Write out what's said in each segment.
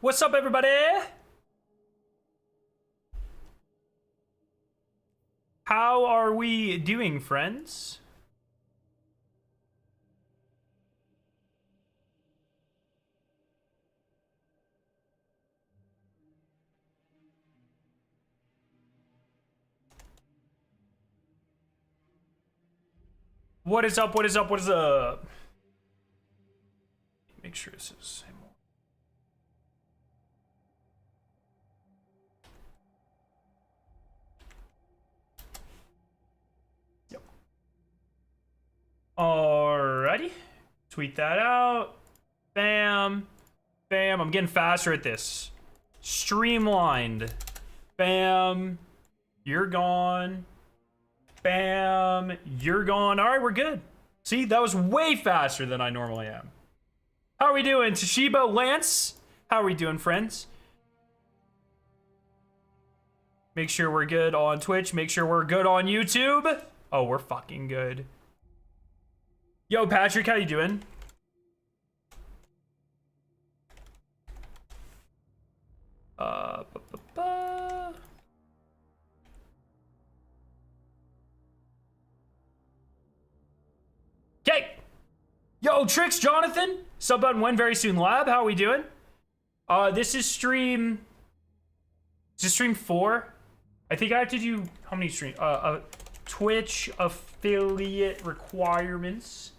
What's up, everybody? How are we doing, friends? What is up? What is up? What is up? Make sure this is. Yep. Alrighty. Tweet that out. Bam. Bam. I'm getting faster at this. Streamlined. Bam. You're gone. Bam. You're gone. All right, we're good. See, that was way faster than I normally am. How are we doing? Toshiba, Lance? How are we doing, friends? Make sure we're good on Twitch. Make sure we're good on YouTube. Oh, we're fucking good. Yo, Patrick, how you doing? Okay. Yo, Tricks, Jonathan. Sub button win very soon. Lab, how are we doing? This is stream 4. I think I have to do how many streams? Twitch affiliate requirements.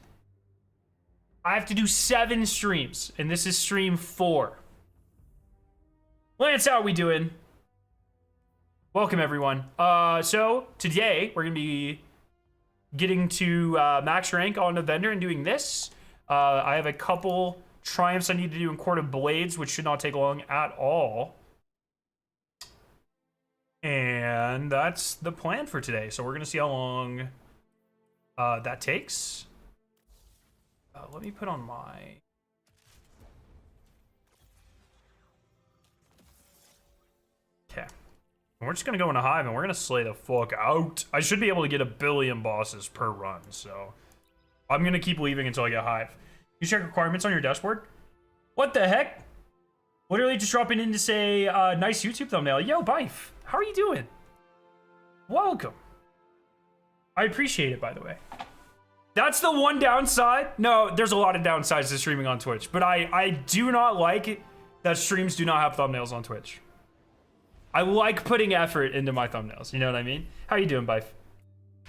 I have to do 7 streams, and this is stream 4. Lance, how are we doing? Welcome, everyone. So today we're gonna be getting to max rank on a vendor and doing this. I have a couple triumphs I need to do in Court of Blades, which should not take long at all. And that's the plan for today. So we're gonna see how long that takes. Let me put on my... Okay. And we're just gonna go into Hive and we're gonna slay the fuck out. I should be able to get 1 billion bosses per run, so I'm gonna keep leaving until I get Hive. You check requirements on your dashboard? What the heck? Literally just dropping in to say, nice YouTube thumbnail. Yo, Bife, how are you doing? Welcome. I appreciate it, by the way. That's the one downside. No, there's a lot of downsides to streaming on Twitch, but I do not like it that streams do not have thumbnails on Twitch. I like putting effort into my thumbnails. You know what I mean? How you doing, Bife?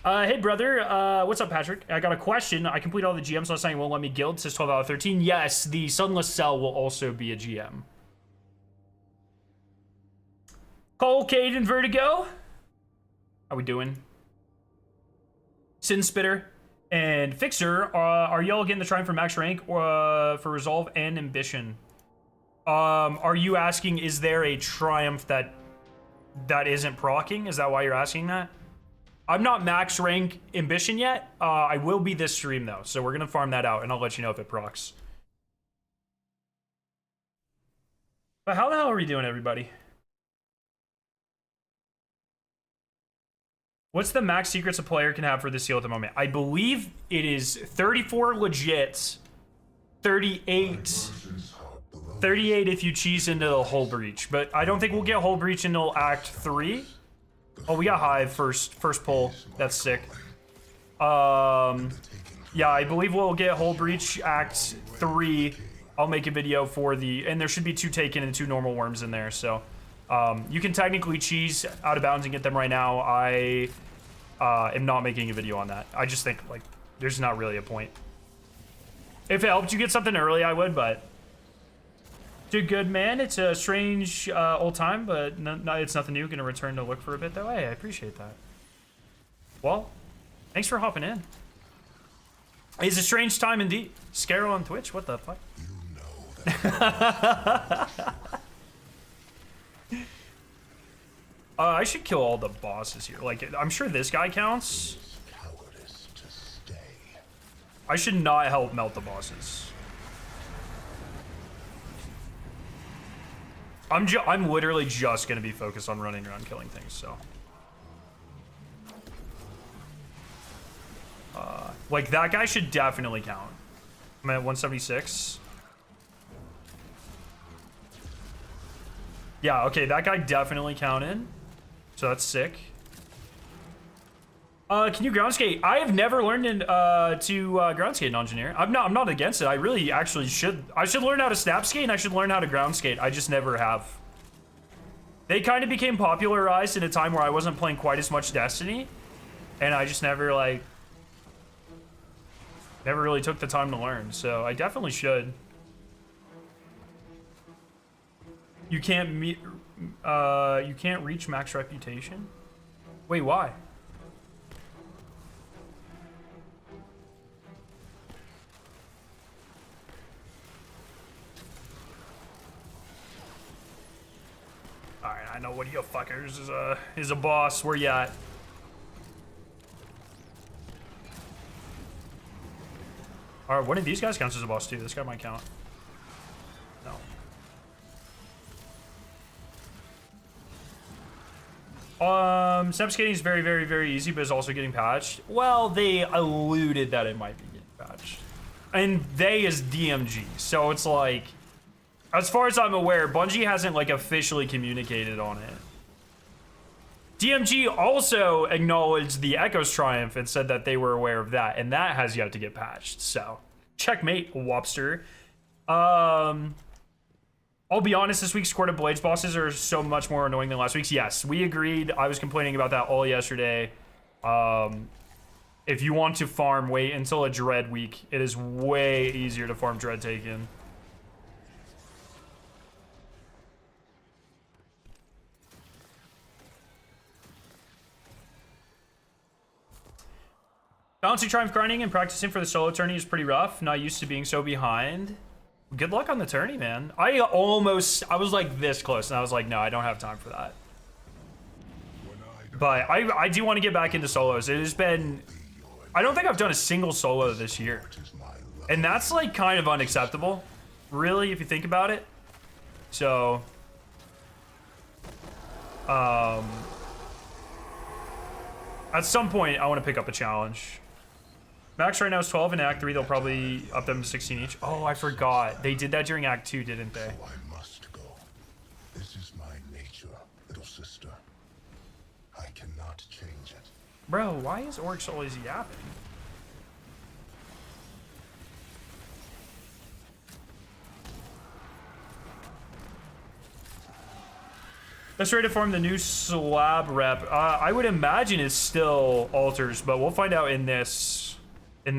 Hey, brother. What's up, Patrick? I got a question. I complete all the GMs last night. Won't let me guild. It says 12 out of 13. Yes, the Sunless Cell will also be a GM. Cole, Cade, and Vertigo. How we doing? Sin Spitter and Fixer. Are y'all getting the Triumph for max rank or for Resolve and Ambition? Are you asking, is there a Triumph that isn't proccing? Is that why you're asking that? I'm not max rank Ambition yet. I will be this stream though, so we're gonna farm that out and I'll let you know if it procs. But how the hell are we doing, everybody? What's the max secrets a player can have for this seal at the moment? I believe it is 34 legit, 38 if you cheese into the Hull Breach, but I don't think we'll get Hull Breach until Act 3. Oh, we got Hive first pull. That's sick. Yeah, I believe we'll get Hull Breach Act 3. I'll make a video for the... And there should be 2 taken and 2 normal worms in there, so... you can technically cheese out of bounds and get them right now. I am not making a video on that. I just think, like, there's not really a point. If it helped you get something early, I would, but... Dude, good, man. It's a strange old time, but it's nothing new. Gonna return to look for a bit, though. Hey, I appreciate that. Well, thanks for hopping in. It's a strange time indeed. Scarrow on Twitch? What the fuck? You know that. I should kill all the bosses here. Like, I'm sure this guy counts. I should not help melt the bosses. I'm literally just gonna be focused on running around killing things, so. Like, that guy should definitely count. I'm at 176. Yeah, okay, that guy definitely counted. So that's sick. Can you ground skate? I have never learned to ground skate in Engineer. I'm not against it. I really actually should. I should learn how to snap skate and I should learn how to ground skate. I just never have. They kind of became popularized in a time where I wasn't playing quite as much Destiny. And I just never really took the time to learn. So I definitely should. You can't reach max reputation? Wait, why? Alright, I know what you fuckers is a boss. Where you at? Alright, one of these guys counts as a boss too. This guy might count. No. Snap skating is very, very, very easy, but it's also getting patched. Well, they alluded that it might be getting patched. And they is DMG, so it's like, as far as I'm aware, Bungie hasn't like officially communicated on it. DMG also acknowledged the Echo's triumph and said that they were aware of that, and that has yet to get patched. So, checkmate, Wobster. I'll be honest, this week's Court of Blades bosses are so much more annoying than last week's. Yes, we agreed. I was complaining about that all yesterday. If you want to farm, wait until a Dread week. It is way easier to farm Dread Taken. Balancing Triumph grinding and practicing for the solo tourney is pretty rough. Not used to being so behind. Good luck on the tourney, man. I was like this close, and I was like, no, I don't have time for that. But I do want to get back into solos. It has been, I don't think I've done a single solo this year. And that's like kind of unacceptable, really, if you think about it. So, at some point, I want to pick up a challenge. Max right now is 12. In Act 3, they'll probably up them to 16 each. Oh, I forgot. They did that during Act 2, didn't they? So I must go. This is my nature, little sister. I cannot change it. Bro, why is Oryx always yapping? Let's try to form the new slab rep. I would imagine it's still altars, but we'll find out in this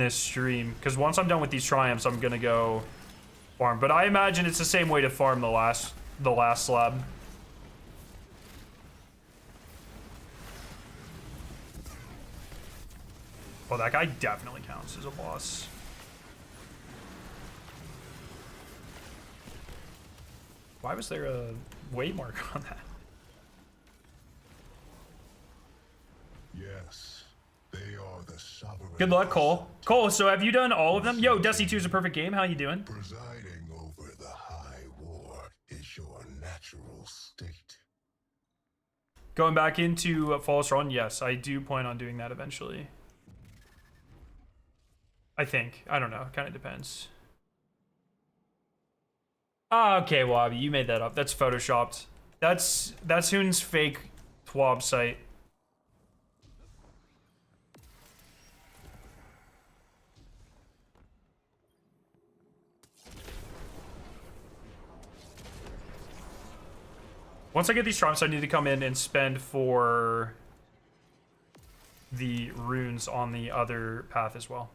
stream. Because once I'm done with these triumphs, I'm gonna go farm. But I imagine it's the same way to farm the last slab. Oh, that guy definitely counts as a boss. Why was there a weight mark on that? Yes, they are the sovereign. Good luck, Cole. Cole, so have you done all of them? Yo, Destiny 2 is a perfect game. How you doing? Presiding over the high war is your natural state. Going back into False Run? Yes, I do plan on doing that eventually. I think. I don't know. Kind of depends. Okay, Wobby, you made that up. That's photoshopped. That's Hoon's fake TWAB site. Once I get these trumps, I need to come in and spend for the runes on the other path as well.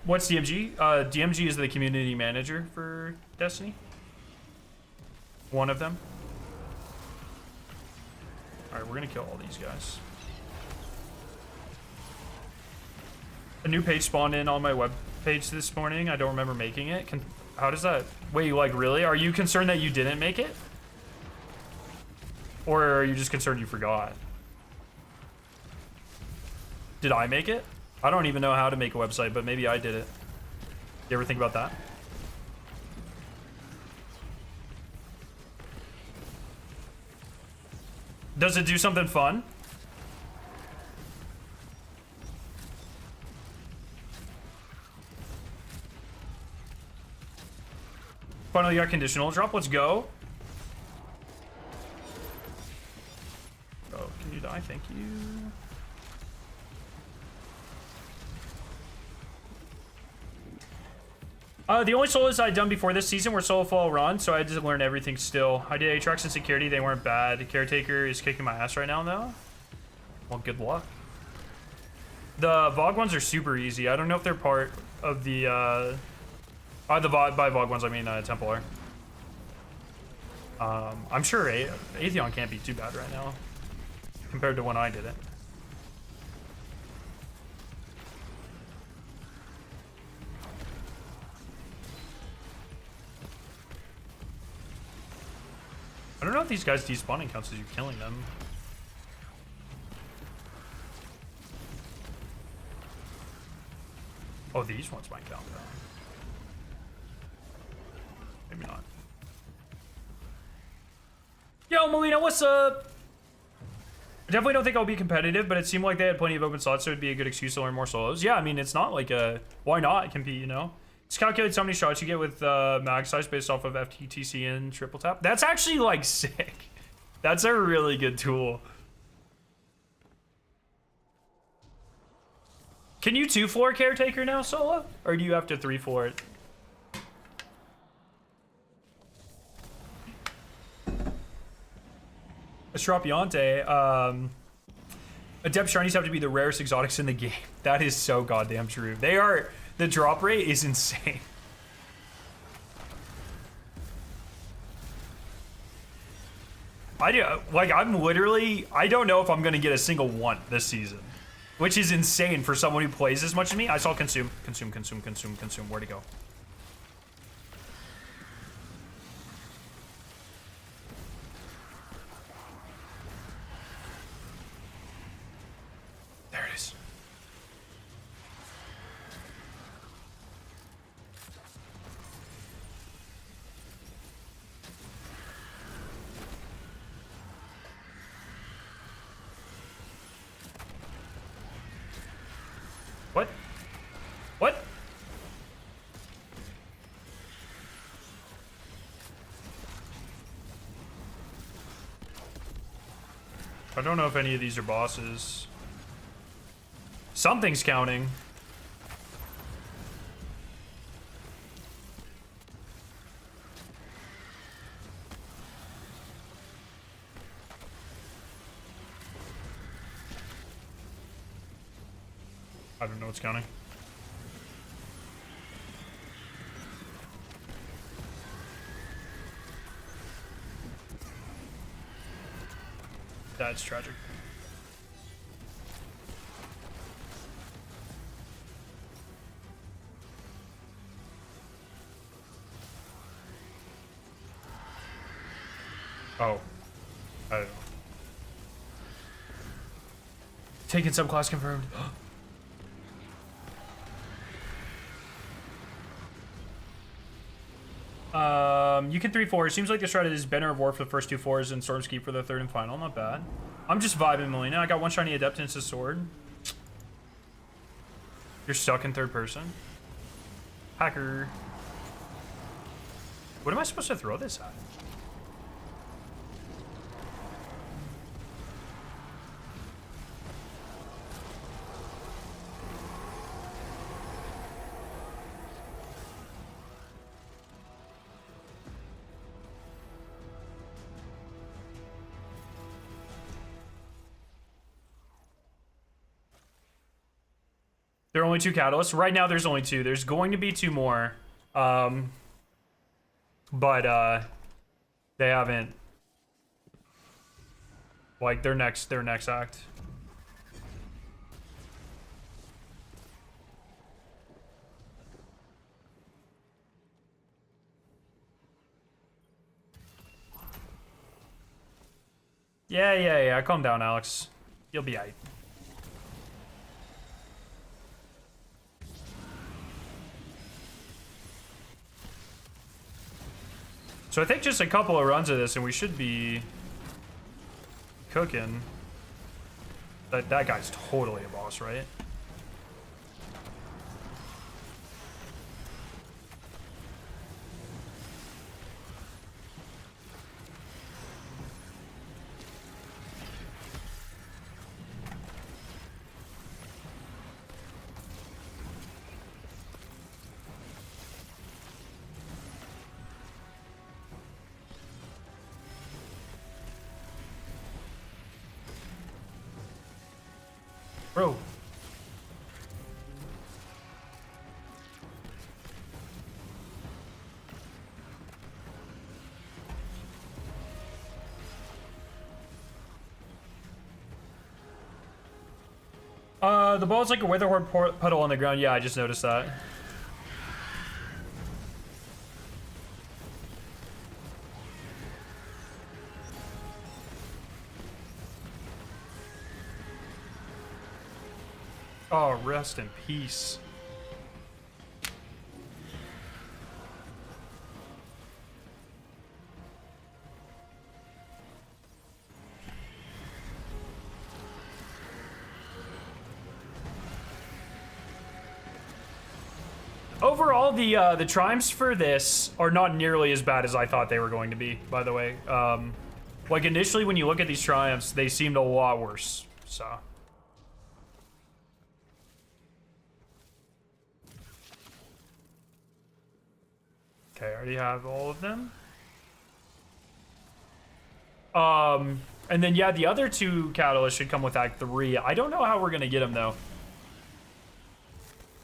What's DMG? DMG is the community manager for Destiny. One of them. Alright, we're gonna kill all these guys. A new page spawned in on my web page this morning. I don't remember making it. How does that... Wait, like, really? Are you concerned that you didn't make it? Or are you just concerned you forgot? Did I make it? I don't even know how to make a website, but maybe I did it. You ever think about that? Does it do something fun? Finally got conditional drop. Let's go. Oh, can you die? Thank you. The only solos I'd done before this season were solo fall run, so I had to learn everything still. I did Aatrox and security, they weren't bad. Caretaker is kicking my ass right now, though. Well, good luck. The Vogue ones are super easy. I don't know if they're part of the, by Vogue ones, I mean Templar. I'm sure Atheon can't be too bad right now, compared to when I did it. I don't know if these guys despawning counts as you killing them. Oh, these ones might count though. Maybe not. Yo, Molina, what's up? I definitely don't think I'll be competitive, but it seemed like they had plenty of open slots, so it'd be a good excuse to learn more solos. Yeah, I mean, it's not like a... Why not? It can be, you know? Just calculate how many shots you get with mag size based off of FTTC and triple tap. That's actually, like, sick. That's a really good tool. Can you 2-floor Caretaker now, solo? Or do you have to 3-floor it? Estropiante, Adept Shinies have to be the rarest exotics in the game. That is so goddamn true. They are... The drop rate is insane. I'm literally... I don't know if I'm going to get a single one this season. Which is insane for someone who plays as much as me. I saw consume. Where'd it go? There it is. What? What? I don't know if any of these are bosses. Something's counting. I don't know what's counting. That's tragic. Oh. I don't know. Taking subclass confirmed. You can 3-4. Seems like the strat is Banner of War for the first 2 4s and Stormskeep for the 3rd and final. Not bad. I'm just vibing, Melina. I got one shiny Adept and it's a sword. You're stuck in 3rd person. Hacker. What am I supposed to throw this at? There are only 2 catalysts. Right now, there's only 2. There's going to be 2 more. But they haven't... Like, their next act. Yeah. Calm down, Alex. You'll be aight. So I think just a couple of runs of this and we should be cooking. That guy's totally a boss, right? Bro. The ball's like a witherhorn puddle on the ground. Yeah, I just noticed that. Oh, rest in peace. Overall, the triumphs for this are not nearly as bad as I thought they were going to be, by the way. Like, initially, when you look at these triumphs, they seemed a lot worse, so... Okay, I already have all of them. And then, yeah, the other two catalysts should come with Act 3. I don't know how we're gonna get them, though.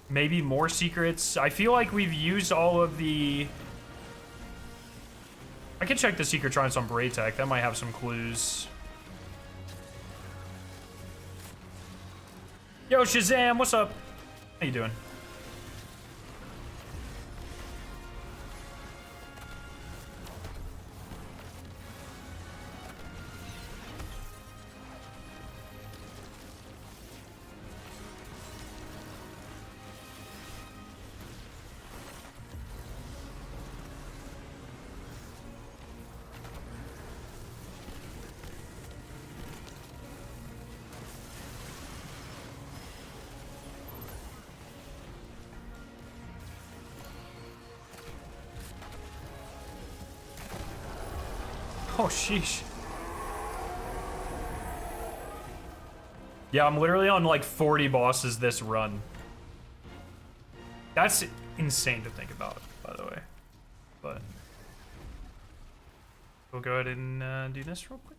Maybe more secrets. I feel like we've used all of the... I can check the secret triumphs on Braytech. That might have some clues. Yo, Shazam, what's up? How you doing? Oh, sheesh. Yeah, I'm literally on like 40 bosses this run. That's insane to think about, by the way. But we'll go ahead and do this real quick.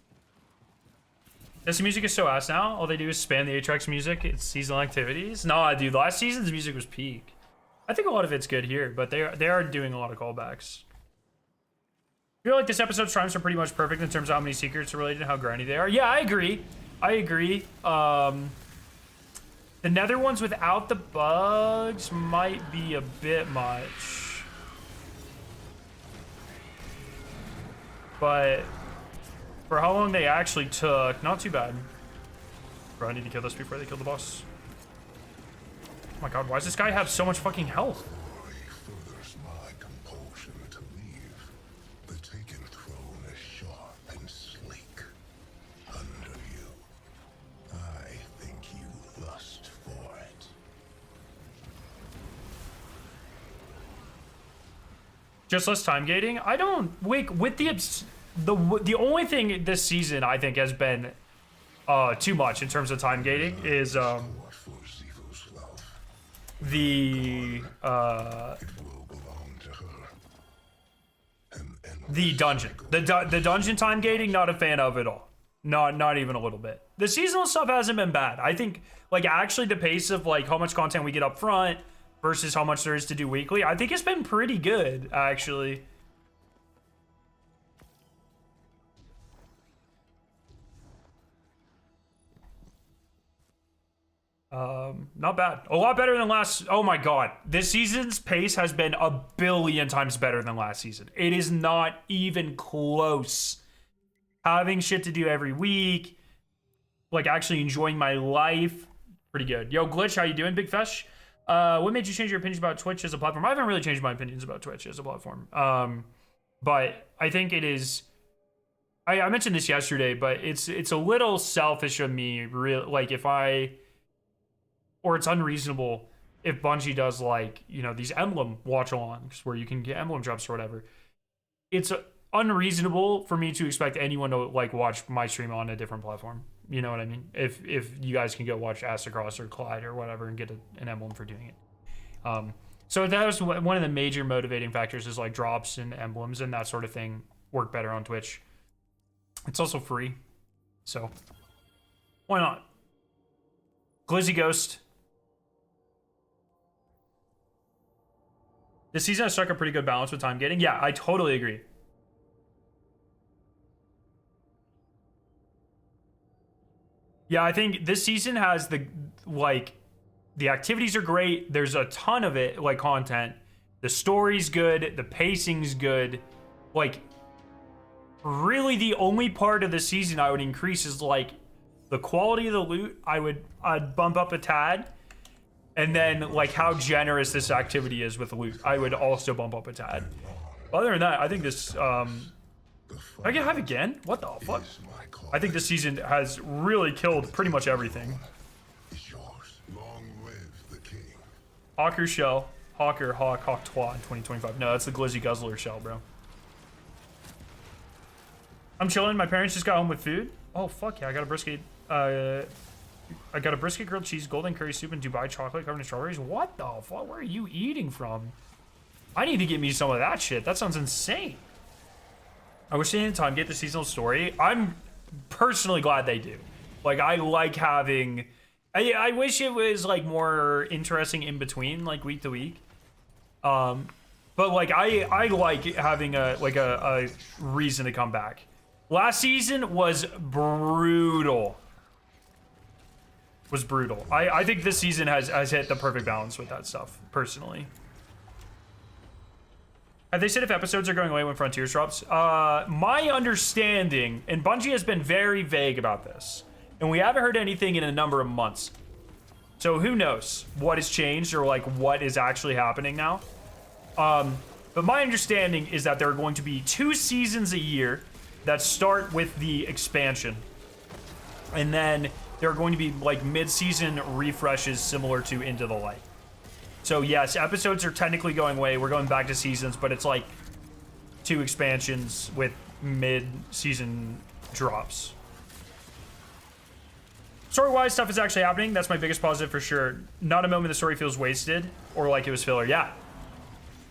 This music is so ass now. All they do is spam the Atrax music. It's seasonal activities. Nah, dude, last season's music was peak. I think a lot of it's good here, but they are doing a lot of callbacks. I feel like this episode's triumphs are pretty much perfect in terms of how many secrets are related and how grindy they are. Yeah, I agree. I agree. The nether ones without the bugs might be a bit much. But for how long they actually took, not too bad. Bro, I need to kill this before they kill the boss. Oh my god, why does this guy have so much fucking health? Just less time gating? I don't... Wait, with the only thing this season I think has been too much in terms of time gating is the dungeon. The dungeon time gating, not a fan of at all. Not even a little bit. The seasonal stuff hasn't been bad. I think, like, actually the pace of, like, how much content we get up front versus how much there is to do weekly, I think it's been pretty good, actually. Not bad. A lot better than last. Oh my god. This season's pace has been a billion times better than last season. It is not even close. Having shit to do every week, like actually enjoying my life, pretty good. Yo, Glitch, how you doing? Big Fesh. What made you change your opinions about Twitch as a platform? I haven't really changed my opinions about Twitch as a platform. But I think it is... I mentioned this yesterday, but it's a little selfish of me, like if I... Or it's unreasonable if Bungie does, like, you know, these emblem watch-alongs where you can get emblem drops or whatever. It's unreasonable for me to expect anyone to, like, watch my stream on a different platform. You know what I mean? If you guys can go watch Astacross or Clyde or whatever and get an emblem for doing it. So that was one of the major motivating factors, is like drops and emblems and that sort of thing work better on Twitch. It's also free, so why not? Glizzy Ghost. This season has struck a pretty good balance with time gating. Yeah, I totally agree. Yeah, I think this season has the activities are great. There's a ton of it, like content. The story's good. The pacing's good. Like, really the only part of the season I would increase is like the quality of the loot. I'd bump up a tad. And then like how generous this activity is with loot, I would also bump up a tad. Other than that, I think this I get Hive again? What the fuck? I think this season has really killed pretty much everything. Hawker shell. Hawker, Hawk, Hawk Twa in 2025. No, that's the Glizzy Guzzler shell, bro. I'm chilling. My parents just got home with food. Oh, fuck yeah. I got a brisket. I got a brisket, grilled cheese, golden curry soup, and Dubai chocolate covered in strawberries. What the fuck? Where are you eating from? I need to get me some of that shit. That sounds insane. I wish they didn't time get the seasonal story. I'm personally glad they do. Like, I like having... I wish it was, like, more interesting in between, like, week to week. But, like, I like having a reason to come back. Last season was brutal. I think this season has hit the perfect balance with that stuff, personally. Have they said if episodes are going away when Frontiers drops? My understanding, and Bungie has been very vague about this, and we haven't heard anything in a number of months. So who knows what has changed or like what is actually happening now. But my understanding is that there are going to be 2 seasons a year that start with the expansion. And then there are going to be like mid-season refreshes similar to Into the Light. So yes, episodes are technically going away. We're going back to seasons, but it's like 2 expansions with mid-season drops. Story-wise, stuff is actually happening. That's my biggest positive for sure. Not a moment the story feels wasted or like it was filler. Yeah.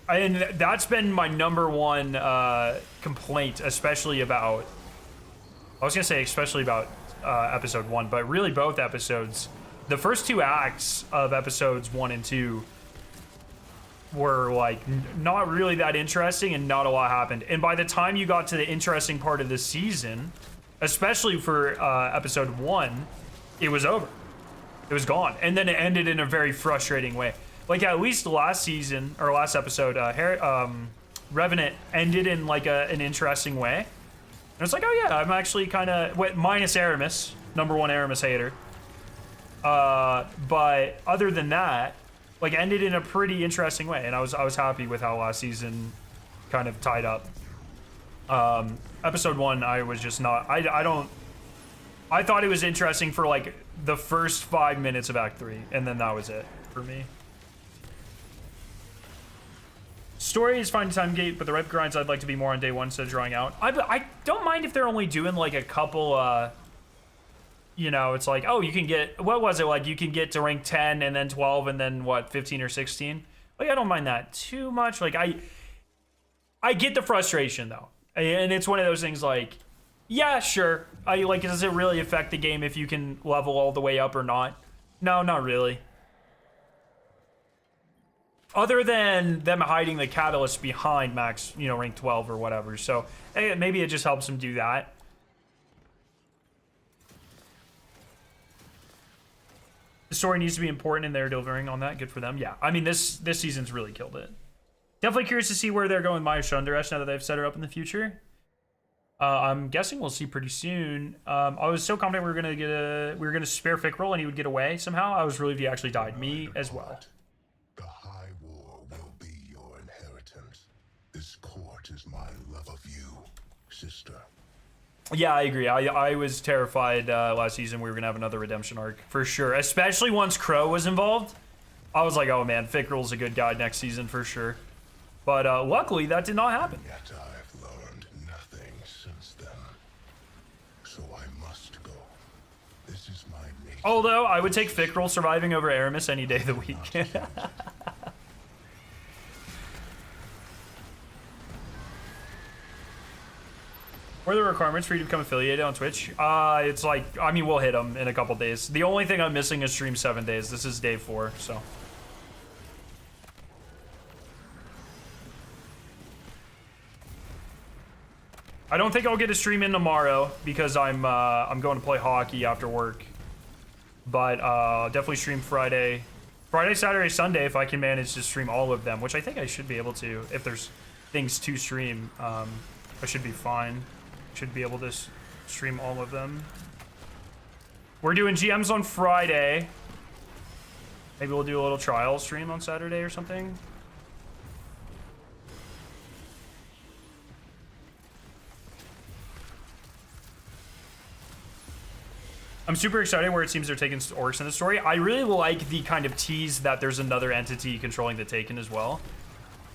And that's been my number one complaint, especially about... I was going to say especially about episode 1, but really both episodes. The first 2 acts of episodes 1 and 2 were like not really that interesting and not a lot happened. And by the time you got to the interesting part of the season, especially for episode 1, it was over. It was gone. And then it ended in a very frustrating way. Like at least last season or last episode, Revenant ended in like an interesting way. And it's like, oh yeah, I'm actually kind of minus Aramis, #1 Aramis hater. But other than that, like ended in a pretty interesting way, and I was happy with how last season kind of tied up. Episode 1, I was just not. I thought it was interesting for like the first 5 minutes of Act 3, and then that was it for me. Story is fine to time gate, but the rep grinds I'd like to be more on day 1 instead of drawing out. I don't mind if they're only doing like a couple, you know, it's like, oh, you can get, what was it, like you can get to rank 10 and then 12 and then what, 15 or 16? Like I don't mind that too much. Like I get the frustration though. And it's one of those things like, yeah, sure. Does it really affect the game if you can level all the way up or not? No, not really. Other than them hiding the catalyst behind max, you know, rank 12 or whatever. So maybe it just helps them do that. The story needs to be important and they're delivering on that. Good for them. Yeah, I mean, this season's really killed it. Definitely curious to see where they're going with Maya Shunderesh now that they've set her up in the future. I'm guessing we'll see pretty soon. I was so confident we were gonna spare Fickroll and he would get away somehow. I was relieved he actually died. Me as well. The High War will be your inheritance. This court is my love of you, sister. Yeah, I agree. I was terrified last season we were gonna have another redemption arc for sure, especially once Crow was involved. I was like, oh man, Fickroll's a good guy next season for sure. But luckily that did not happen. Yet I've learned nothing since then. So I must go. This is my nature. Although I would take Fickroll surviving over Aramis any day of the week. What are the requirements for you to become affiliated on Twitch? It's like, I mean, we'll hit them in a couple days. The only thing I'm missing is stream 7 days. This is day 4, so. I don't think I'll get a stream in tomorrow because I'm going to play hockey after work. But definitely stream Friday, Saturday, Sunday if I can manage to stream all of them, which I think I should be able to. If there's things to stream, I should be fine. Should be able to stream all of them. We're doing GMs on Friday. Maybe we'll do a little trial stream on Saturday or something. I'm super excited where it seems they're taking orcs in the story. I really like the kind of tease that there's another entity controlling the Taken as well.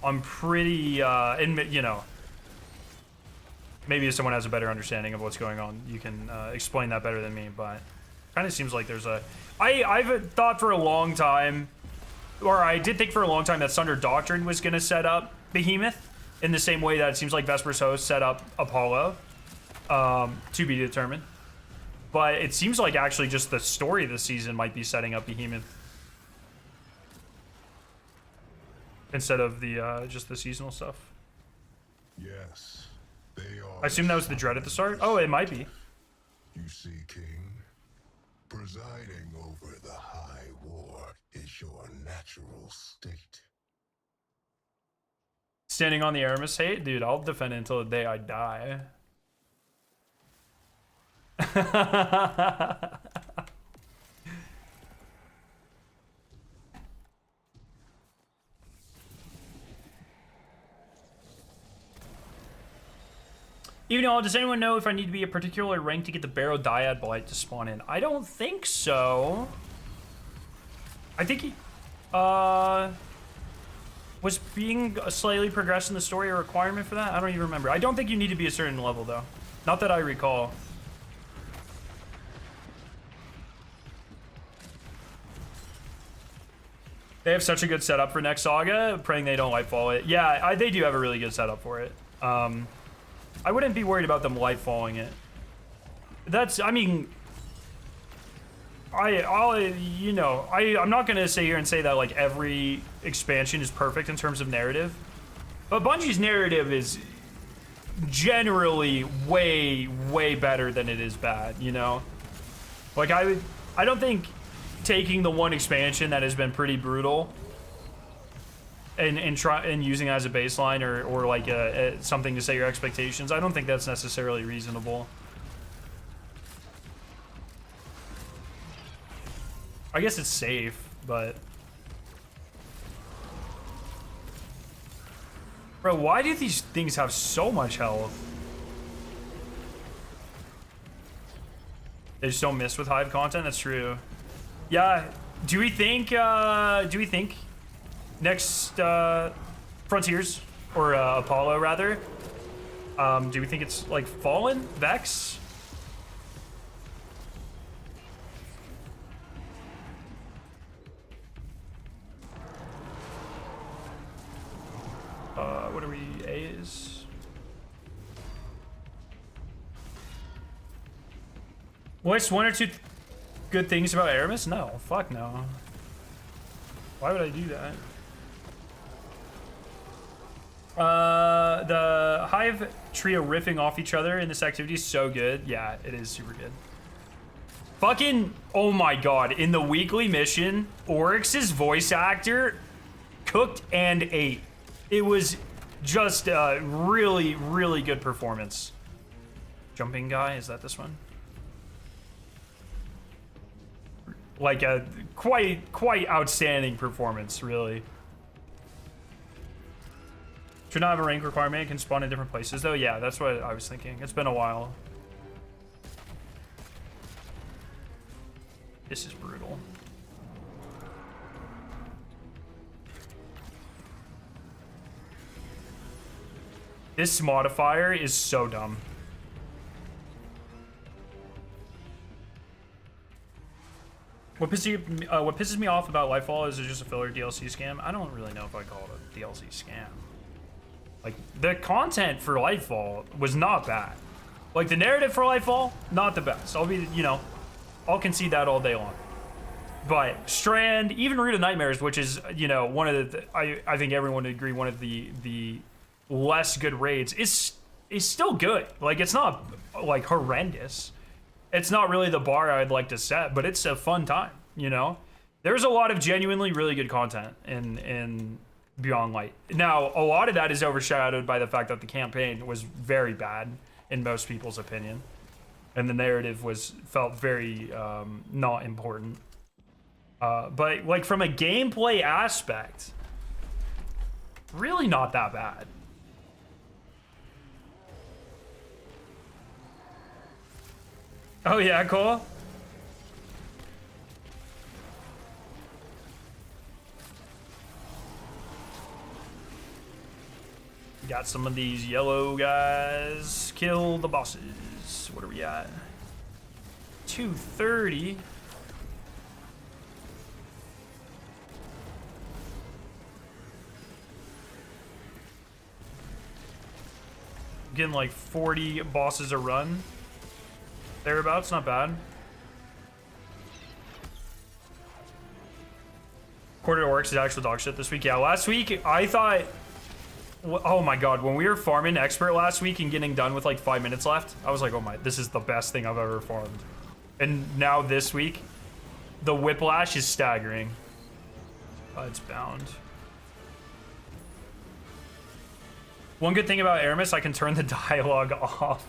I'm pretty, and you know, maybe if someone has a better understanding of what's going on, you can explain that better than me, but kind of seems like there's a... I've thought for a long time, or I did think for a long time that Sunder Doctrine was going to set up Behemoth in the same way that it seems like Vesper's Host set up Apollo, to be determined. But it seems like actually just the story this season might be setting up Behemoth instead of the just the seasonal stuff. Yes, they are. I assume that was the dread at the start. Oh, it might be. You see, King, presiding over the High War is your natural state. Standing on the Aramis hate, dude. I'll defend it until the day I die. Even though, does anyone know if I need to be a particular rank to get the Barrow Dyad Blight to spawn in? I don't think so. I think he, was being slightly progressed in the story a requirement for that? I don't even remember. I don't think you need to be a certain level though. Not that I recall. They have such a good setup for next saga, praying they don't lightfall it. Yeah, they do have a really good setup for it. I wouldn't be worried about them lightfalling it. That's, I mean, you know, I'm not gonna sit here and say that like every expansion is perfect in terms of narrative, but Bungie's narrative is generally way, way better than it is bad, you know? Like I don't think taking the one expansion that has been pretty brutal and using it as a baseline or like something to set your expectations, I don't think that's necessarily reasonable. I guess it's safe, but bro, why do these things have so much health? They just don't miss with Hive content. That's true. Yeah, do we think next Frontiers, or Apollo rather, do we think it's like Fallen, Vex? What are we, A's? What's one or two good things about Aramis? No, fuck no. Why would I do that? The Hive trio riffing off each other in this activity is so good. Yeah, it is super good. Fucking, oh my god, in the weekly mission, Oryx's voice actor cooked and ate. It was just a really, really good performance. Jumping guy, is that this one? Like a quite outstanding performance, really. Should not have a rank requirement, it can spawn in different places though. Yeah, that's what I was thinking. It's been a while. This is brutal. This modifier is so dumb. What pisses me off about Lightfall is it's just a filler DLC scam. I don't really know if I call it a DLC scam. Like, the content for Lightfall was not bad. Like, the narrative for Lightfall, not the best. I'll be, you know, I'll concede that all day long. But Strand, even Root of Nightmares, which is, you know, one of the, I think everyone would agree, one of the less good raids, is still good. Like, it's not, like, horrendous. It's not really the bar I'd like to set, but it's a fun time, you know? There's a lot of genuinely really good content in Beyond Light. Now, a lot of that is overshadowed by the fact that the campaign was very bad, in most people's opinion. And the narrative felt very not important. But like from a gameplay aspect, really not that bad. Oh yeah, cool. Got some of these yellow guys. Kill the bosses. What are we at? 230. Getting like 40 bosses a run. Thereabouts, not bad. Quarter Orcs is actual dog shit this week. Yeah, last week I thought, oh my god, when we were farming Expert last week and getting done with like 5 minutes left, I was like, oh my, this is the best thing I've ever farmed. And now this week, the Whiplash is staggering. It's bound. One good thing about Aramis, I can turn the dialogue off.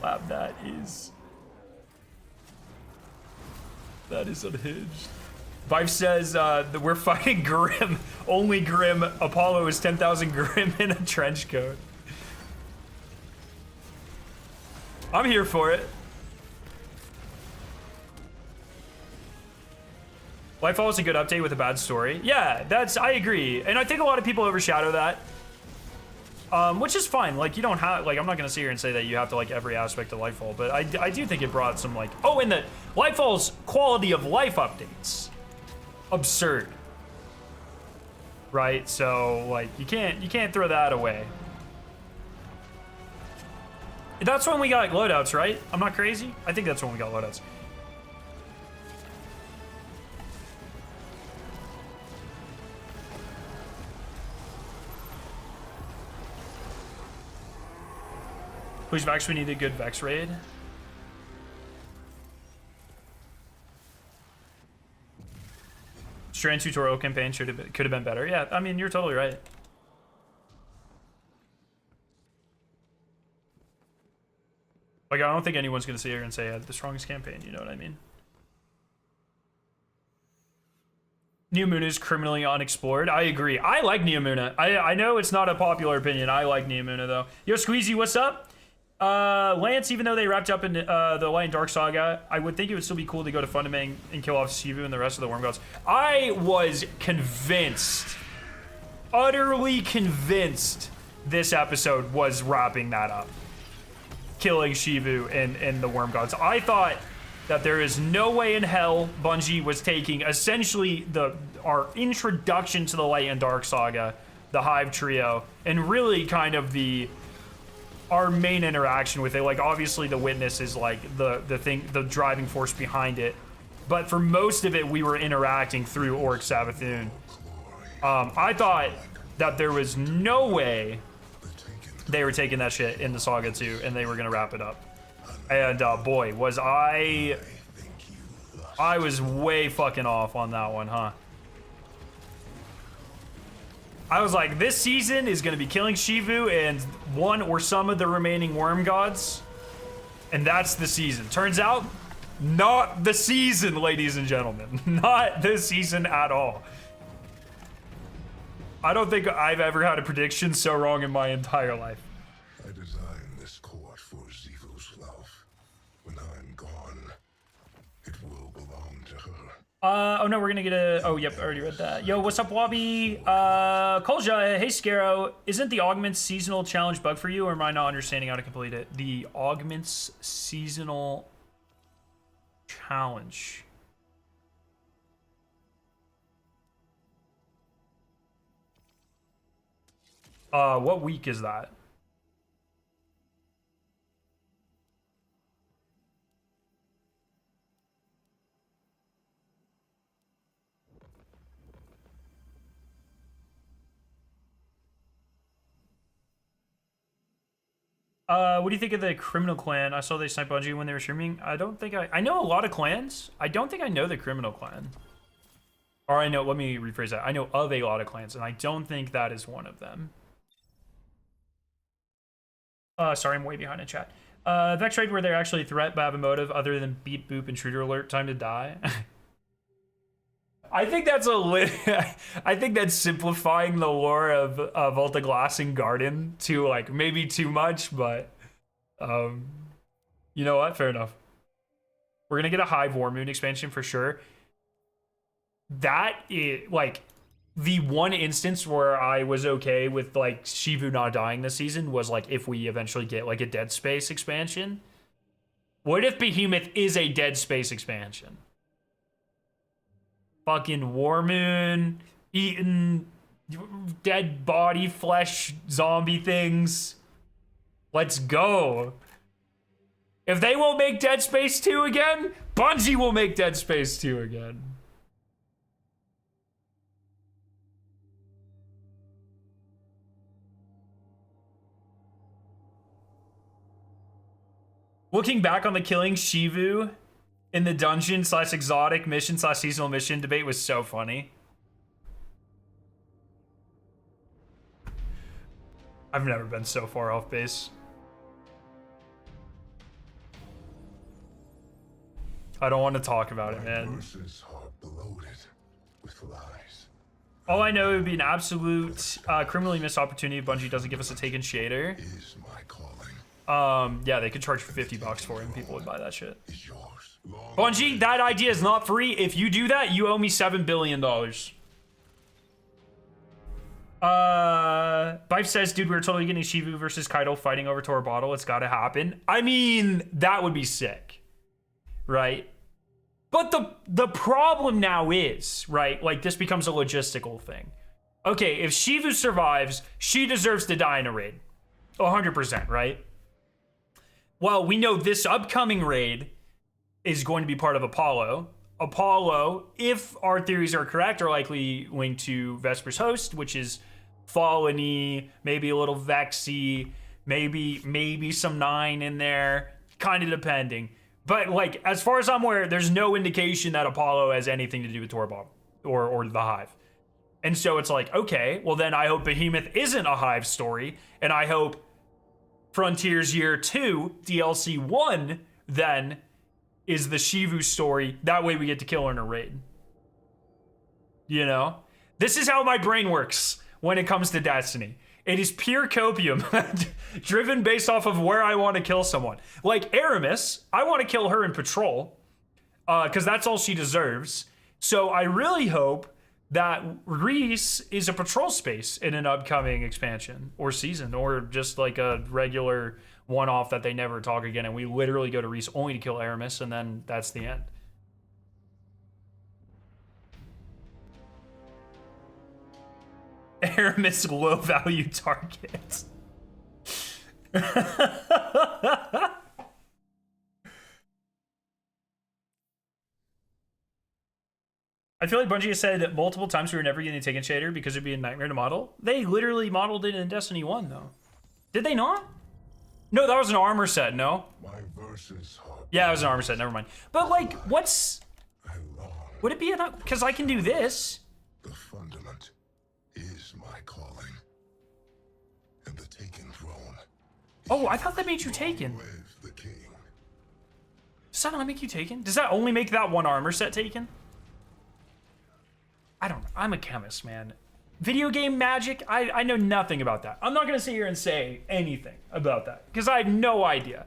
Wow, that is unhinged. Vive says that we're fighting Grim. Only Grim. Apollo is 10,000 Grim in a trench coat. I'm here for it. Lightfall was a good update with a bad story. Yeah, I agree. And I think a lot of people overshadow that. Which is fine. Like, you don't have, like, I'm not gonna sit here and say that you have to like every aspect of Lightfall, but I do think it brought some like, oh, and the Lightfall's quality of life updates. Absurd. Right? So, like, you can't throw that away. That's when we got loadouts, right? I'm not crazy? I think that's when we got loadouts. Who's Vex? We need a good Vex raid. Strand tutorial campaign could have been better. Yeah, I mean, you're totally right. Like, I don't think anyone's gonna sit here and say I had the strongest campaign. You know what I mean? Neomuna is criminally unexplored. I agree. I like Neomuna. I know it's not a popular opinion. I like Neomuna though. Yo, Squeezy, what's up? Lance, even though they wrapped up in the Light and Dark saga, I would think it would still be cool to go to Fundament and kill off Shivu and the rest of the Worm Gods. I was convinced, utterly convinced, this episode was wrapping that up. Killing Shivu and the Worm Gods. I thought that there is no way in hell Bungie was taking essentially our introduction to the Light and Dark saga, the Hive trio, and really kind of our main interaction with it. Like, obviously the Witness is like the driving force behind it, but for most of it we were interacting through Orc Savathun. I thought that there was no way they were taking that shit into Saga 2 and they were gonna wrap it up. And boy, was I was way fucking off on that one, huh? I was like, this season is gonna be killing Shivu and one or some of the remaining Worm Gods, and that's the season. Turns out, not the season, ladies and gentlemen. Not the season at all. I don't think I've ever had a prediction so wrong in my entire life. I designed this court for Xivu's love. When I'm gone, it will belong to her. Oh no, we're gonna get a, oh yep, I already read that. Yo, what's up, Wabi? Kolja, hey Scarrow, isn't the Augments seasonal challenge bug for you, or am I not understanding how to complete it? The Augments seasonal challenge. What week is that? What do you think of the criminal clan? I saw they sniped Bungie when they were streaming. I don't think I know a lot of clans. I don't think I know the criminal clan. Or I know, let me rephrase that. I know of a lot of clans, and I don't think that is one of them. Sorry, I'm way behind in chat. Vex trade where they're actually threat but have a motive other than beep boop intruder alert time to die. I think that's I think that's simplifying the lore of Volta Glass and Garden to like maybe too much, but you know what? Fair enough. We're gonna get a Hive War Moon expansion for sure. That is like the one instance where I was okay with like Shivu not dying this season was like if we eventually get like a Dead Space expansion. What if Behemoth is a Dead Space expansion? Fucking War Moon, eating dead body flesh zombie things. Let's go. If they won't make Dead Space 2 again, Bungie will make Dead Space 2 again. Looking back on the killing Shivu in the dungeon / exotic mission / seasonal mission debate was so funny. I've never been so far off base. I don't want to talk about it, man. All I know, it would be an absolute criminally missed opportunity if Bungie doesn't give us a taken shader. Yeah, they could charge $50 for it and people would buy that shit. Bungie, that idea is not free. If you do that, you owe me $7 billion. Bife says, dude, we're totally getting Shivu versus Kaido fighting over Tor Bottle. It's gotta happen. I mean, that would be sick. Right? But the problem now is, right, like this becomes a logistical thing. Okay, if Shivu survives, she deserves to die in a raid. 100%, right? Well, we know this upcoming raid is going to be part of Apollo. Apollo, if our theories are correct, are likely linked to Vesper's host, which is Fallen-y, maybe a little Vexy, maybe some 9 in there, kind of depending. But like, as far as I'm aware, there's no indication that Apollo has anything to do with Torbomb or the Hive. And so it's like, okay, well then I hope Behemoth isn't a Hive story, and I hope Frontiers Year 2, DLC 1, then is the Shivu story. That way we get to kill her in a raid. You know? This is how my brain works when it comes to Destiny. It is pure copium, driven based off of where I want to kill someone. Like Aramis, I want to kill her in Patrol, because that's all she deserves. So I really hope that Reese is a Patrol space in an upcoming expansion or season, or just like a regular one-off that they never talk again, and we literally go to Reese only to kill Aramis, and then that's the end. Aramis low-value target. I feel like Bungie has said multiple times we were never getting a taken shader because it'd be a nightmare to model. They literally modeled it in Destiny 1, though. Did they not? No, that was an armor set, no? Yeah, it was an armor set, never mind. But, like, what's... Would it be enough? Because I can do this. The fundament is my calling. And the taken throne. Oh, I thought that made you taken. Does that not make you taken? Does that only make that one armor set taken? I don't know. I'm a chemist, man. Video game magic, I know nothing about that. I'm not going to sit here and say anything about that because I have no idea.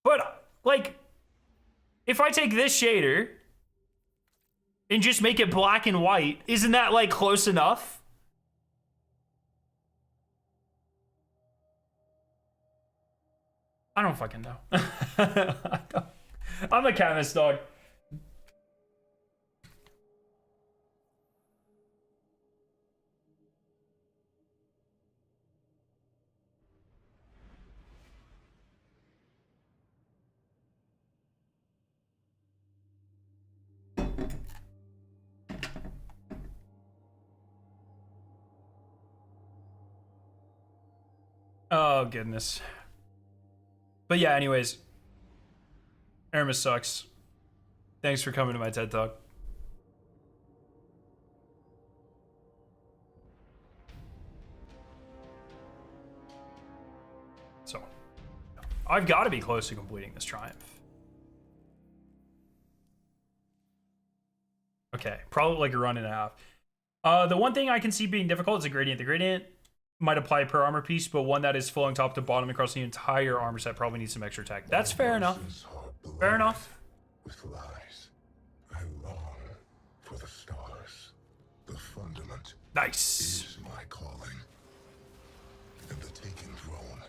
But, like, if I take this shader and just make it black and white, isn't that, like, close enough? I don't fucking know. I'm a chemist, dog. Oh, goodness. But yeah, anyways. Aramis sucks. Thanks for coming to my TED Talk. So, I've got to be close to completing this triumph. Okay, probably like a run and a half. The one thing I can see being difficult is the gradient. The gradient might apply per armor piece, but one that is flowing top to bottom across the entire armor set probably needs some extra tech. That's fair enough. Fair enough. With lies, I long for the stars. The fundament Nice. is my calling, and the taken throne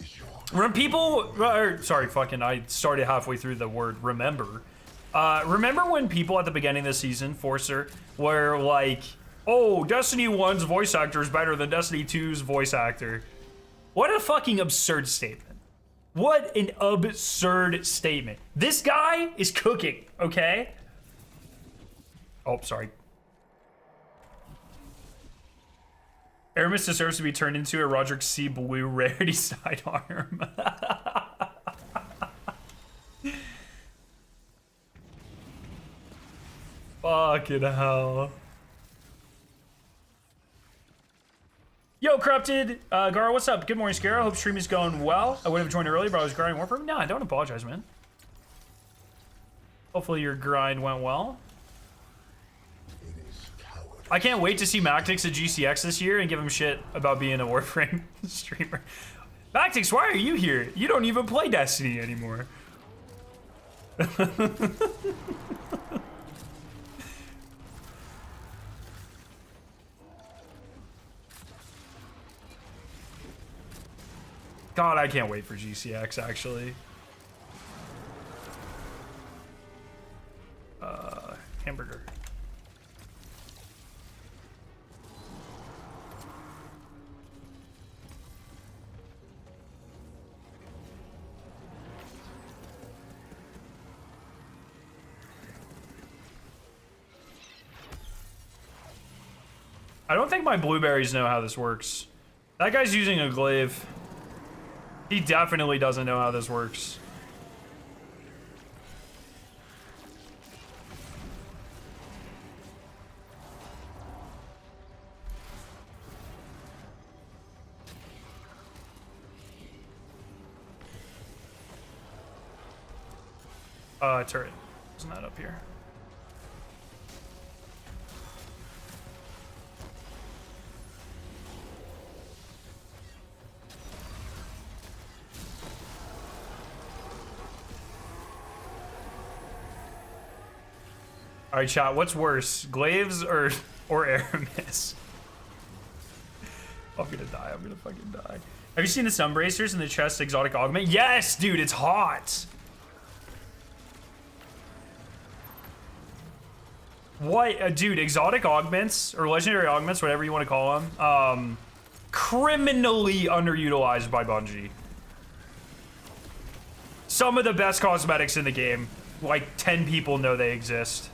is yours. When people, sorry, fucking, I started halfway through the word remember. Remember when people at the beginning of the season, Forcer, were like, oh, Destiny 1's voice actor is better than Destiny 2's voice actor. What a fucking absurd statement. What an absurd statement. This guy is cooking, okay? Oh, sorry. Aramis deserves to be turned into a Roderick C. Blue rarity sidearm. Fucking hell. Yo, Corrupted. Gar, what's up? Good morning, Scarrow. Hope stream is going well. I would have joined early, but I was grinding Warframe. Nah, don't apologize, man. Hopefully your grind went well. I can't wait to see Mactix at GCX this year and give him shit about being a Warframe streamer. Mactix, why are you here? You don't even play Destiny anymore. God, I can't wait for GCX, actually. Hamburger. I don't think my blueberries know how this works. That guy's using a glaive. He definitely doesn't know how this works. Turret. Isn't that up here? All right, chat. What's worse, glaives or Aramis? I'm gonna die. I'm gonna fucking die. Have you seen the Sunbracers in the chest exotic augment? Yes, dude. It's hot. What, dude? Exotic augments or legendary augments, whatever you want to call them, criminally underutilized by Bungie. Some of the best cosmetics in the game. Like 10 people know they exist.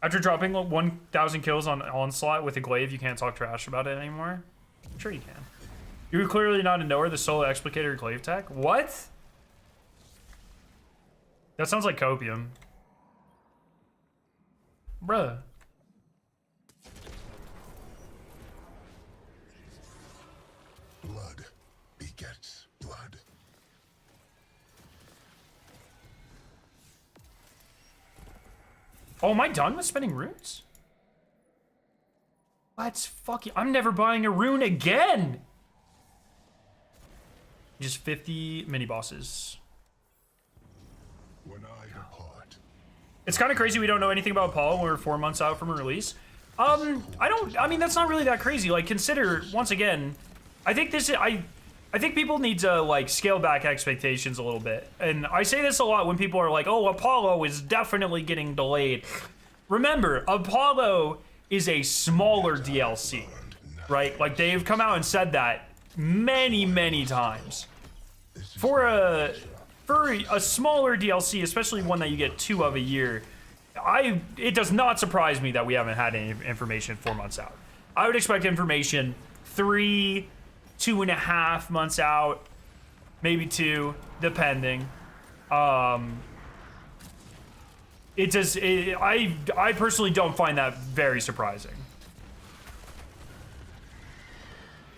After dropping 1,000 kills on Onslaught with a glaive, you can't talk trash about it anymore? I'm sure you can. You're clearly not a knower, the solo explicator glaive tech? What? That sounds like copium. Bruh. Blood begets blood. Oh, am I done with spinning runes? Let's fucking... I'm never buying a rune again! Just 50 mini-bosses. When I depart, It's kind of crazy we don't know anything about Apollo when we're 4 months out from a release. I mean, that's not really that crazy. Like, consider, once again, I think people need to, like, scale back expectations a little bit. And I say this a lot when people are like, oh, Apollo is definitely getting delayed. Remember, Apollo is a smaller DLC, right? Like, they've come out and said that many, many times. For for a smaller DLC, especially one that you get 2 of a year, it does not surprise me that we haven't had any information 4 months out. I would expect information 3, 2.5 months out, maybe 2, depending. I personally don't find that very surprising.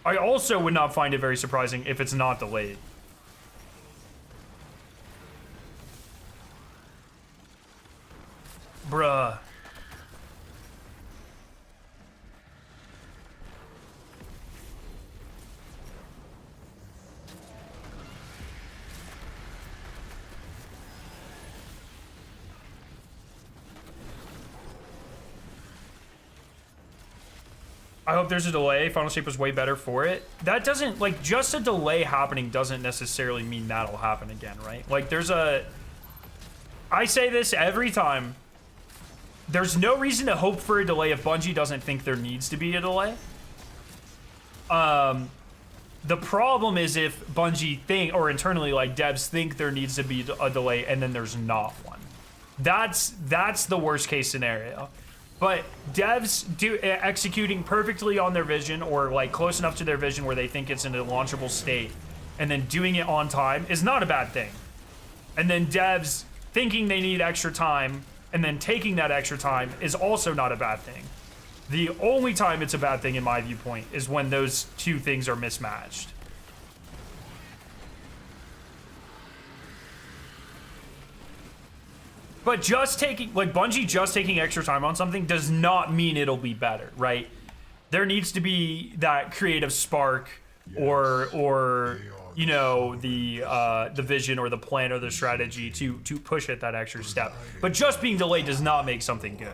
I also would not find it very surprising if it's not delayed. Bruh. I hope there's a delay. Final Shape was way better for it. That doesn't, like, just a delay happening doesn't necessarily mean that'll happen again, right? Like, I say this every time. There's no reason to hope for a delay if Bungie doesn't think there needs to be a delay. The problem is if Bungie or internally, like, devs think there needs to be a delay and then there's not one. That's the worst case scenario. But devs executing perfectly on their vision, or like close enough to their vision where they think it's in a launchable state, and then doing it on time is not a bad thing. And then devs thinking they need extra time and then taking that extra time is also not a bad thing. The only time it's a bad thing in my viewpoint is when those two things are mismatched. But just taking, like, Bungie just taking extra time on something does not mean it'll be better, right? There needs to be that creative spark, or you know, the vision or the plan or the strategy to push it that extra step. But just being delayed does not make something good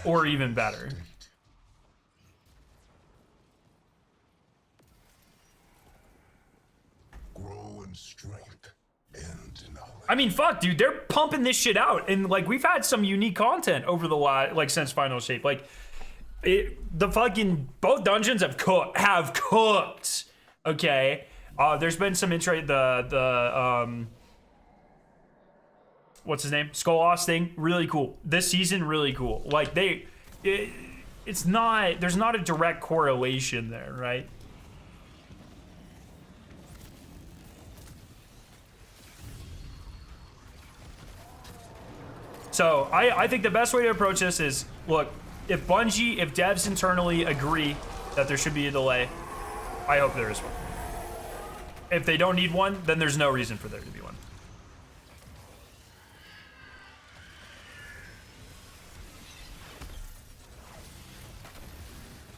or even better. Grow in strength and knowledge. I mean, fuck, dude, they're pumping this shit out, and like we've had some unique content over the since Final Shape. Like, the fucking both dungeons have cooked. Okay, there's been some what's his name? Skolas thing, really cool. This season, really cool. Like there's not a direct correlation there, right? So I think the best way to approach this is, look, if devs internally agree that there should be a delay, I hope there is one. If they don't need one, then there's no reason for there to be one.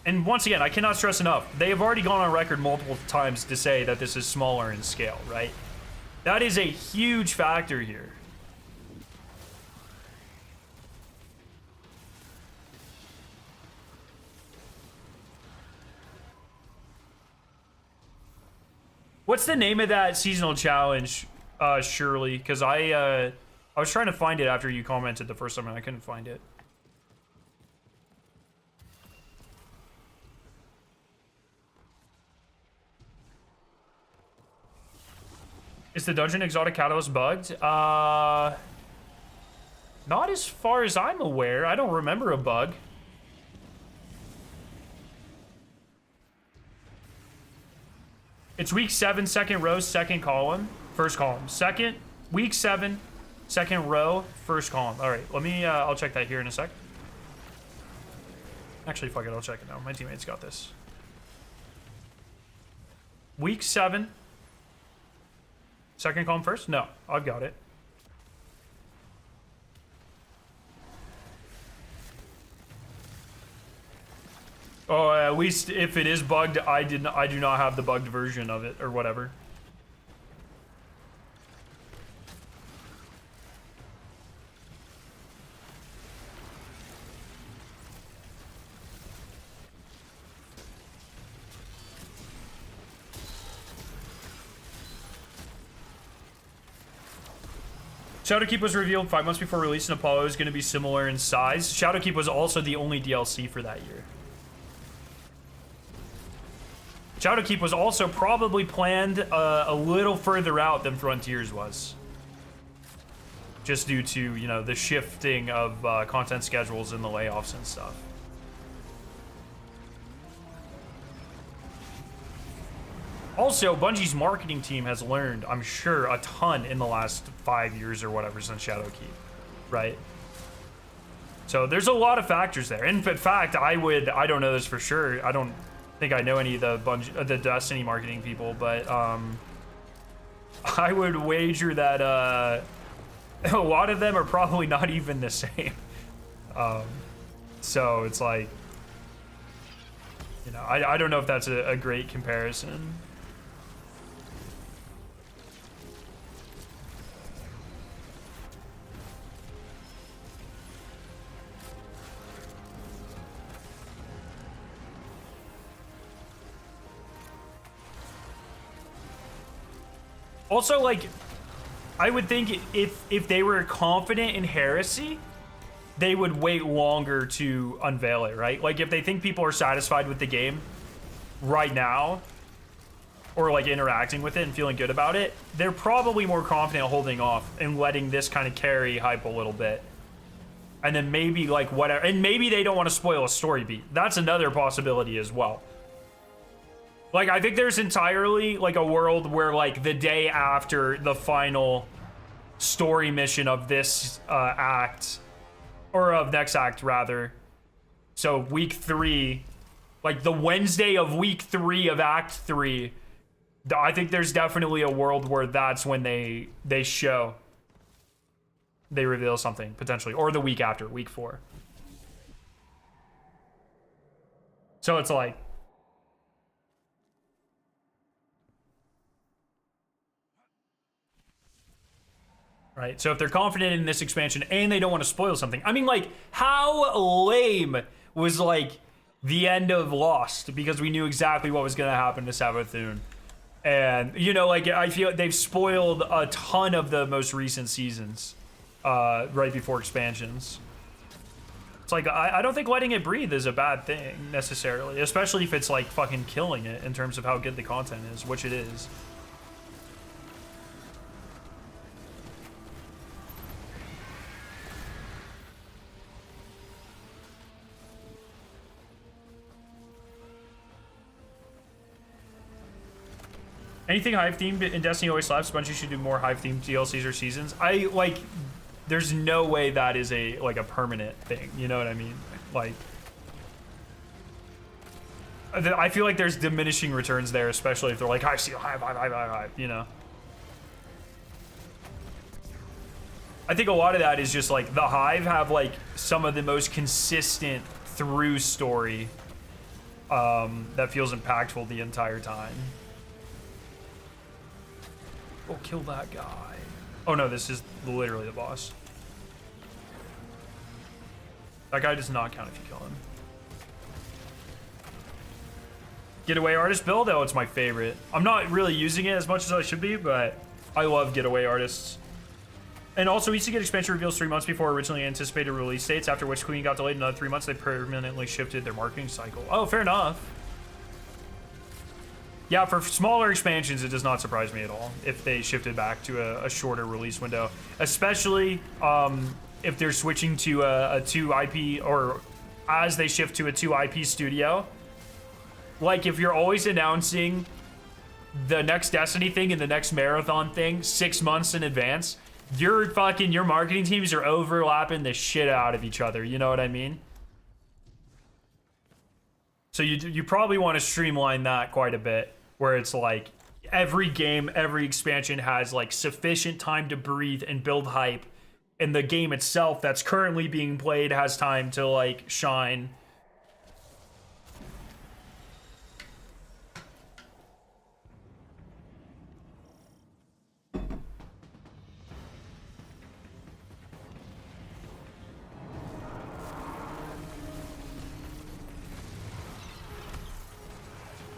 And once again, I cannot stress enough, they have already gone on record multiple times to say that this is smaller in scale, right? That is a huge factor here. What's the name of that seasonal challenge, Shirley? Because I was trying to find it after you commented the first time and I couldn't find it. Is the Dungeon Exotic Catalyst bugged? Not as far as I'm aware. I don't remember a bug. It's week 7, second row, second column, first column. Week 7, second row, first column. All right, let me, I'll check that here in a sec. Actually, fuck it, I'll check it now. My teammates got this. Week 7, second column first? No, I've got it. Oh, at least if it is bugged, I do not have the bugged version of it, or whatever. Shadowkeep was revealed 5 months before release, and Apollo is going to be similar in size. Shadowkeep was also the only DLC for that year. Shadowkeep was also probably planned a little further out than Frontiers was. Just due to, you know, the shifting of content schedules and the layoffs and stuff. Also, Bungie's marketing team has learned, I'm sure, a ton in the last 5 years or whatever since Shadowkeep, right? So there's a lot of factors there. In fact, I don't know this for sure. I don't think I know any of the Destiny marketing people, but I would wager that a lot of them are probably not even the same. So it's like, you know, I don't know if that's a great comparison. Also, like, I would think if they were confident in Heresy, they would wait longer to unveil it, right? Like, if they think people are satisfied with the game right now, or like interacting with it and feeling good about it, they're probably more confident holding off and letting this kind of carry hype a little bit. And then maybe like whatever, and maybe they don't want to spoil a story beat. That's another possibility as well. Like, I think there's entirely like a world where like the day after the final story mission of this act, or of next act rather, so week 3, like the Wednesday of week 3 of act 3, I think there's definitely a world where that's when they reveal something potentially, or the week after, week 4. So it's like, right? So if they're confident in this expansion and they don't want to spoil something, I mean, like, how lame was like the end of Lost, because we knew exactly what was going to happen to Savathun. And, you know, like, I feel they've spoiled a ton of the most recent seasons right before expansions. It's like, I don't think letting it breathe is a bad thing necessarily, especially if it's like fucking killing it in terms of how good the content is, which it is. Anything Hive themed in Destiny always slaps. Bungie should do more Hive themed DLCs or seasons. I like, there's no way that is a permanent thing. You know what I mean? Like, I feel like there's diminishing returns there, especially if they're like, Hive, Hive, you know? I think a lot of that is just like the Hive have like some of the most consistent through story that feels impactful the entire time. Oh, kill that guy. Oh no, this is literally the boss. That guy does not count if you kill him. Getaway artist build? Oh, it's my favorite. I'm not really using it as much as I should be, but I love getaway artists. And also, we used to get expansion reveals 3 months before originally anticipated release dates, after which Queen got delayed another 3 months. They permanently shifted their marketing cycle. Oh, fair enough. Yeah, for smaller expansions, it does not surprise me at all if they shifted back to a shorter release window, especially if they're switching to a 2 IP, or as they shift to a 2 IP studio. Like, if you're always announcing the next Destiny thing and the next Marathon thing 6 months in advance, your marketing teams are overlapping the shit out of each other. You know what I mean? So you probably want to streamline that quite a bit, where it's like every game, every expansion has like sufficient time to breathe and build hype, and the game itself that's currently being played has time to like shine.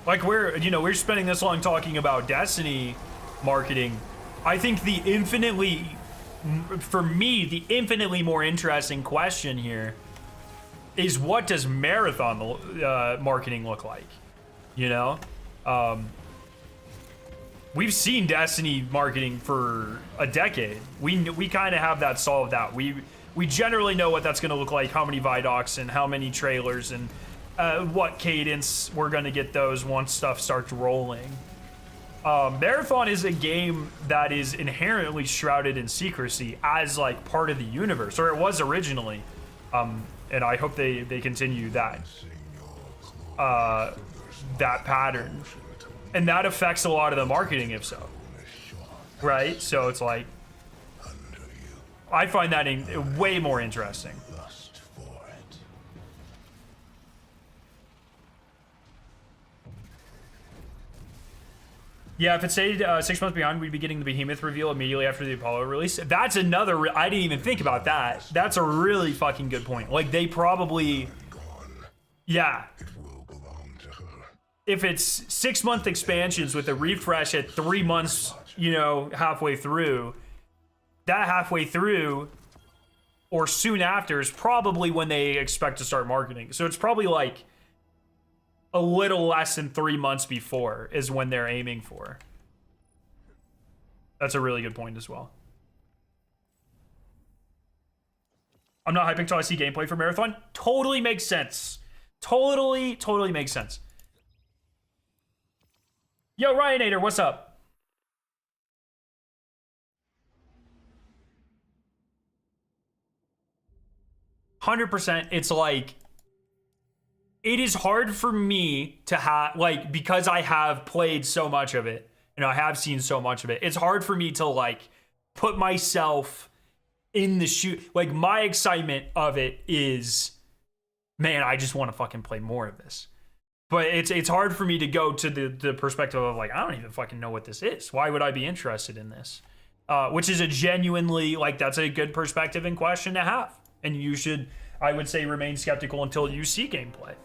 Like, we're spending this long talking about Destiny marketing. I think for me, the infinitely more interesting question here is, what does Marathon marketing look like? You know? We've seen Destiny marketing for a decade. We kind of have that solved out. We generally know what that's going to look like, how many Vidocs and how many trailers and what cadence we're going to get those once stuff starts rolling. Marathon is a game that is inherently shrouded in secrecy as like part of the universe, or it was originally. And I hope they continue that that pattern. And that affects a lot of the marketing, if so. Right? So it's like, I find that way more interesting. Yeah, if it stayed 6 months beyond, we'd be getting the Behemoth reveal immediately after the Apollo release. That's another, I didn't even think about that. That's a really fucking good point. Like, they probably, yeah. If it's 6 month expansions with a refresh at 3 months, you know, halfway through, that halfway through or soon after is probably when they expect to start marketing. So it's probably like a little less than 3 months before is when they're aiming for. That's a really good point as well. I'm not hyping till I see gameplay for Marathon. Totally makes sense. Totally makes sense. Yo, Ryanator, what's up? %, it's like, it is hard for me to have, like, because I have played so much of it, and I have seen so much of it, it's hard for me to, like, put myself in the shoe. Like, my excitement of it is, man, I just want to fucking play more of this. But it's hard for me to go to the perspective of, like, I don't even fucking know what this is. Why would I be interested in this? Which is a genuinely, like, that's a good perspective and question to have. And you should, I would say, remain skeptical until you see gameplay.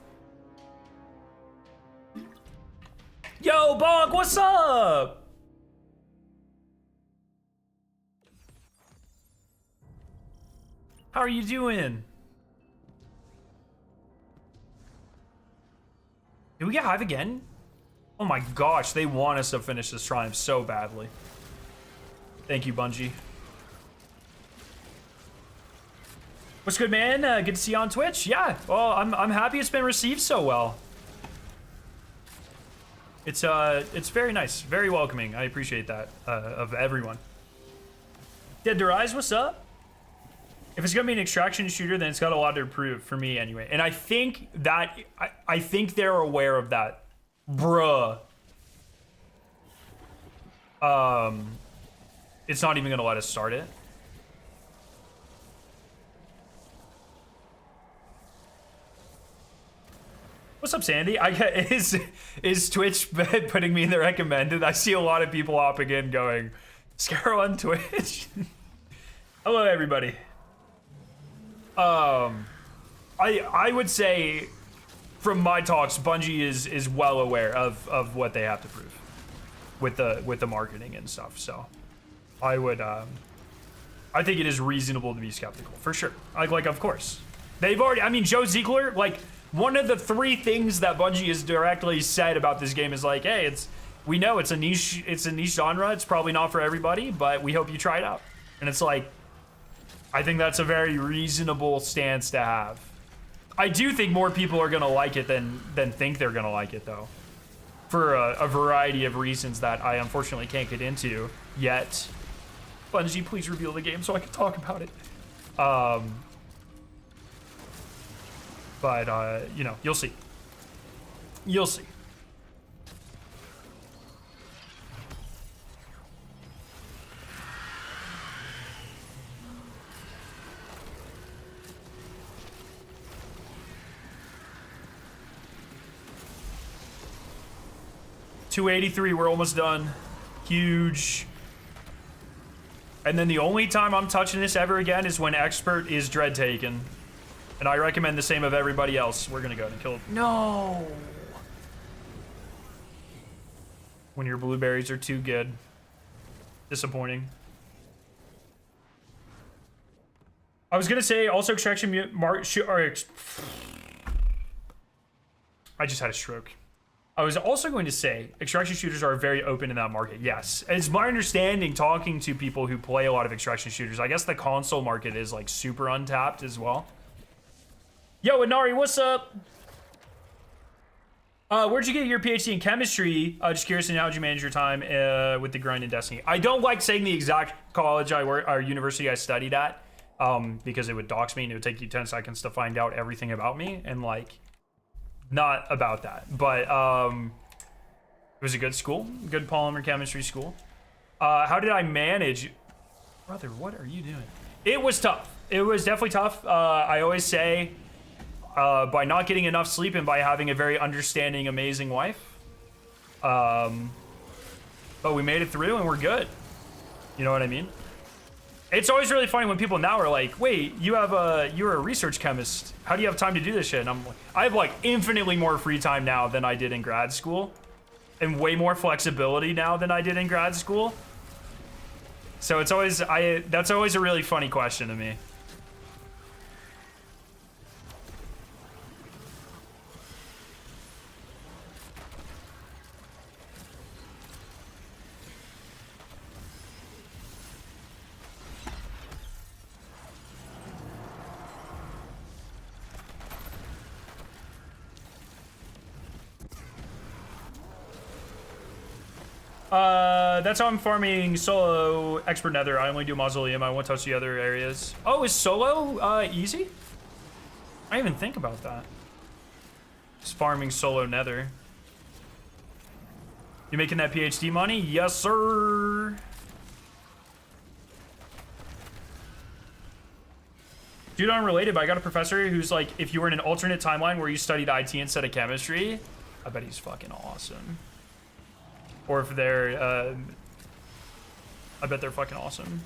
Yo, Bog, what's up? How are you doing? Did we get Hive again? Oh my gosh, they want us to finish this triumph so badly. Thank you, Bungie. What's good, man? Good to see you on Twitch. Yeah, well, I'm happy it's been received so well. It's very nice, very welcoming. I appreciate that of everyone. Dead to Rise, what's up? If it's gonna be an extraction shooter, then it's got a lot to prove for me anyway. And I think that I think they're aware of that, bruh. It's not even gonna let us start it. What's up, Sandy? Is Twitch putting me in the recommended? I see a lot of people hopping in going, Scarrow on Twitch. Hello, everybody. I would say, from my talks, Bungie is well aware of what they have to prove with the marketing and stuff. So, I would I think it is reasonable to be skeptical for sure. Like of course, they've already. I mean, Joe Ziegler, like, one of the 3 things that Bungie has directly said about this game is like, hey, we know it's a niche genre. It's probably not for everybody, but we hope you try it out. And it's like, I think that's a very reasonable stance to have. I do think more people are gonna like it than think they're gonna like it, though, for a variety of reasons that I unfortunately can't get into yet. Bungie, please reveal the game so I can talk about it. But you know, you'll see. You'll see. $283, we're almost done. Huge. And then the only time I'm touching this ever again is when Expert is Dread taken. And I recommend the same of everybody else. We're gonna go ahead and kill it. No! When your blueberries are too good. Disappointing. I was gonna say, also extraction I just had a stroke. I was also going to say, extraction shooters are very open in that market. Yes, it's my understanding talking to people who play a lot of extraction shooters. I guess the console market is like super untapped as well. Yo, Inari, what's up? Where'd you get your PhD in chemistry? Just curious, and how'd you manage your time with the grind in Destiny? I don't like saying the exact college or university I studied at, because it would dox me and it would take you 10 seconds to find out everything about me, and like, not about that. But it was a good school, good polymer chemistry school. How did I manage? Brother, what are you doing? It was tough. It was definitely tough. I always say, by not getting enough sleep and by having a very understanding, amazing wife. But we made it through and we're good. You know what I mean? It's always really funny when people now are like, wait, you're a research chemist. How do you have time to do this shit? And I'm like, I have like infinitely more free time now than I did in grad school. And way more flexibility now than I did in grad school. So it's always, that's always a really funny question to me. That's how I'm farming solo expert nether. I only do mausoleum. I won't touch the other areas. Oh, is solo easy? I didn't even think about that. Just farming solo nether. You making that PhD money? Yes, sir. Dude, unrelated, but I got a professor who's like, if you were in an alternate timeline where you studied IT instead of chemistry, I bet he's fucking awesome. Or if they're, I bet they're fucking awesome.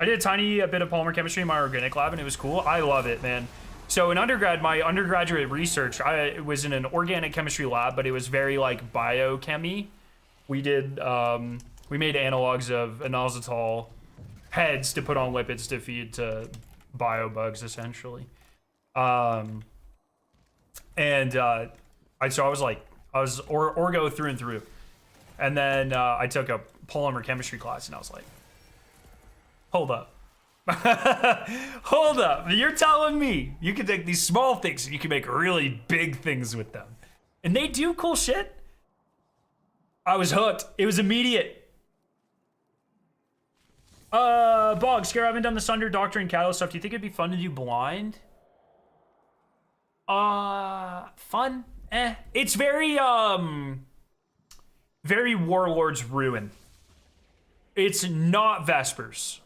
I did a tiny bit of polymer chemistry in my organic lab and it was cool. I love it, man. So in undergrad, my undergraduate research, I was in an organic chemistry lab, but it was very like biochemy. We did, we made analogs of inositol heads to put on lipids to feed to biobugs, essentially. So I was like, I was orgo through and through. And then I took a polymer chemistry class and I was like, hold up. Hold up. You're telling me you can take these small things and you can make really big things with them. And they do cool shit. I was hooked. It was immediate. Bog, Scare, I haven't done the Sunder, Doctor, and Cattle stuff. Do you think it'd be fun to do blind? Fun? It's very, very Warlord's Ruin. It's not Vespers.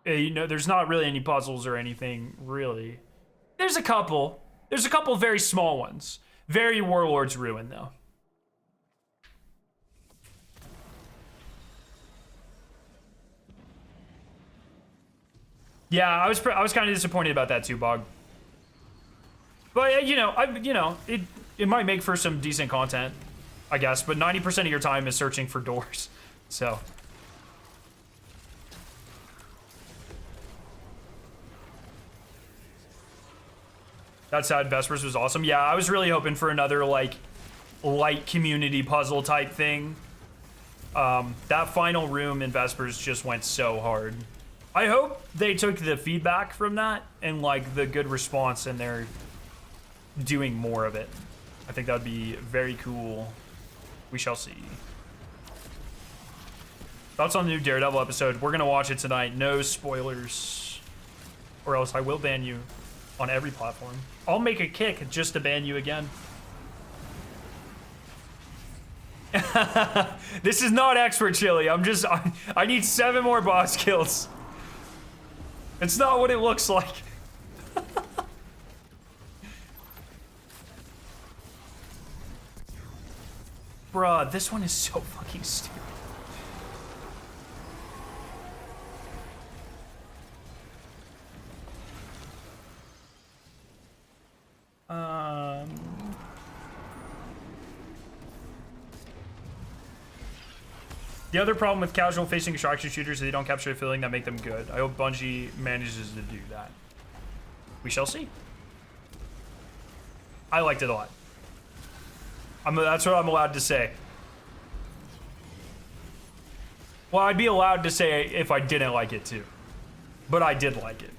You know, there's not really any puzzles or anything, really. There's a couple. There's a couple very small ones. Very Warlord's Ruin, though. Yeah, I was kind of disappointed about that too, Bog. But it might make for some decent content, I guess. But 90% of your time is searching for doors, so. That sad Vespers was awesome. Yeah, I was really hoping for another like light community puzzle type thing. That final room in Vespers just went so hard. I hope they took the feedback from that and like the good response and they're doing more of it. I think that would be very cool. We shall see. Thoughts on the new Daredevil episode? We're gonna watch it tonight. No spoilers, or else I will ban you on every platform. I'll make a kick just to ban you again. This is not expert chili. I need 7 more boss kills. It's not what it looks like. Bruh, this one is so fucking stupid. The other problem with casual facing extraction shooters is they don't capture a feeling that make them good. I hope Bungie manages to do that. We shall see. I liked it a lot. That's what I'm allowed to say. Well, I'd be allowed to say if I didn't like it too. But I did like it.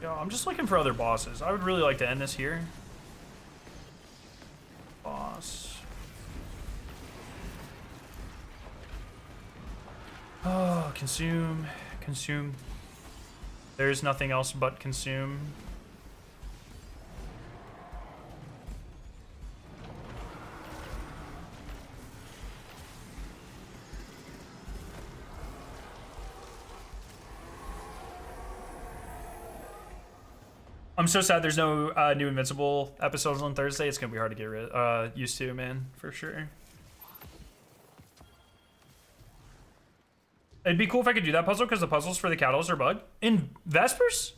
Yo, I'm just looking for other bosses. I would really like to end this here. Boss. Oh, consume. Consume. There's nothing else but consume. I'm so sad there's no new Invincible episodes on Thursday. It's gonna be hard to get used to, man, for sure. It'd be cool if I could do that puzzle because the puzzles for the catalyst are bugged. In Vespers?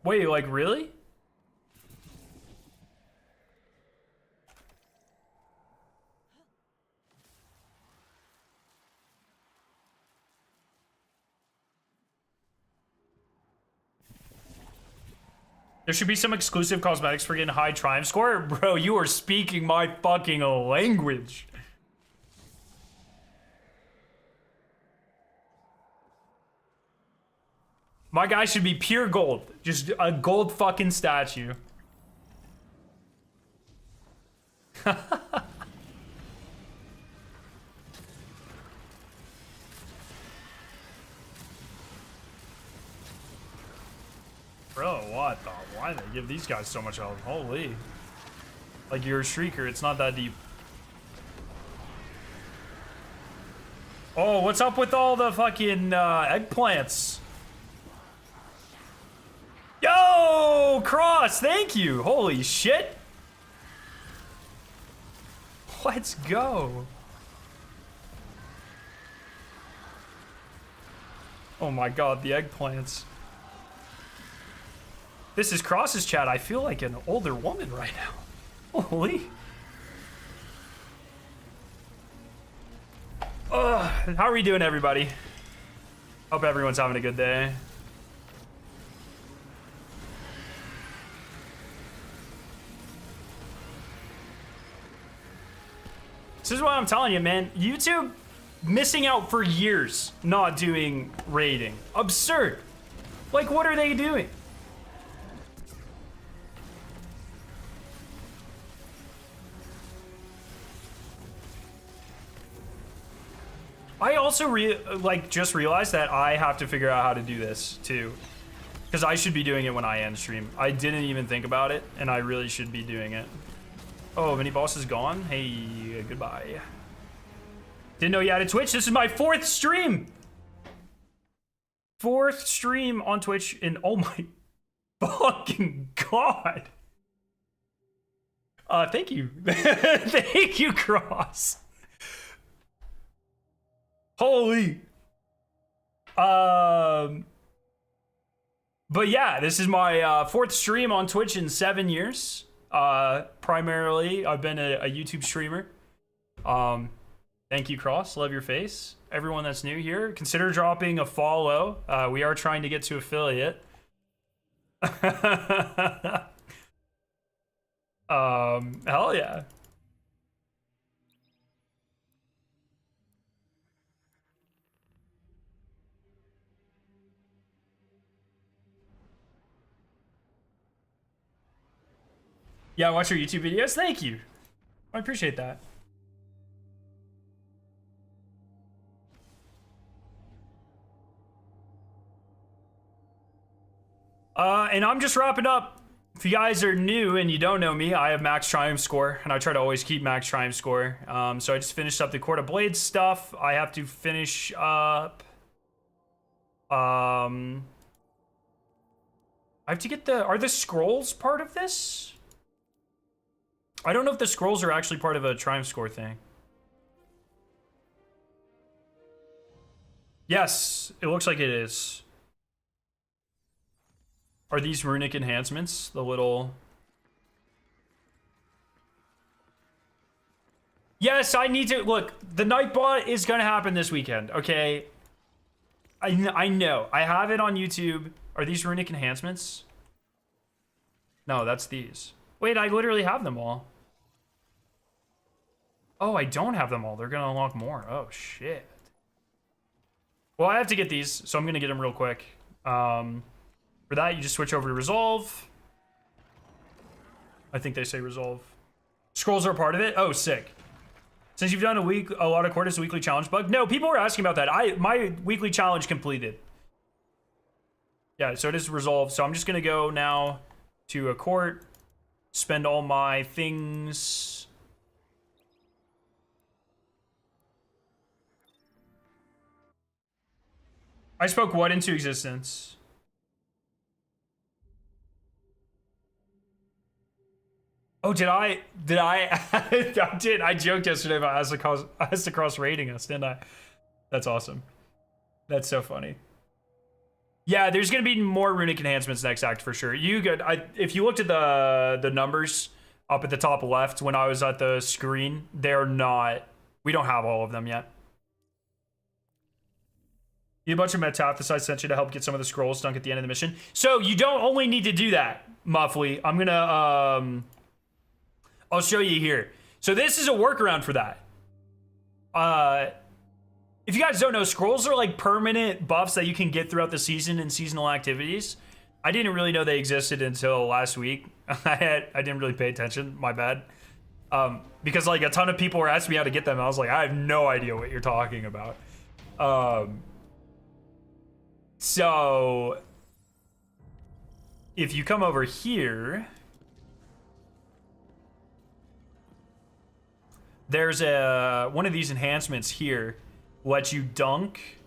Wait, like really? There should be some exclusive cosmetics for getting high triumph score. Bro, you are speaking my fucking language. My guy should be pure gold. Just a gold fucking statue. Bro, what the? Why do they give these guys so much health? Holy. Like, you're a shrieker, it's not that deep. Oh, what's up with all the fucking eggplants? Yo, Cross, thank you. Holy shit. Let's go. Oh my god, the eggplants. This is Cross's chat. I feel like an older woman right now. Holy. How are we doing, everybody? Hope everyone's having a good day. This is what I'm telling you, man. YouTube missing out for years not doing raiding. Absurd. Like, what are they doing? I also just realized that I have to figure out how to do this too, because I should be doing it when I end stream. I didn't even think about it, and I really should be doing it. Oh, mini boss is gone. Hey, goodbye. Didn't know you had a Twitch. This is my 4th stream. 4th stream on Twitch, and oh my fucking god. Thank you. Thank you, Cross. Holy. But yeah, this is my 4th stream on Twitch in 7 years. Primarily, I've been a YouTube streamer. Thank you, Cross. Love your face. Everyone that's new here, consider dropping a follow. We are trying to get to affiliate. Hell yeah. Yeah, watch your YouTube videos. Thank you. I appreciate that. And I'm just wrapping up. If you guys are new and you don't know me, I have max triumph score, and I try to always keep max triumph score. So I just finished up the Court of Blades stuff. I have to finish up. I have to get are the scrolls part of this? I don't know if the scrolls are actually part of a triumph score thing. Yes, it looks like it is. Are these runic enhancements? The little... Yes, I need to look. The Nightbot is gonna happen this weekend. Okay, I know. I have it on YouTube. Are these runic enhancements? No, that's these. Wait, I literally have them all. Oh, I don't have them all. They're gonna unlock more. Oh shit. Well, I have to get these, so I'm gonna get them real quick. For that, you just switch over to Resolve. I think they say Resolve. Scrolls are a part of it. Oh, sick. Since you've done a lot of quarters, weekly challenge bug. No, people were asking about that. My weekly challenge completed. Yeah, so it is resolved. So I'm just gonna go now to a court, spend all my things. I spoke what into existence? Oh, did I? I did. I joked yesterday about Astacross rating us, didn't I? That's awesome. That's so funny. Yeah, there's gonna be more runic enhancements next act for sure. If you looked at the numbers up at the top left when I was at the screen, they're not. We don't have all of them yet. You a bunch of metaphys I sent you to help get some of the scrolls dunk at the end of the mission. So you don't only need to do that, Muffly. I'm gonna I'll show you here. So this is a workaround for that. If you guys don't know, scrolls are like permanent buffs that you can get throughout the season and seasonal activities. I didn't really know they existed until last week. I didn't really pay attention, my bad. Because like a ton of people were asking me how to get them. And I was like, I have no idea what you're talking about. So if you come over here, there's one of these enhancements here, lets you dunk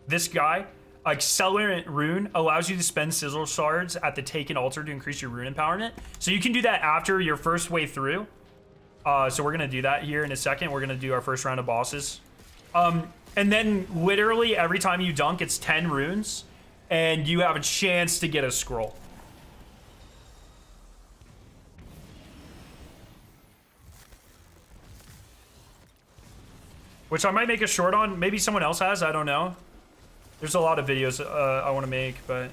this guy. Accelerant rune allows you to spend sizzle shards at the taken altar to increase your rune empowerment. So you can do that after your first way through. So we're gonna do that here in a second. We're gonna do our first round of bosses. And then literally every time you dunk, it's 10 runes and you have a chance to get a scroll. Which I might make a short on. Maybe someone else has, I don't know. There's a lot of videos I want to make, but...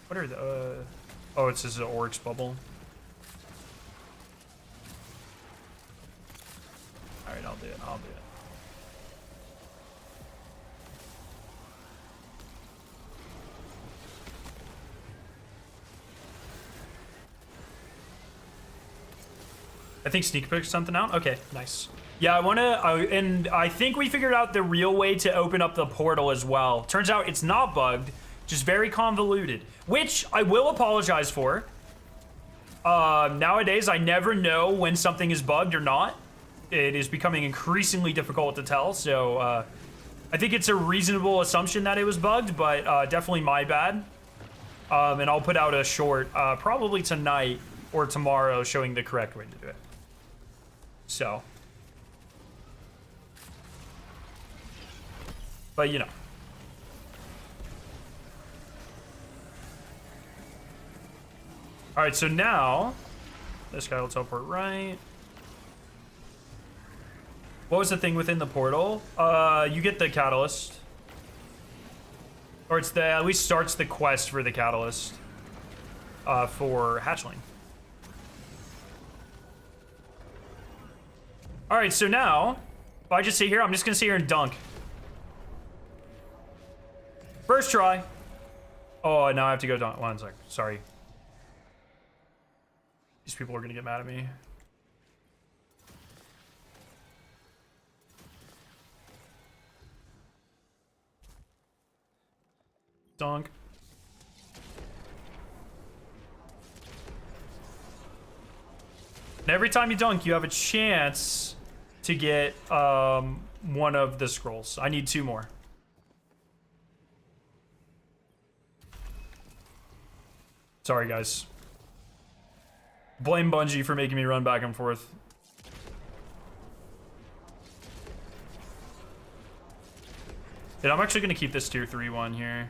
What are the... Oh, it's just an Oryx bubble. Alright, I'll do it. I think Sneak picked something out. Okay, nice. Yeah, and I think we figured out the real way to open up the portal as well. Turns out it's not bugged, just very convoluted, which I will apologize for. Nowadays, I never know when something is bugged or not. It is becoming increasingly difficult to tell, so I think it's a reasonable assumption that it was bugged, but definitely my bad. And I'll put out a short, probably tonight or tomorrow, showing the correct way to do it. So, but you know. All right, so now this guy will teleport right. What was the thing within the portal? You get the catalyst, or it's at least starts the quest for the catalyst for hatchling. All right, so now, if I just sit here, I'm just gonna sit here and dunk. First try. Oh, now I have to go dunk. 1 sec. Sorry. These people are gonna get mad at me. Dunk. And every time you dunk, you have a chance to get one of the scrolls. I need 2 more. Sorry, guys. Blame Bungie for making me run back and forth. And I'm actually gonna keep this tier 3 one here.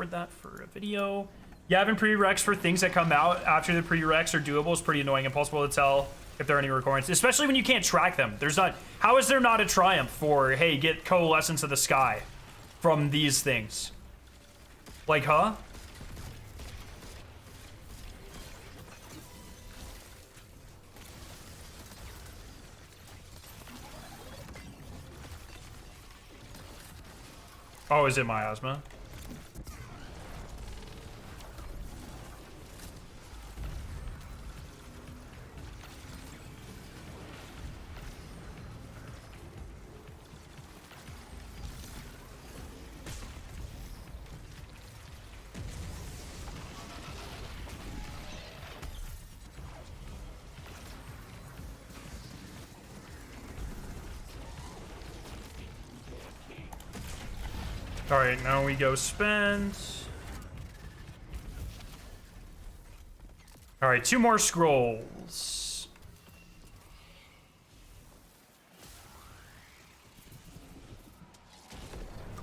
Record that for a video. Yeah, having prereqs for things that come out after the prereqs are doable is pretty annoying. Impossible to tell if there are any recordings, especially when you can't track them. There's not. How is there not a triumph for, hey, get Coalescence of the Sky from these things? Like, huh? Oh, is it miasma? All right, now we go spend. All right, 2 more scrolls.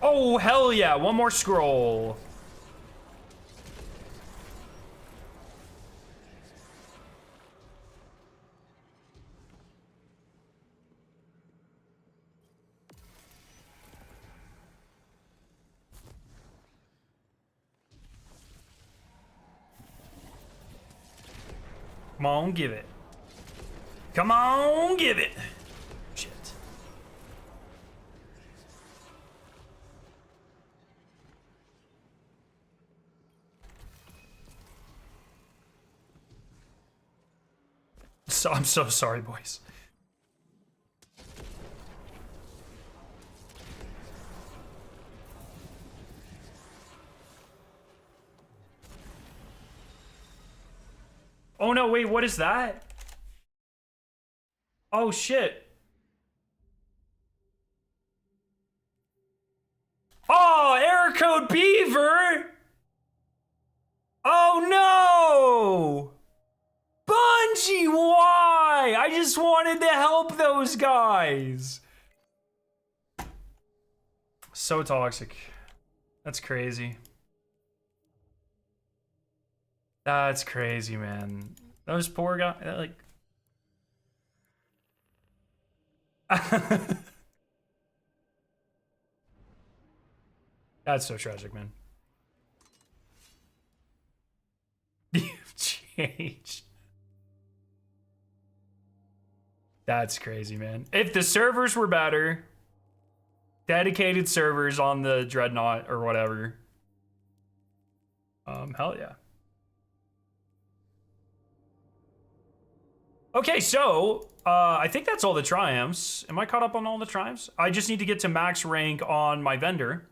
Oh, hell yeah, 1 more scroll. Come on, give it. Come on, give it. Shit. So, I'm so sorry, boys. Oh no, wait, what is that? Oh shit. Oh, error code Beaver! Oh no! Bungie, why? I just wanted to help those guys. So toxic. That's crazy. That's crazy, man. Those poor guys, like... That's so tragic, man. You've changed. That's crazy, man. If the servers were better, dedicated servers on the Dreadnought or whatever, hell yeah. Okay, so I think that's all the triumphs. Am I caught up on all the triumphs? I just need to get to max rank on my vendor,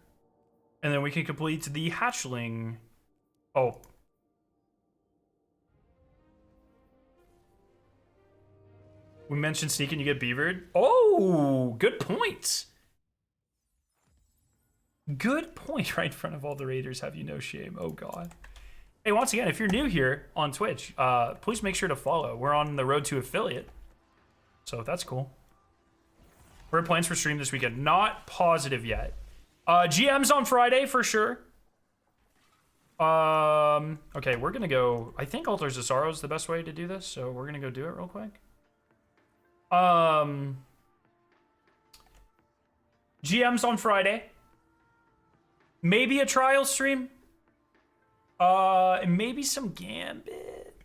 and then we can complete the hatchling. Oh. We mentioned sneak and you get beavered. Oh, good point. Good point. Right in front of all the raiders. Have you no shame? Oh god. Hey, once again, if you're new here on Twitch, please make sure to follow. We're on the road to affiliate, so that's cool. What are plans for stream this weekend? Not positive yet. GM's on Friday for sure. Okay, we're gonna go. I think Altars of Sorrow is the best way to do this, so we're gonna go do it real quick. GM's on Friday. Maybe a trial stream. And maybe some Gambit.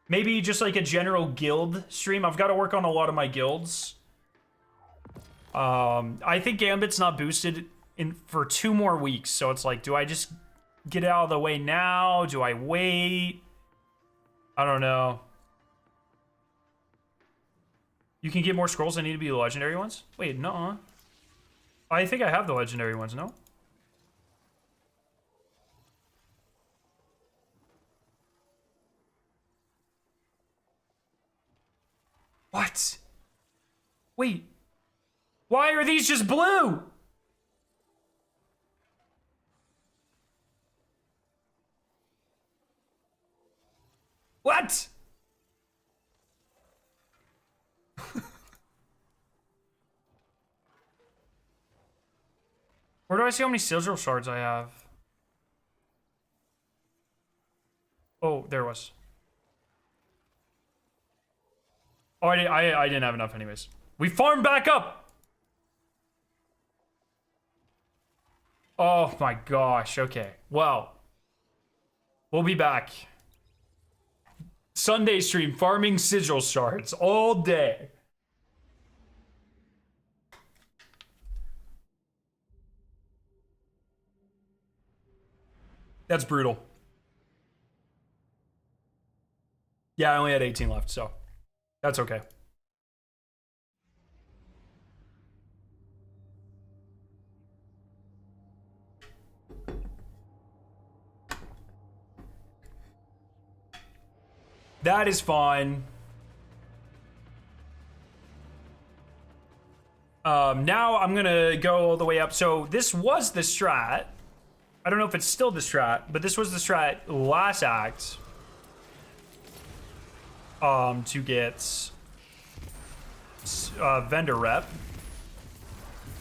Maybe just like a general guild stream. I've got to work on a lot of my guilds. I think Gambit's not boosted for 2 more weeks, so it's like, do I just get it out of the way now? Do I wait? I don't know. You can get more scrolls that need to be the legendary ones? Wait, no. I think I have the legendary ones, no? What? Wait. Why are these just blue? What? Where do I see how many sigil shards I have? Oh, there was. Oh, I didn't have enough anyways. We farmed back up. Oh my gosh. Okay. Well, we'll be back. Sunday stream farming sigil shards all day. That's brutal. Yeah, I only had 18 left, so that's okay. That is fine. Now I'm gonna go all the way up. So this was the strat. I don't know if it's still the strat, but this was the strat last act. To get vendor rep.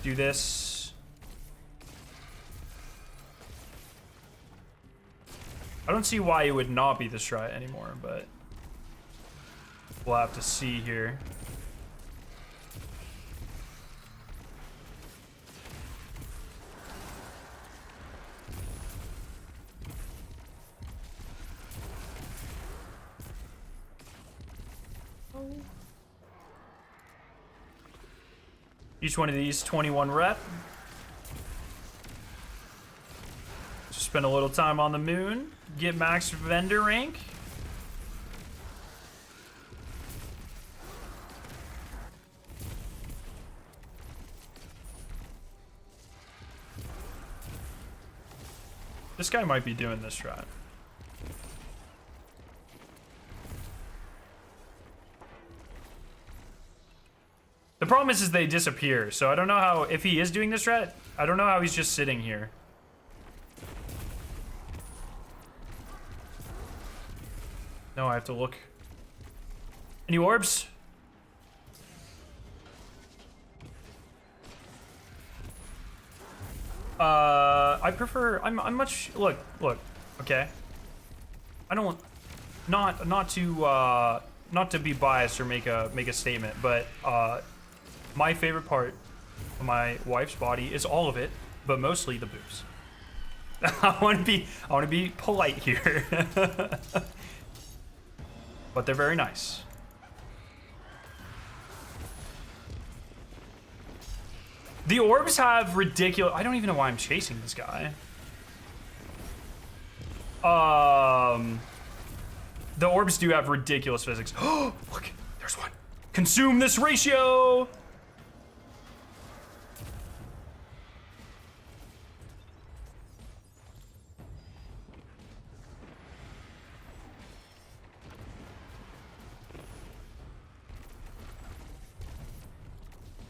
Do this. I don't see why it would not be the strat anymore, but we'll have to see here. Each one of these 21 rep. Just spend a little time on the moon. Get max vendor rank. This guy might be doing this strat. The problem is they disappear, so I don't know how, if he is doing this strat, I don't know how he's just sitting here. No, I have to look. Any orbs? I prefer, I'm much, look, okay. I don't, not to be biased or make a statement, but, my favorite part of my wife's body is all of it, but mostly the boobs. I want to be polite here. But they're very nice. The orbs have ridiculous... I don't even know why I'm chasing this guy. The orbs do have ridiculous physics. Oh, look, there's one. Consume this ratio.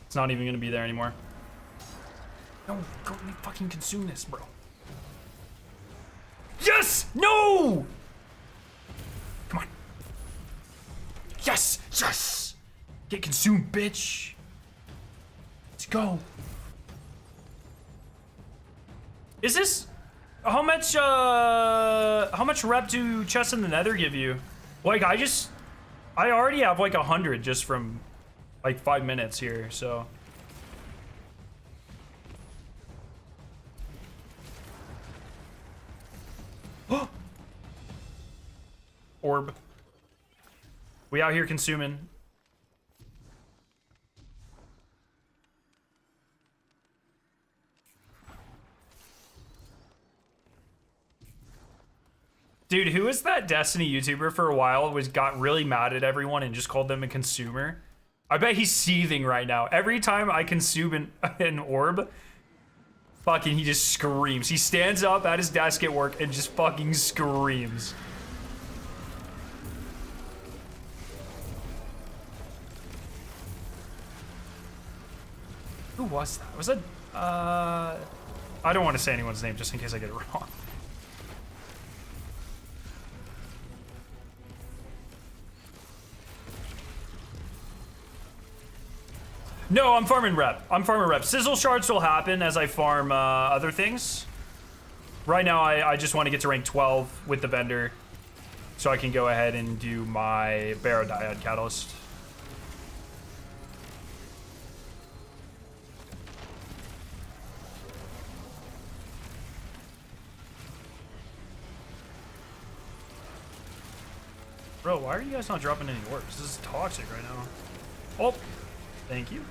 It's not even gonna be there anymore. No, go let me fucking consume this, bro. Yes! No! Come on. Yes! Yes! Get consumed, bitch. Let's go. Is this... How much rep do chests in the nether give you? Like, I already have like 100 just from like 5 minutes here, so... Orb. We out here consuming. Dude, who was that Destiny YouTuber for a while got really mad at everyone and just called them a consumer? I bet he's seething right now. Every time I consume an orb, fucking he just screams. He stands up at his desk at work and just fucking screams. Who was that? Was that, I don't want to say anyone's name just in case I get it wrong. No, I'm farming rep. Sizzle shards will happen as I farm other things. Right now, I just want to get to rank 12 with the vendor. so I can go ahead and do my Barodiad Catalyst. Bro, why are you guys not dropping any orbs? This is toxic right now. Oh, thank you.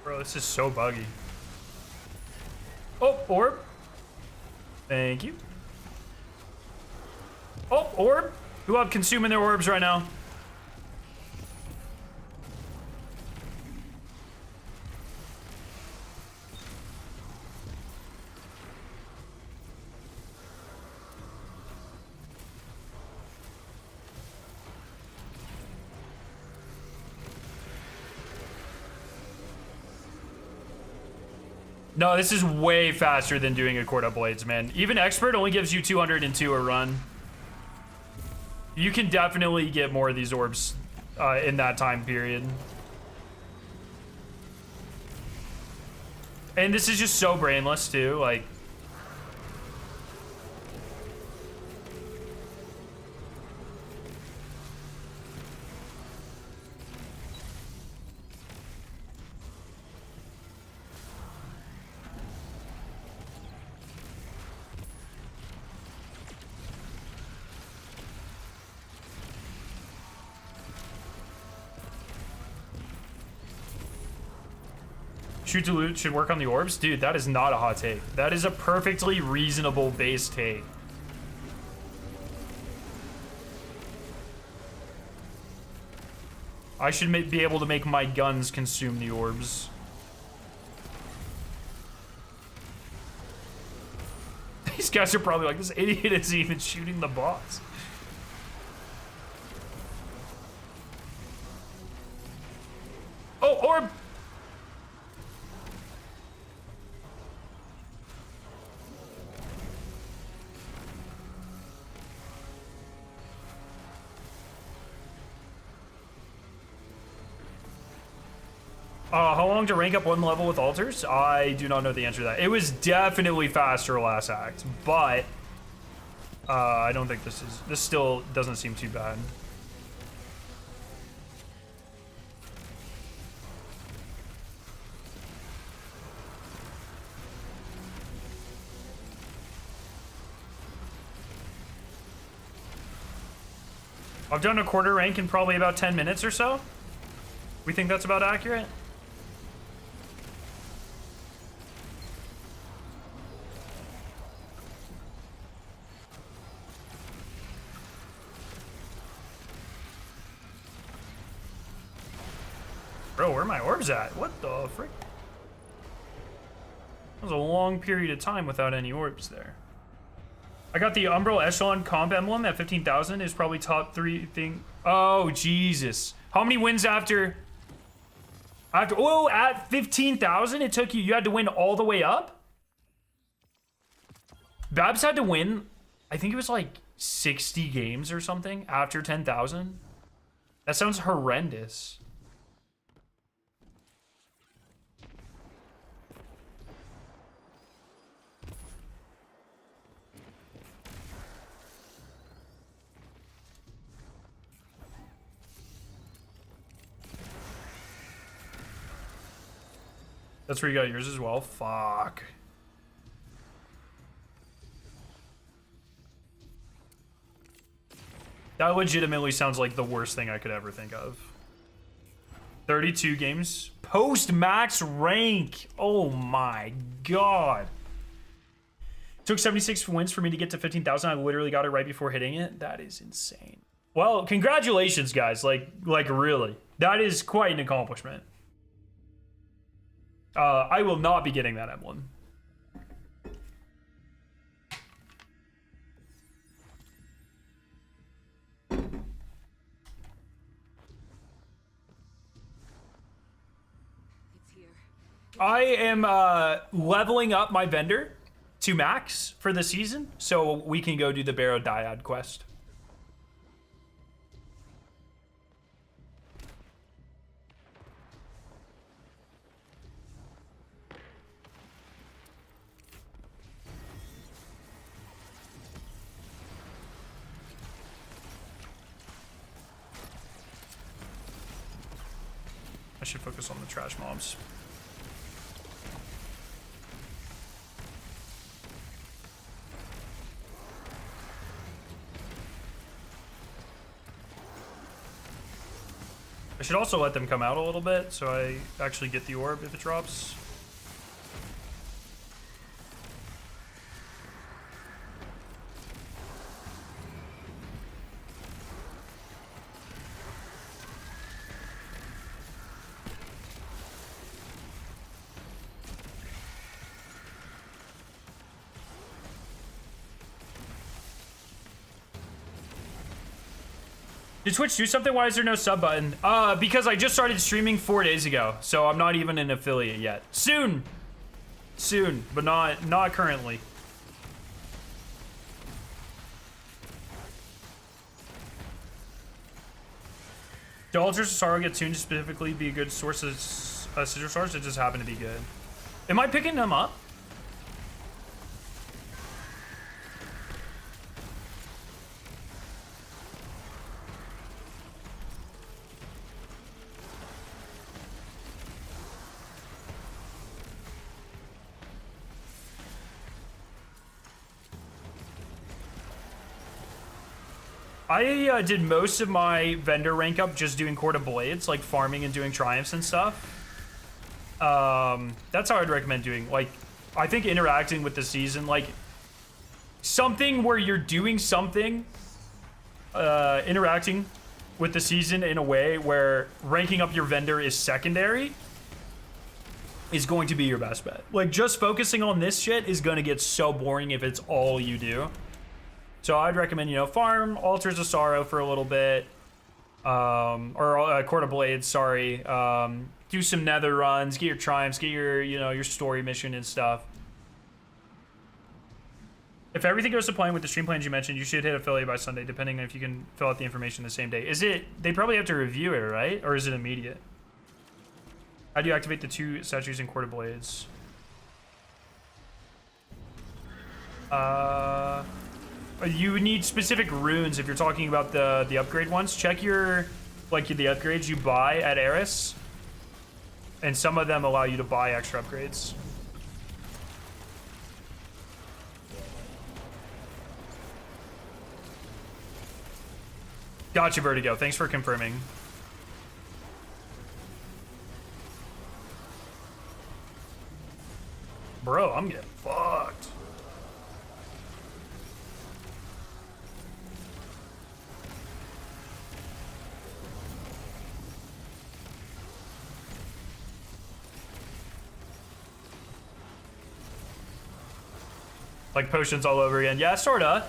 Bro, this is so buggy. Oh, orb. Thank you. Oh, orb. Who are consuming their orbs right now? No, this is way faster than doing a Cord Up Blades, man. Even Expert only gives you 202 a run. You can definitely get more of these orbs in that time period. And this is just so brainless, too. Like, shoot to loot should work on the orbs? Dude, that is not a hot take. That is a perfectly reasonable base take. I should be able to make my guns consume the orbs. These guys are probably like, this idiot is even shooting the bots. Oh, orb! How long to rank up one level with altars? I do not know the answer to that. It was definitely faster last act, but I don't think this still doesn't seem too bad. I've done a quarter rank in probably about 10 minutes or so. We think that's about accurate? Bro, where are my orbs at? What the frick? That was a long period of time without any orbs there. I got the Umbral Echelon comp emblem at 15,000. Is probably top 3 thing. Oh, Jesus. How many wins after? Oh, at 15,000 it took you. You had to win all the way up? Babs had to win, I think it was like 60 games or something after 10,000. That sounds horrendous. That's where you got yours as well? Fuck. That legitimately sounds like the worst thing I could ever think of. 32 games. Post-max rank. Oh my god. Took 76 wins for me to get to 15,000. I literally got it right before hitting it. That is insane. Well, congratulations, guys. Like really. That is quite an accomplishment. I will not be getting that emblem. I am leveling up my vendor to max for the season, so we can go do the Barrow Dyad quest. I should focus on the trash mobs. I should also let them come out a little bit so I actually get the orb if it drops. Did Twitch do something? Why is there no sub button? Because I just started streaming 4 days ago, so I'm not even an affiliate yet. Soon, but not currently. Do Altars of Sorrow get tuned to specifically be a good source of Sigil Stars? It just happened to be good. Am I picking them up? I did most of my vendor rank up just doing Court of Blades, like farming and doing triumphs and stuff. That's how I'd recommend doing. Like, I think interacting with the season, like something where you're doing something, interacting with the season in a way where ranking up your vendor is secondary is going to be your best bet. Like, just focusing on this shit is going to get so boring if it's all you do. So I'd recommend, you know, farm Altars of Sorrow for a little bit, or Court of Blades, sorry. Do some nether runs, get your triumphs, get your, you know, your story mission and stuff. If everything goes to plan with the stream plans you mentioned, you should hit affiliate by Sunday, depending on if you can fill out the information the same day. Is it, they probably have to review it, right? Or is it immediate? How do you activate the 2 statues in Court of Blades? You need specific runes if you're talking about the upgrade ones. Check your, like, the upgrades you buy at Eris. And some of them allow you to buy extra upgrades. Gotcha, Vertigo. Thanks for confirming. Bro, I'm getting fucked. Like potions all over again. Yeah, sorta.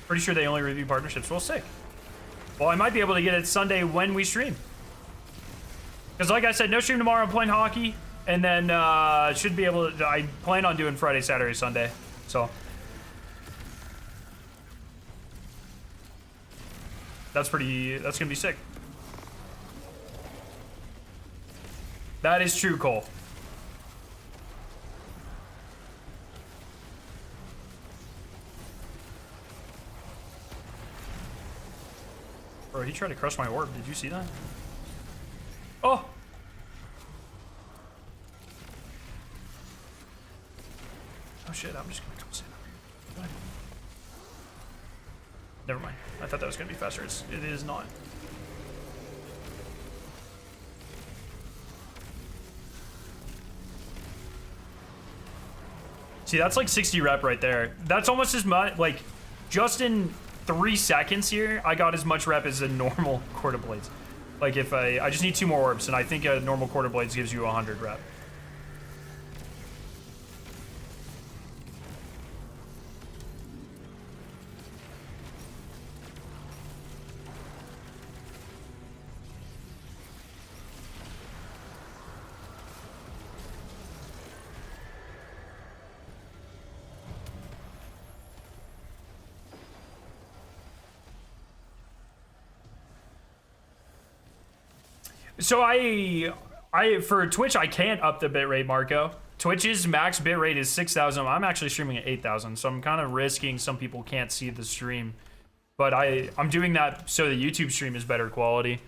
Pretty sure they only review partnerships. Well, sick. Well, I might be able to get it Sunday when we stream. Because like I said, no stream tomorrow. I'm playing hockey. And then should be able to, I plan on doing Friday, Saturday, Sunday. So. That's going to be sick. That is true, Cole. Bro, he tried to crush my orb. Did you see that? Oh! Oh shit, I'm just gonna come sit over here. Never mind. I thought that was gonna be faster. It is not. See, that's like 60 rep right there. That's almost as much, like, just in 3 seconds here, I got as much rep as a normal Court of Blades. Like, if I just need 2 more orbs, and I think a normal Court of Blades gives you 100 rep. So for Twitch, I can't up the bitrate, Marco. Twitch's max bitrate is 6,000. I'm actually streaming at 8,000, so I'm kind of risking some people can't see the stream. But I'm doing that so the YouTube stream is better quality.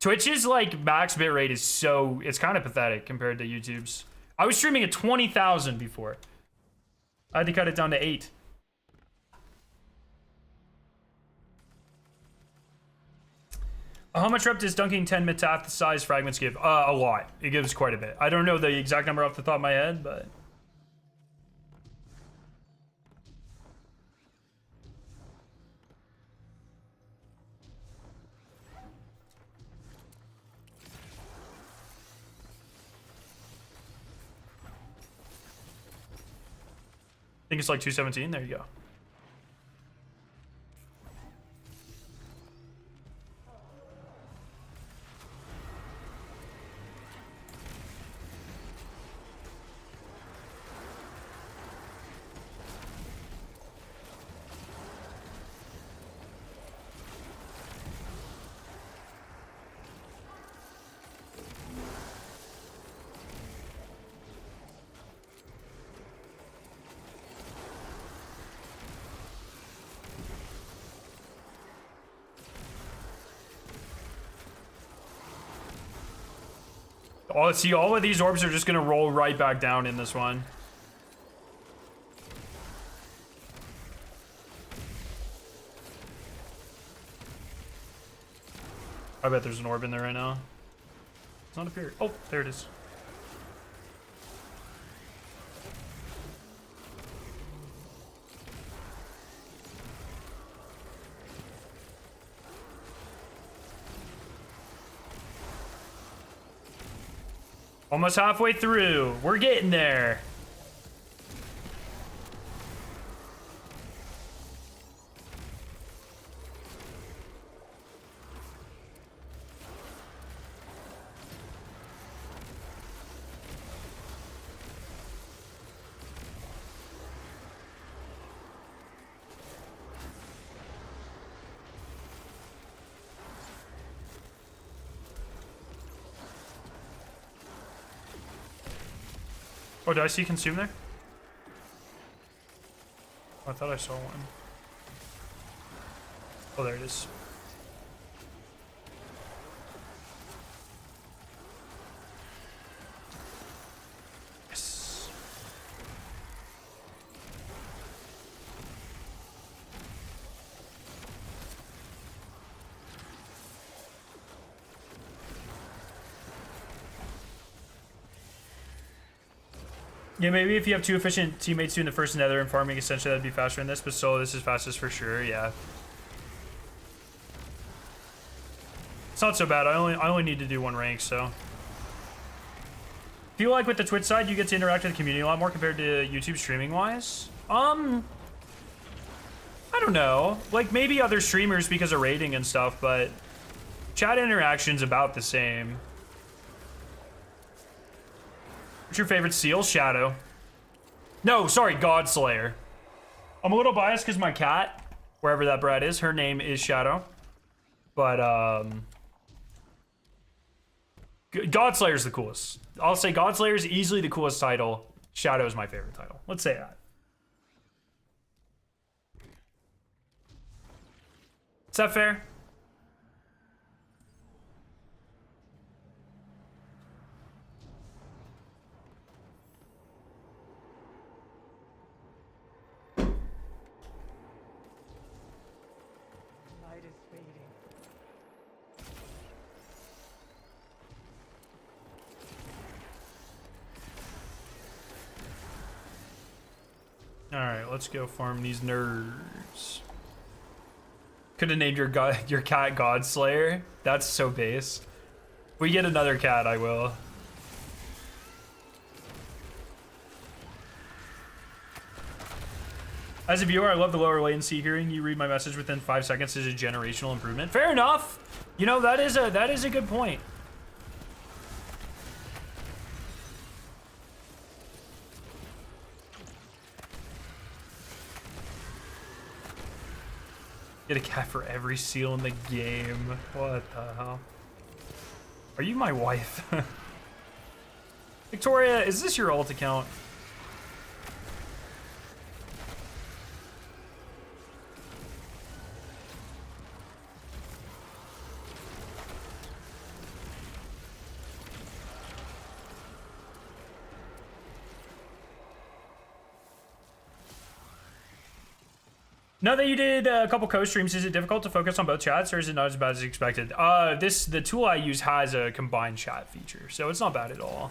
Twitch's like max bitrate is it's kind of pathetic compared to YouTube's. I was streaming at 20,000 before. I had to cut it down to 8. How much rep does dunking 10 metastasize fragments give? A lot. It gives quite a bit. I don't know the exact number off the top of my head, but... I think it's like 217. There you go. Oh, see, all of these orbs are just gonna roll right back down in this one. I bet there's an orb in there right now. It's not appearing. Oh, there it is. Almost halfway through. We're getting there. Oh, did I see consume there? Oh, I thought I saw one. Oh, there it is. Yes. Yeah, maybe if you have two efficient teammates doing the first nether and farming, essentially that'd be faster in this, but solo this is fastest for sure, yeah. It's not so bad. I only need to do one rank, so. Feel like with the Twitch side, you get to interact with the community a lot more compared to YouTube streaming wise. I don't know. Like maybe other streamers because of rating and stuff, but chat interaction's about the same. What's your favorite seal? Shadow. No, sorry, Godslayer. I'm a little biased because my cat, wherever that brat is, her name is Shadow. But, Godslayer's the coolest. I'll say Godslayer's easily the coolest title. Shadow's my favorite title. Let's say that. Is that fair? Alright, let's go farm these nerds. Could have named your cat Godslayer. That's so base. If we get another cat, I will. As a viewer, I love the lower latency. Hearing you read my message within 5 seconds is a generational improvement. Fair enough. You know, that is a good point. Get a cat for every seal in the game. What the hell? Are you my wife? Victoria, is this your alt account? Now that you did a couple co-streams, is it difficult to focus on both chats, or is it not as bad as expected? The tool I use has a combined chat feature, so it's not bad at all.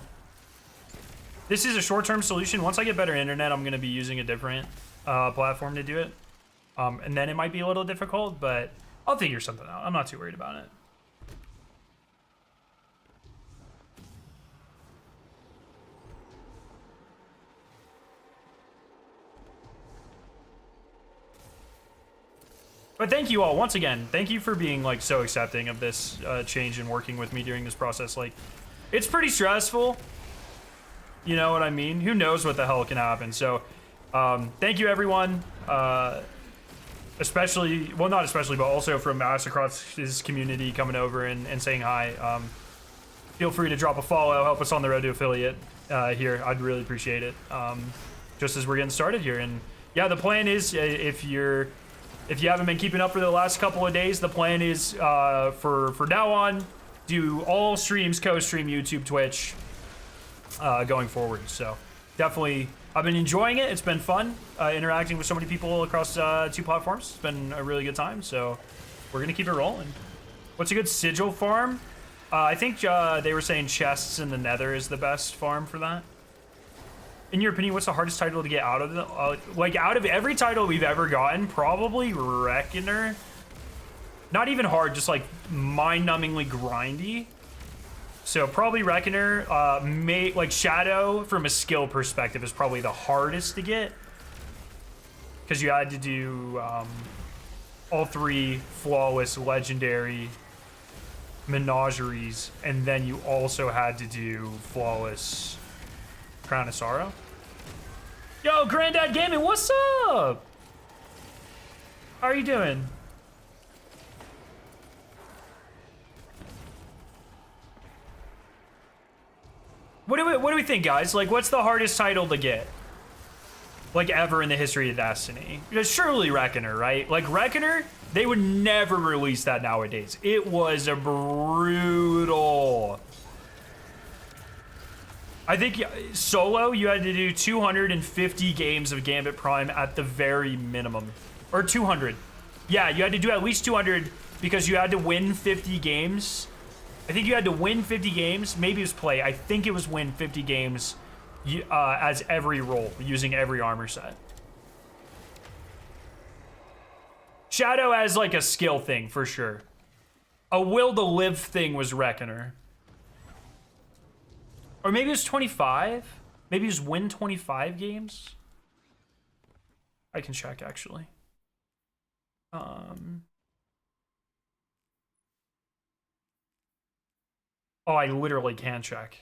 This is a short-term solution. Once I get better internet, I'm going to be using a different platform to do it. And then it might be a little difficult, but I'll figure something out. I'm not too worried about it. But thank you all once again. Thank you for being like so accepting of this change and working with me during this process. Like, it's pretty stressful. You know what I mean? Who knows what the hell can happen? So, thank you everyone. Especially, well, not especially, but also from us across his community coming over and saying hi. Feel free to drop a follow, help us on the road to affiliate here. I'd really appreciate it. Just as we're getting started here, and yeah, the plan is if you haven't been keeping up for the last couple of days, the plan is for now on, do all streams, co-stream YouTube, Twitch, going forward. So definitely, I've been enjoying it. It's been fun interacting with so many people across 2 platforms. It's been a really good time. So we're gonna keep it rolling. What's a good sigil farm? I think they were saying chests in the Nether is the best farm for that. In your opinion, what's the hardest title to get out of the like out of every title we've ever gotten? Probably Reckoner. Not even hard, just like mind-numbingly grindy. So probably Reckoner. Like Shadow from a skill perspective is probably the hardest to get, because you had to do all 3 flawless legendary menageries, and then you also had to do flawless Crown of Sorrow. Yo, Granddad Gaming, what's up? How are you doing? What do we think, guys? Like, what's the hardest title to get? Like, ever in the history of Destiny? Because surely Reckoner, right? Like, Reckoner, they would never release that nowadays. It was a brutal. I think solo, you had to do 250 games of Gambit Prime at the very minimum. Or 200. Yeah, you had to do at least 200 because you had to win 50 games. I think you had to win 50 games. Maybe it was play. I think it was win 50 games as every role, using every armor set. Shadow as like a skill thing, for sure. A will to live thing was Reckoner. Or maybe it was 25? Maybe it was win 25 games? I can check, actually. Oh, I literally can check.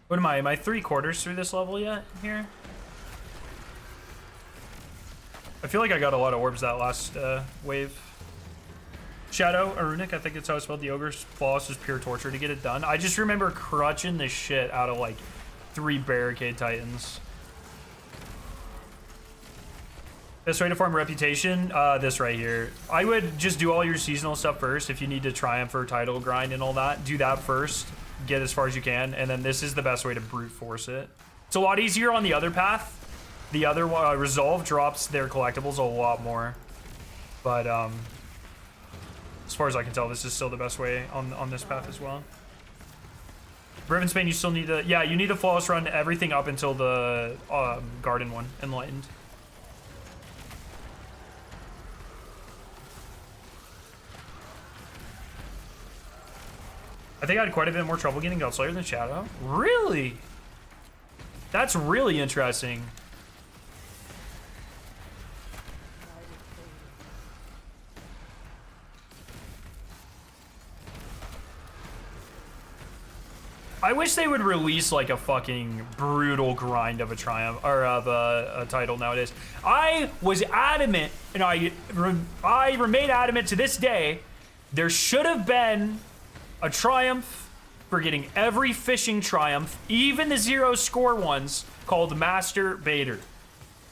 What am I? Am I 3/4 through this level yet here? I feel like I got a lot of orbs that last wave. Shadow, Arunic, I think it's how it's spelled. The Ogre's boss is pure torture to get it done. I just remember crutching the shit out of like 3 Barricade Titans. Best way to farm reputation? This right here. I would just do all your seasonal stuff first. If you need to triumph or title grind and all that, do that first. Get as far as you can, and then this is the best way to brute force it. It's a lot easier on the other path. The other Resolve drops their collectibles a lot more. But as far as I can tell, this is still the best way on this path as well. Riven Spain, you still need to... Yeah, you need to flawless run everything up until the Garden one, Enlightened. I think I had quite a bit more trouble getting Godslayer than Shadow. Really? That's really interesting. I wish they would release like a fucking brutal grind of a triumph or of a title nowadays. I was adamant, and I remain adamant to this day. There should have been a triumph for getting every fishing triumph, even the 0 score ones, called Master Baiter.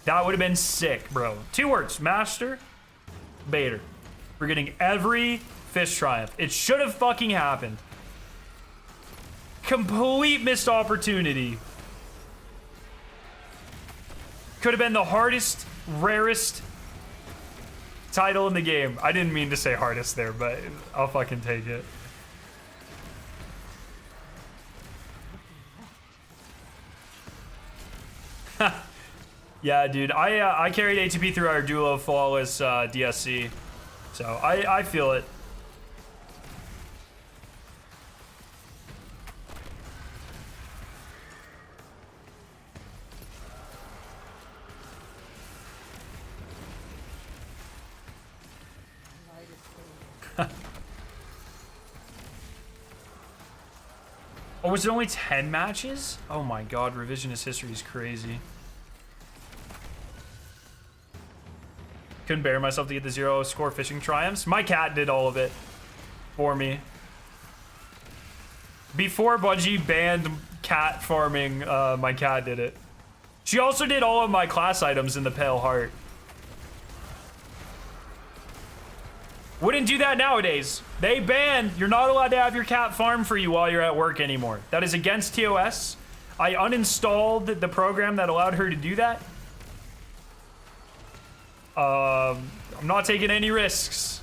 That would have been sick, bro. 2 words: Master Baiter. We're getting every fish triumph. It should have fucking happened. Complete missed opportunity. Could have been the hardest, rarest title in the game. I didn't mean to say hardest there, but I'll fucking take it. Yeah, dude. I carried ATP through our duo flawless DSC, so I feel it. Oh, was it only 10 matches? Oh my god, revisionist history is crazy. Couldn't bear myself to get the 0 score fishing triumphs. My cat did all of it for me. Before Bungie banned cat farming, my cat did it. She also did all of my class items in the Pale Heart. Wouldn't do that nowadays. They banned, you're not allowed to have your cat farm for you while you're at work anymore. That is against TOS. I uninstalled the program that allowed her to do that. I'm not taking any risks.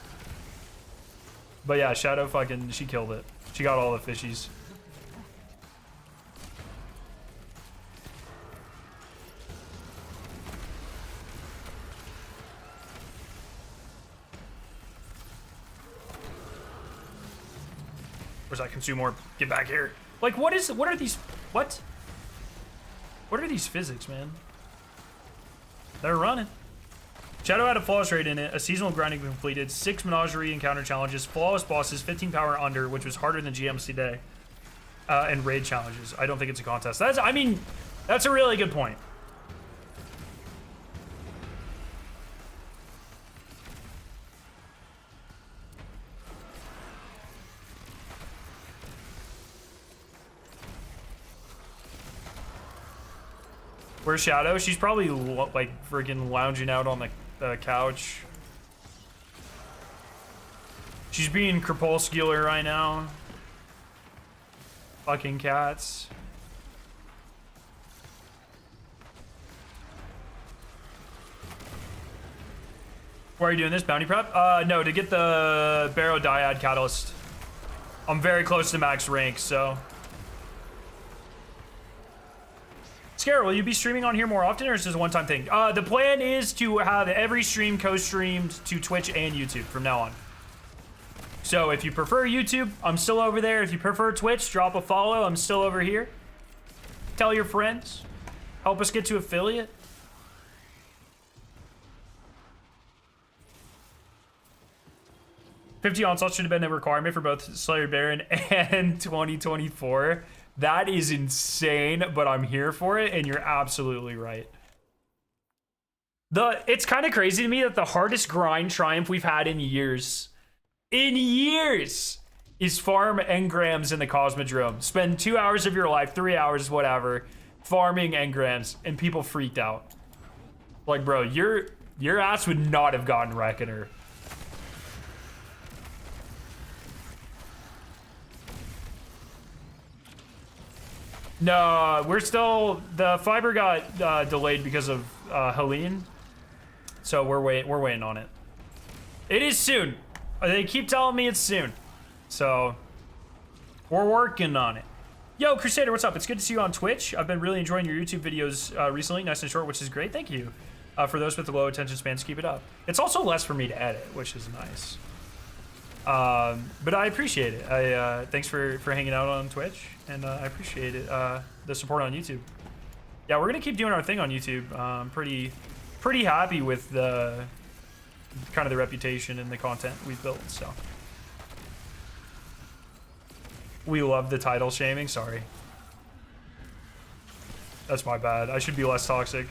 But yeah, Shadow fucking, she killed it. She got all the fishies. Where's that consume more? Get back here. Like, what are these, what? What are these physics, man? They're running. Shadow had a flawless raid in it, a seasonal grinding completed, 6 menagerie encounter challenges, flawless bosses, 15 power under, which was harder than GMC Day, and raid challenges. I don't think it's a contest. I mean, that's a really good point. Where's Shadow? She's probably like freaking lounging out on the couch. She's being crepuscular right now. Fucking cats. Why are you doing this? Bounty prep? No, to get the Barrow Dyad Catalyst. I'm very close to max rank, so. Scare, will you be streaming on here more often, or is this a one-time thing? The plan is to have every stream co-streamed to Twitch and YouTube from now on. So if you prefer YouTube, I'm still over there. If you prefer Twitch, drop a follow. I'm still over here. Tell your friends. Help us get to affiliate. $50 onslaught should have been a requirement for both Slayer Baron and 2024. That is insane, but I'm here for it, and you're absolutely right. It's kind of crazy to me that the hardest grind triumph we've had in years, is farm engrams in the Cosmodrome. Spend 2 hours of your life, 3 hours, whatever, farming engrams, and people freaked out. Like, bro, your ass would not have gotten Reckoner. No, we're still, the fiber got delayed because of Helene, so we're waiting on it. It is soon. They keep telling me it's soon, so we're working on it. Yo, Crusader, what's up? It's good to see you on Twitch. I've been really enjoying your YouTube videos recently, nice and short, which is great. Thank you. For those with the low attention spans, keep it up. It's also less for me to edit, which is nice. But I appreciate it. Thanks for hanging out on Twitch, and I appreciate it. The support on YouTube. Yeah, we're gonna keep doing our thing on YouTube. I'm pretty happy with the kind of the reputation and the content we've built. So We love the title shaming. Sorry. That's my bad. I should be less toxic.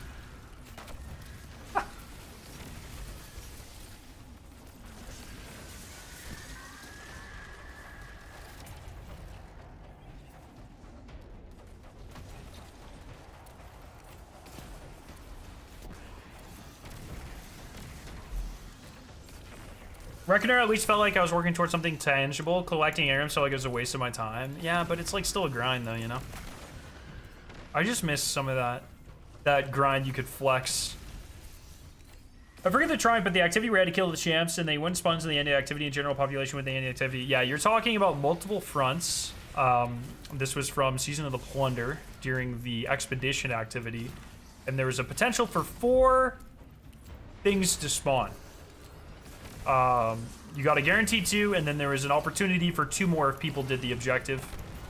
Reckoner at least felt like I was working towards something tangible. Collecting items felt like it was a waste of my time. Yeah, but it's like still a grind though, you know? I just miss some of that grind you could flex. I forget the triumph, but the activity where I had to kill the champs and they wouldn't spawn to the end of activity in general population with the end of activity. Yeah, you're talking about multiple fronts. This was from Season of the Plunder during the expedition activity. And there was a potential for 4 things to spawn. You got a guarantee 2, and then there was an opportunity for 2 more if people did the objective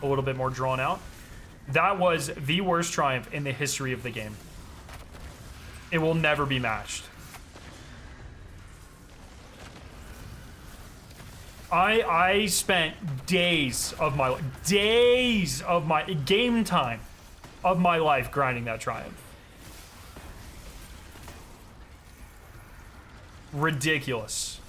a little bit more drawn out. That was the worst triumph in the history of the game. It will never be matched. I spent days of my game time of my life grinding that triumph. Ridiculous.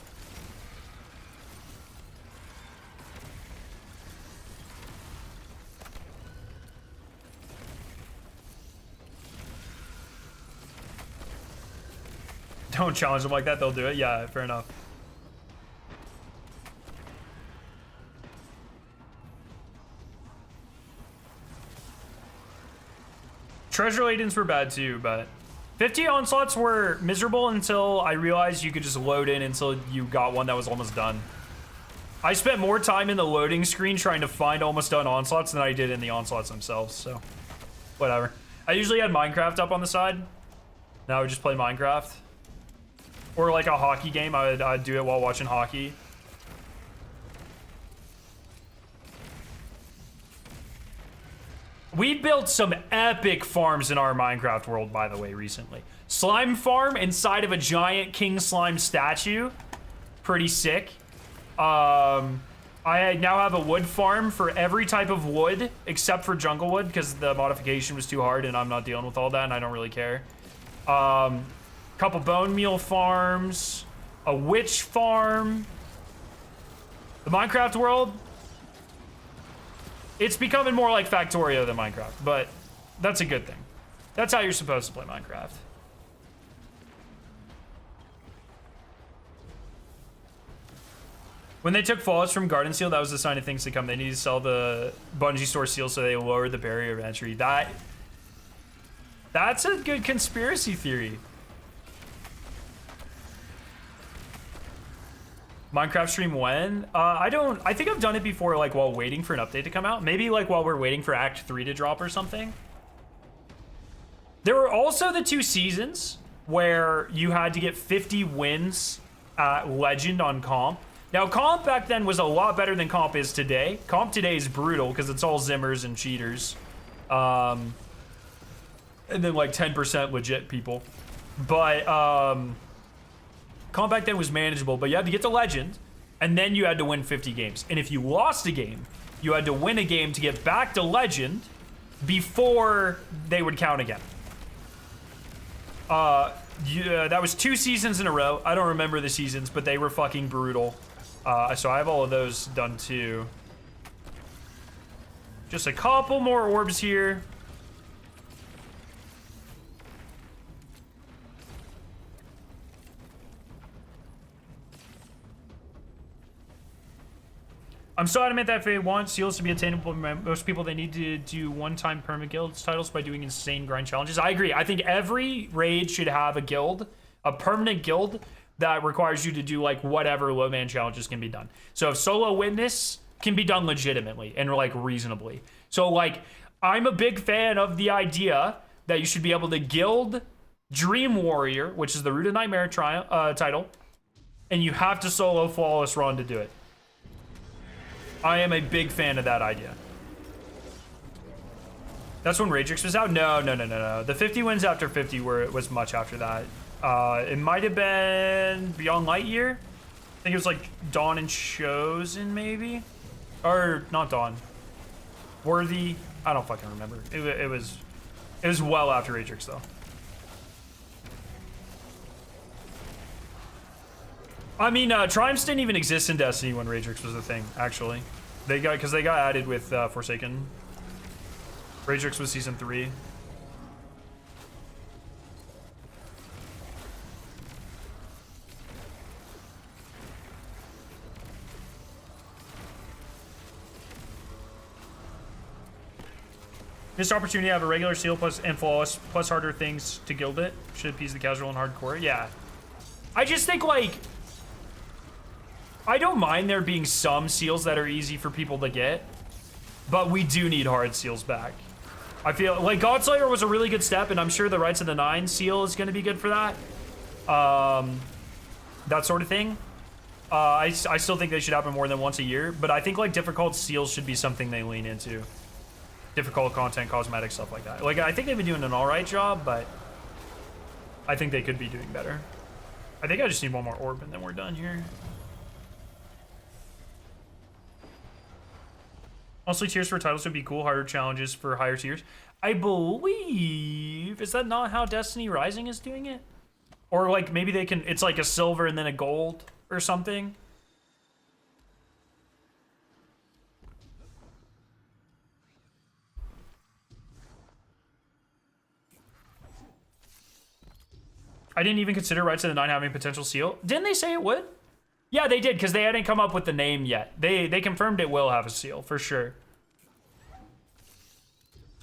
Don't challenge them like that, they'll do it. Yeah, fair enough. Treasure ladens were bad too, but 50 onslaughts were miserable until I realized you could just load in until you got one that was almost done. I spent more time in the loading screen trying to find almost done onslaughts than I did in the onslaughts themselves, so whatever. I usually had Minecraft up on the side. Now I would just play Minecraft. Or like a hockey game, I'd do it while watching hockey. We built some epic farms in our Minecraft world, by the way, recently. Slime farm inside of a giant king slime statue. Pretty sick. I now have a wood farm for every type of wood except for jungle wood because the modification was too hard and I'm not dealing with all that and I don't really care. Couple bone meal farms, a witch farm. The Minecraft world, it's becoming more like Factorio than Minecraft, but that's a good thing. That's how you're supposed to play Minecraft. When they took Fallout from Garden Seal, that was the sign of things to come. They need to sell the Bungie store seal so they lower the barrier of entry. That's a good conspiracy theory. Minecraft stream when? I think I've done it before, like while waiting for an update to come out. Maybe like while we're waiting for Act 3 to drop or something. There were also the 2 seasons where you had to get 50 wins at Legend on comp. Now comp back then was a lot better than comp is today. Comp today is brutal because it's all Zimmers and cheaters. And then like 10% legit people. But comp back then was manageable, but you had to get to Legend, and then you had to win 50 games. And if you lost a game, you had to win a game to get back to Legend before they would count again. Yeah, that was 2 seasons in a row. I don't remember the seasons, but they were fucking brutal. So I have all of those done too. Just a couple more orbs here. I'm so adamant that if they want seals to be attainable by most people, they need to do one-time perma guild titles by doing insane grind challenges. I agree. I think every raid should have a guild, a permanent guild that requires you to do like whatever low man challenges can be done. So if solo witness can be done legitimately and like reasonably. So like I'm a big fan of the idea that you should be able to guild Dream Warrior, which is the Root of Nightmare title, and you have to solo Flawless Run to do it. I am a big fan of that idea. That's when Radrix was out? No. The 50 wins after 50 was much after that. It might have been Beyond Lightyear. I think it was like Dawn and Chosen, maybe? Or not Dawn. Worthy. I don't fucking remember. It was well after Atrix though. I mean, Triumphs didn't even exist in Destiny when Ratrix was the thing, actually. Because they got added with Forsaken. Ratrix was Season 3. Missed opportunity to have a regular seal plus and flawless plus harder things to guild it. Should appease the casual and hardcore. Yeah. I just think, like, I don't mind there being some seals that are easy for people to get, but we do need hard seals back. I feel like Godslayer was a really good step, and I'm sure the Rights of the Nine seal is going to be good for that. That sort of thing. I still think they should happen more than once a year, but I think like difficult seals should be something they lean into. Difficult content, cosmetic, stuff like that. Like, I think they've been doing an alright job, but I think they could be doing better. I think I just need one more orb and then we're done here. Mostly tiers for titles would be cool, harder challenges for higher tiers. I believe, is that not how Destiny Rising is doing it? Or like maybe they can, it's like a silver and then a gold or something. I didn't even consider Rights of the Nine having potential seal. Didn't they say it would? Yeah, they did, because they hadn't come up with the name yet. They confirmed it will have a seal, for sure.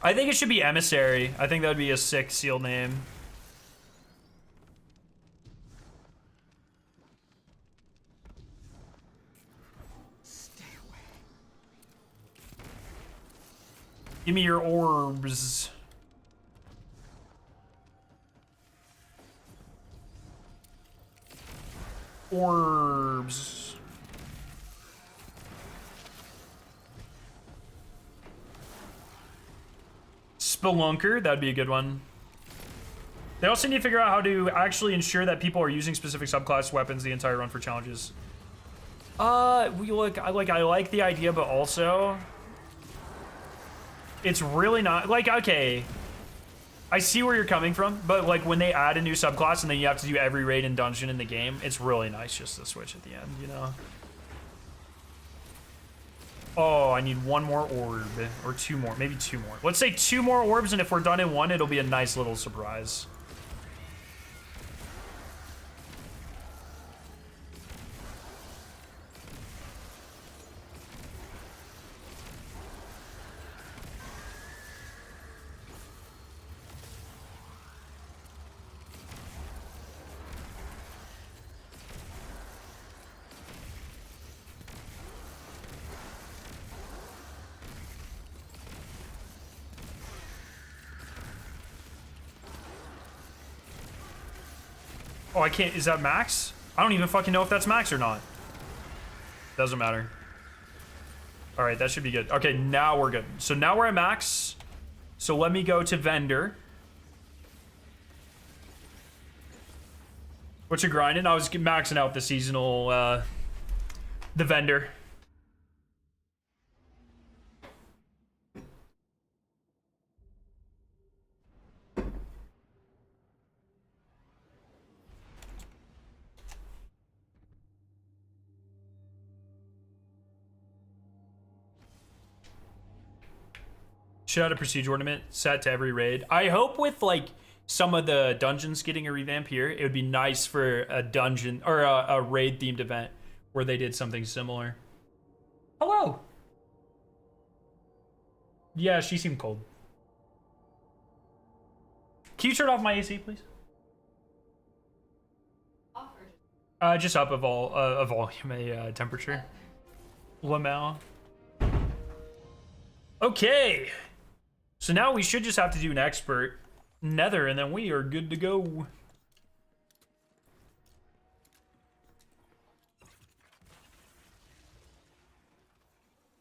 I think it should be Emissary. I think that would be a sick seal name. Stay away. Give me your orbs. Orbs. Spelunker, that'd be a good one. They also need to figure out how to actually ensure that people are using specific subclass weapons the entire run for challenges. I like the idea, but also it's really not like, okay, I see where you're coming from, but like when they add a new subclass and then you have to do every raid and dungeon in the game, it's really nice just to switch at the end, you know? Oh, I need one more orb, or two more, maybe two more. Let's say two more orbs, and if we're done in one, it'll be a nice little surprise. Oh, I can't, is that max? I don't even fucking know if that's max or not. Doesn't matter. All right, that should be good. Okay, now we're good. So now we're at max. So let me go to vendor. What you grinding? I was maxing out the seasonal, the vendor. Should have a prestige ornament set to every raid. I hope with like some of the dungeons getting a revamp here, it would be nice for a dungeon or a raid themed event where they did something similar. Hello. Yeah, she seemed cold. Can you turn off my AC, please? Off or Just up a volume, a temperature. Lamau. Okay. So now we should just have to do an expert nether, and then we are good to go.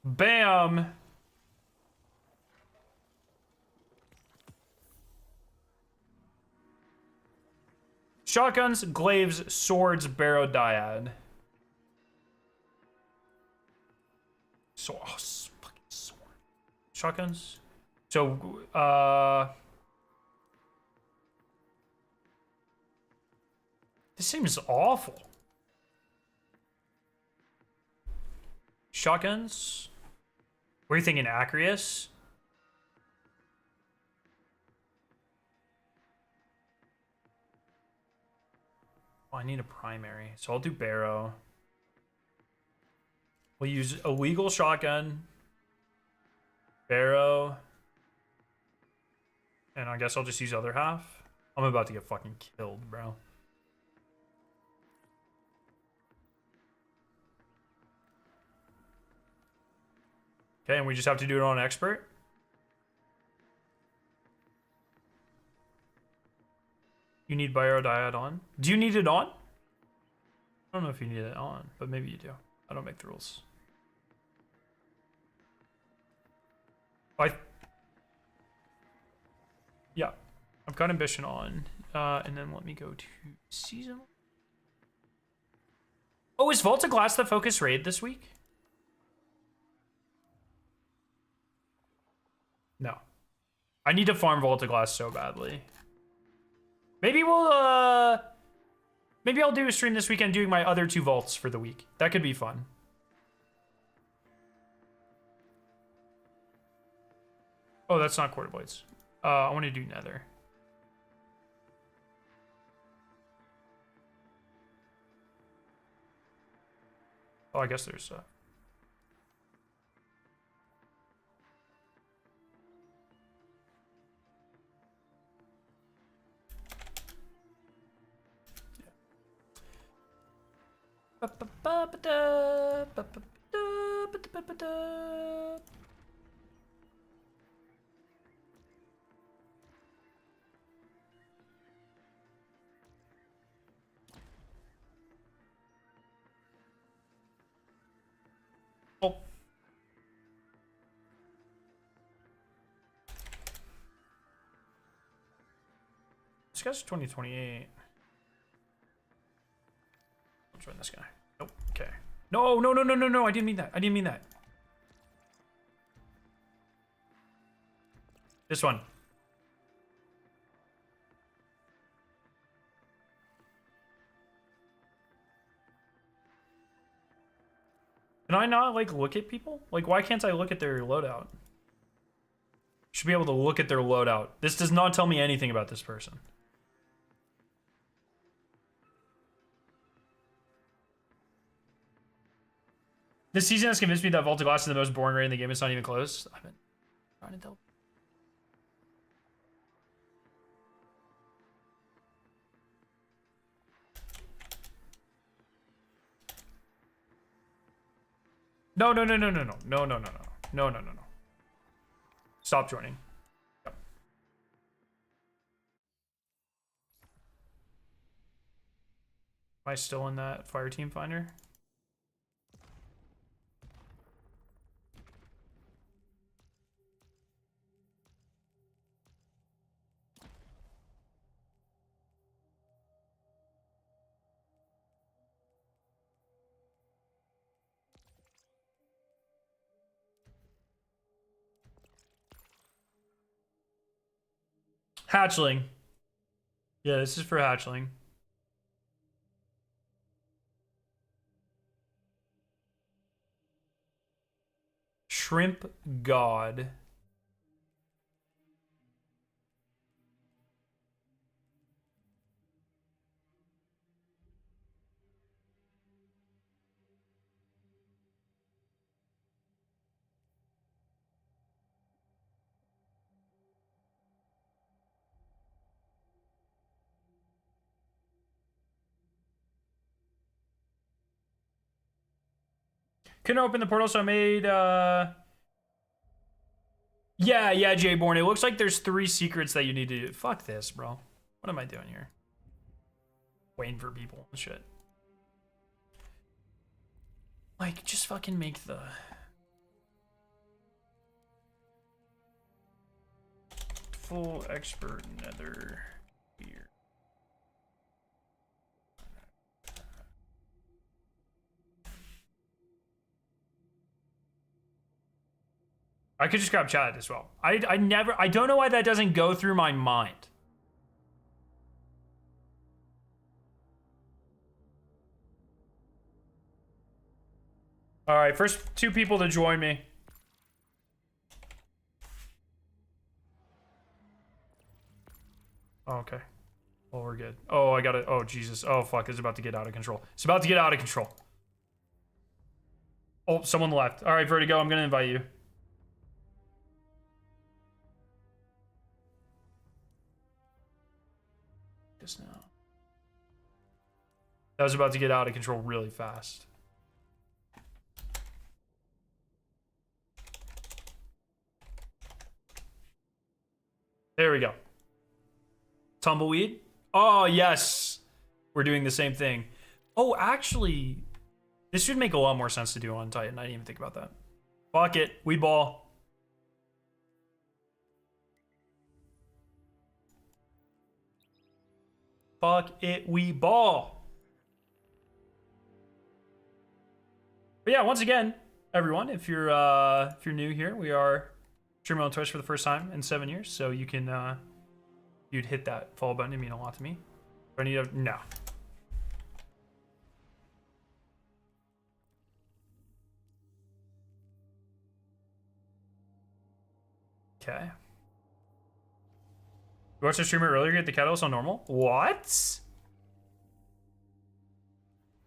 Bam. Shotguns, glaives, swords, barrow, dyad. So, oh, fucking sword. shotguns. So, this seems awful. Shotguns. What are you thinking, Acreus? Oh, I need a primary, so I'll do Barrow. We'll use illegal shotgun, Barrow, and I guess I'll just use other half. I'm about to get fucking killed, bro. Okay, and we just have to do it on expert. You need biodiode on. Do you need it on? I don't know if you need it on, but maybe you do. I don't make the rules. Yeah, I've got ambition on, and then let me go to seasonal. Oh, is Vault of Glass the focus raid this week? No. I need to farm Vault of Glass so badly. Maybe we'll, maybe I'll do a stream this weekend doing my other 2 vaults for the week. That could be fun. Oh, that's not quarter blades. I want to do nether. Oh, I guess there's oh. This guy's 2028. I'll join this guy. Nope. Okay. No, no, no, no, no, no. I didn't mean that. I didn't mean that. This one. Can I not, like, look at people? Like, why can't I look at their loadout? Should be able to look at their loadout. This does not tell me anything about this person. This season has convinced me that Vault of Glass is the most boring raid in the game. It's not even close. I've been trying to tell. No, no, no, no, no, no, no, no, no, no, no, no, no, no. Stop joining. Yep. Am I still in that fire team finder? Hatchling. Yeah, this is for hatchling. Shrimp God. Couldn't open the portal, so I made, yeah, Jayborn. It looks like there's 3 secrets that you need to do. Fuck this, bro. What am I doing here? Waiting for people and shit. Like, just fucking make the... full expert nether here. I could just grab chat as well. I don't know why that doesn't go through my mind. All right, first 2 people to join me. Oh, okay. Well, we're good. Oh, I got it. Oh, Jesus. Oh, fuck. It's about to get out of control. It's about to get out of control. Oh, someone left. All right, Vertigo, I'm going to invite you. Just now. That was about to get out of control really fast. There we go. Tumbleweed. Oh, yes. We're doing the same thing. Oh, actually, this should make a lot more sense to do on Titan. I didn't even think about that. Fuck it. We ball. Fuck it. We ball. But yeah, once again, everyone, if you're new here, we are streaming on Twitch for the first time in 7 years, so you can you'd hit that follow button. It'd mean a lot to me. Do I need to? No. Okay. You watched the streamer earlier get the catalyst on normal? What?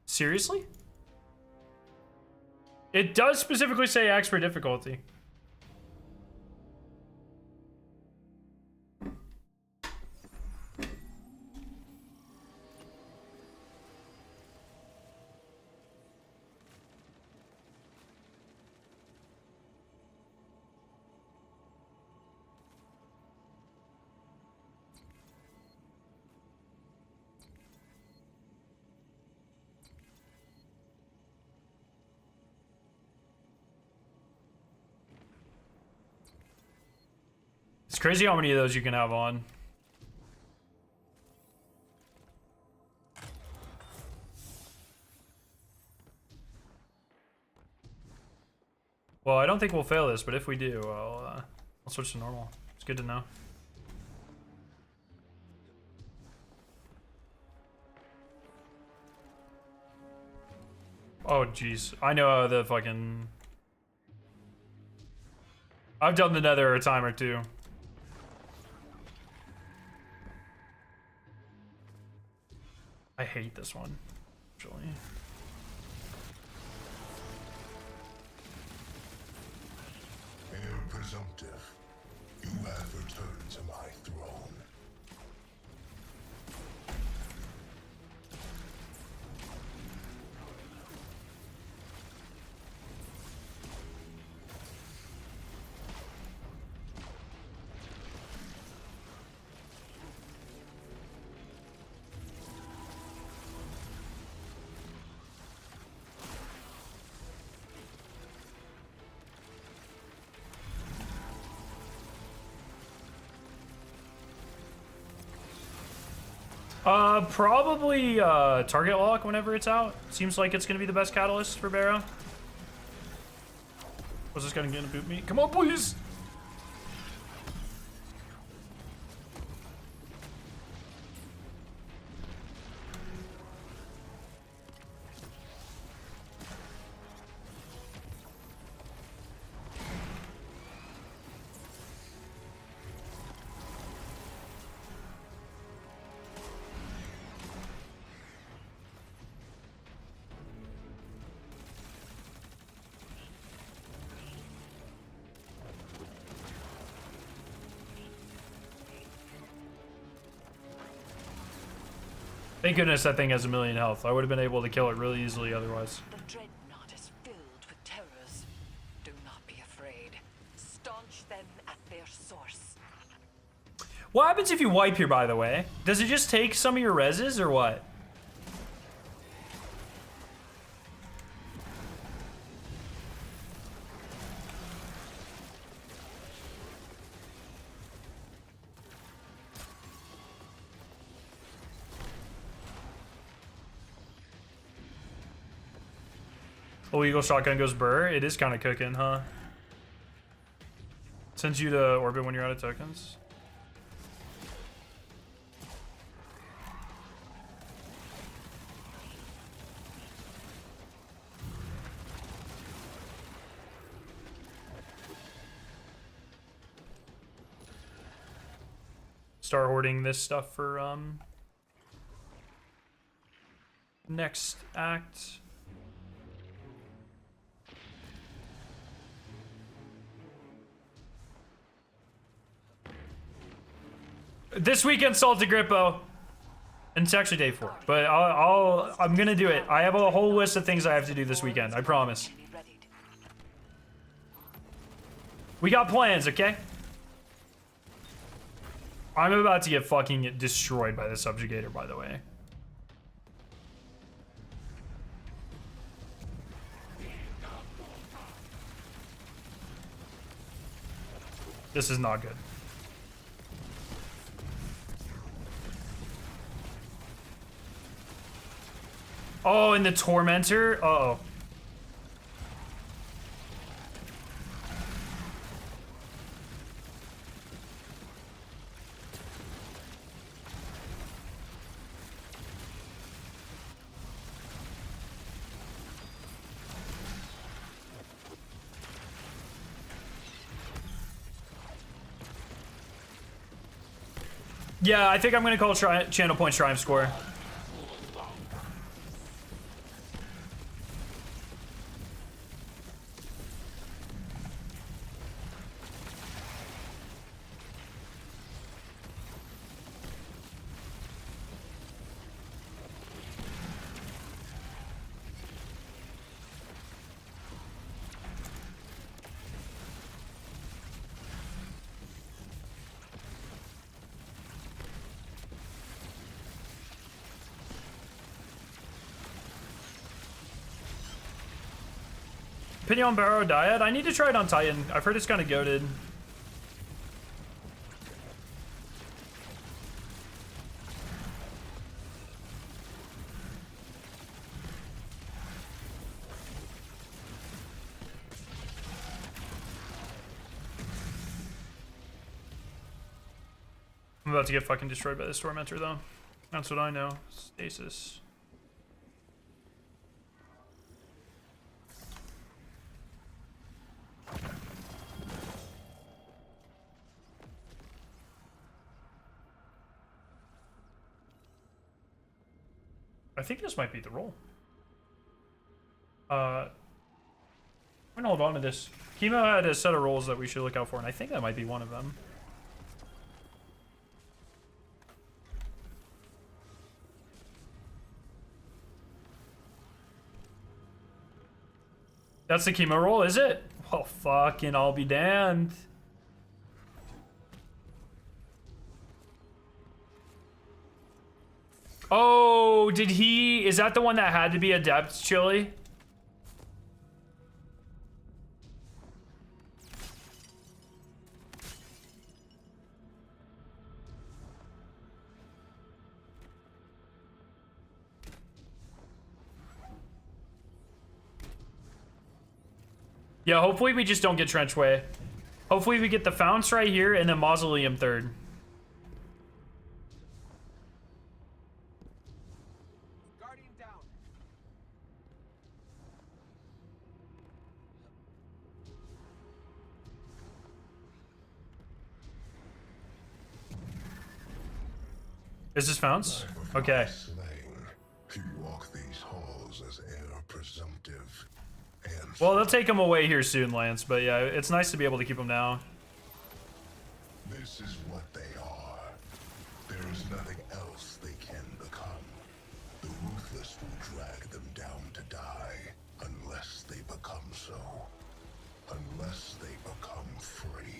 Seriously? It does specifically say expert difficulty. It's crazy how many of those you can have on. Well, I don't think we'll fail this, but if we do, I'll switch to normal. It's good to know. Oh, jeez. I know the fucking... I've done the nether a time or two. I hate this one, actually. Heir presumptive, you have returned to my throne. Probably target lock whenever it's out. Seems like it's gonna be the best catalyst for Barrow. Was this gonna boot me? Come on, please! Thank goodness that thing has 1,000,000 health. I would have been able to kill it really easily otherwise. The dreadnought is filled with terrors. Do not be afraid. Staunch them at their source. What happens if you wipe here, by the way? Does it just take some of your reses or what? Oh, Eagle Shotgun goes burr. It is kind of cooking, huh? Sends you to orbit when you're out of tokens. Start hoarding this stuff for next act. This weekend, Salty Grippo, and it's actually day 4. But I'm gonna do it. I have a whole list of things I have to do this weekend. I promise. We got plans, okay? I'm about to get fucking destroyed by the subjugator, by the way. This is not good. Oh, and the Tormentor? Uh-oh. Yeah, I think I'm gonna call channel point Triumph score. Pinion Barrow Dyad? I need to try it on Titan. I've heard it's kind of goated. I'm about to get fucking destroyed by this Tormentor, though. That's what I know. Stasis. I think this might be the roll. I'm gonna hold on to this. Chemo had a set of rolls that we should look out for, and I think that might be one of them. That's the chemo roll, is it? Oh, fucking I'll be damned. Oh, did he... Is that the one that had to be Adept, Chili? Yeah, hopefully we just don't get Trenchway. Hopefully we get the Founce right here and then Mausoleum third. Guardian down. Is this Founce? Okay. Slain. You walk these halls as heir presumptive. And Well, they'll take him away here soon, Lance, but yeah, it's nice to be able to keep him now. this is what they are. There is nothing else they can become. The ruthless will drag them down to die, unless they become so. Unless they become free.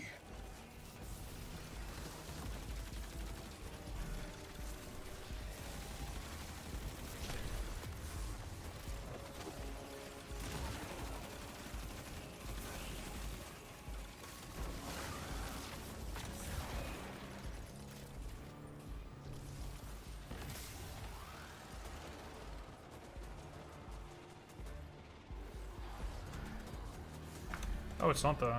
Oh, it's not the...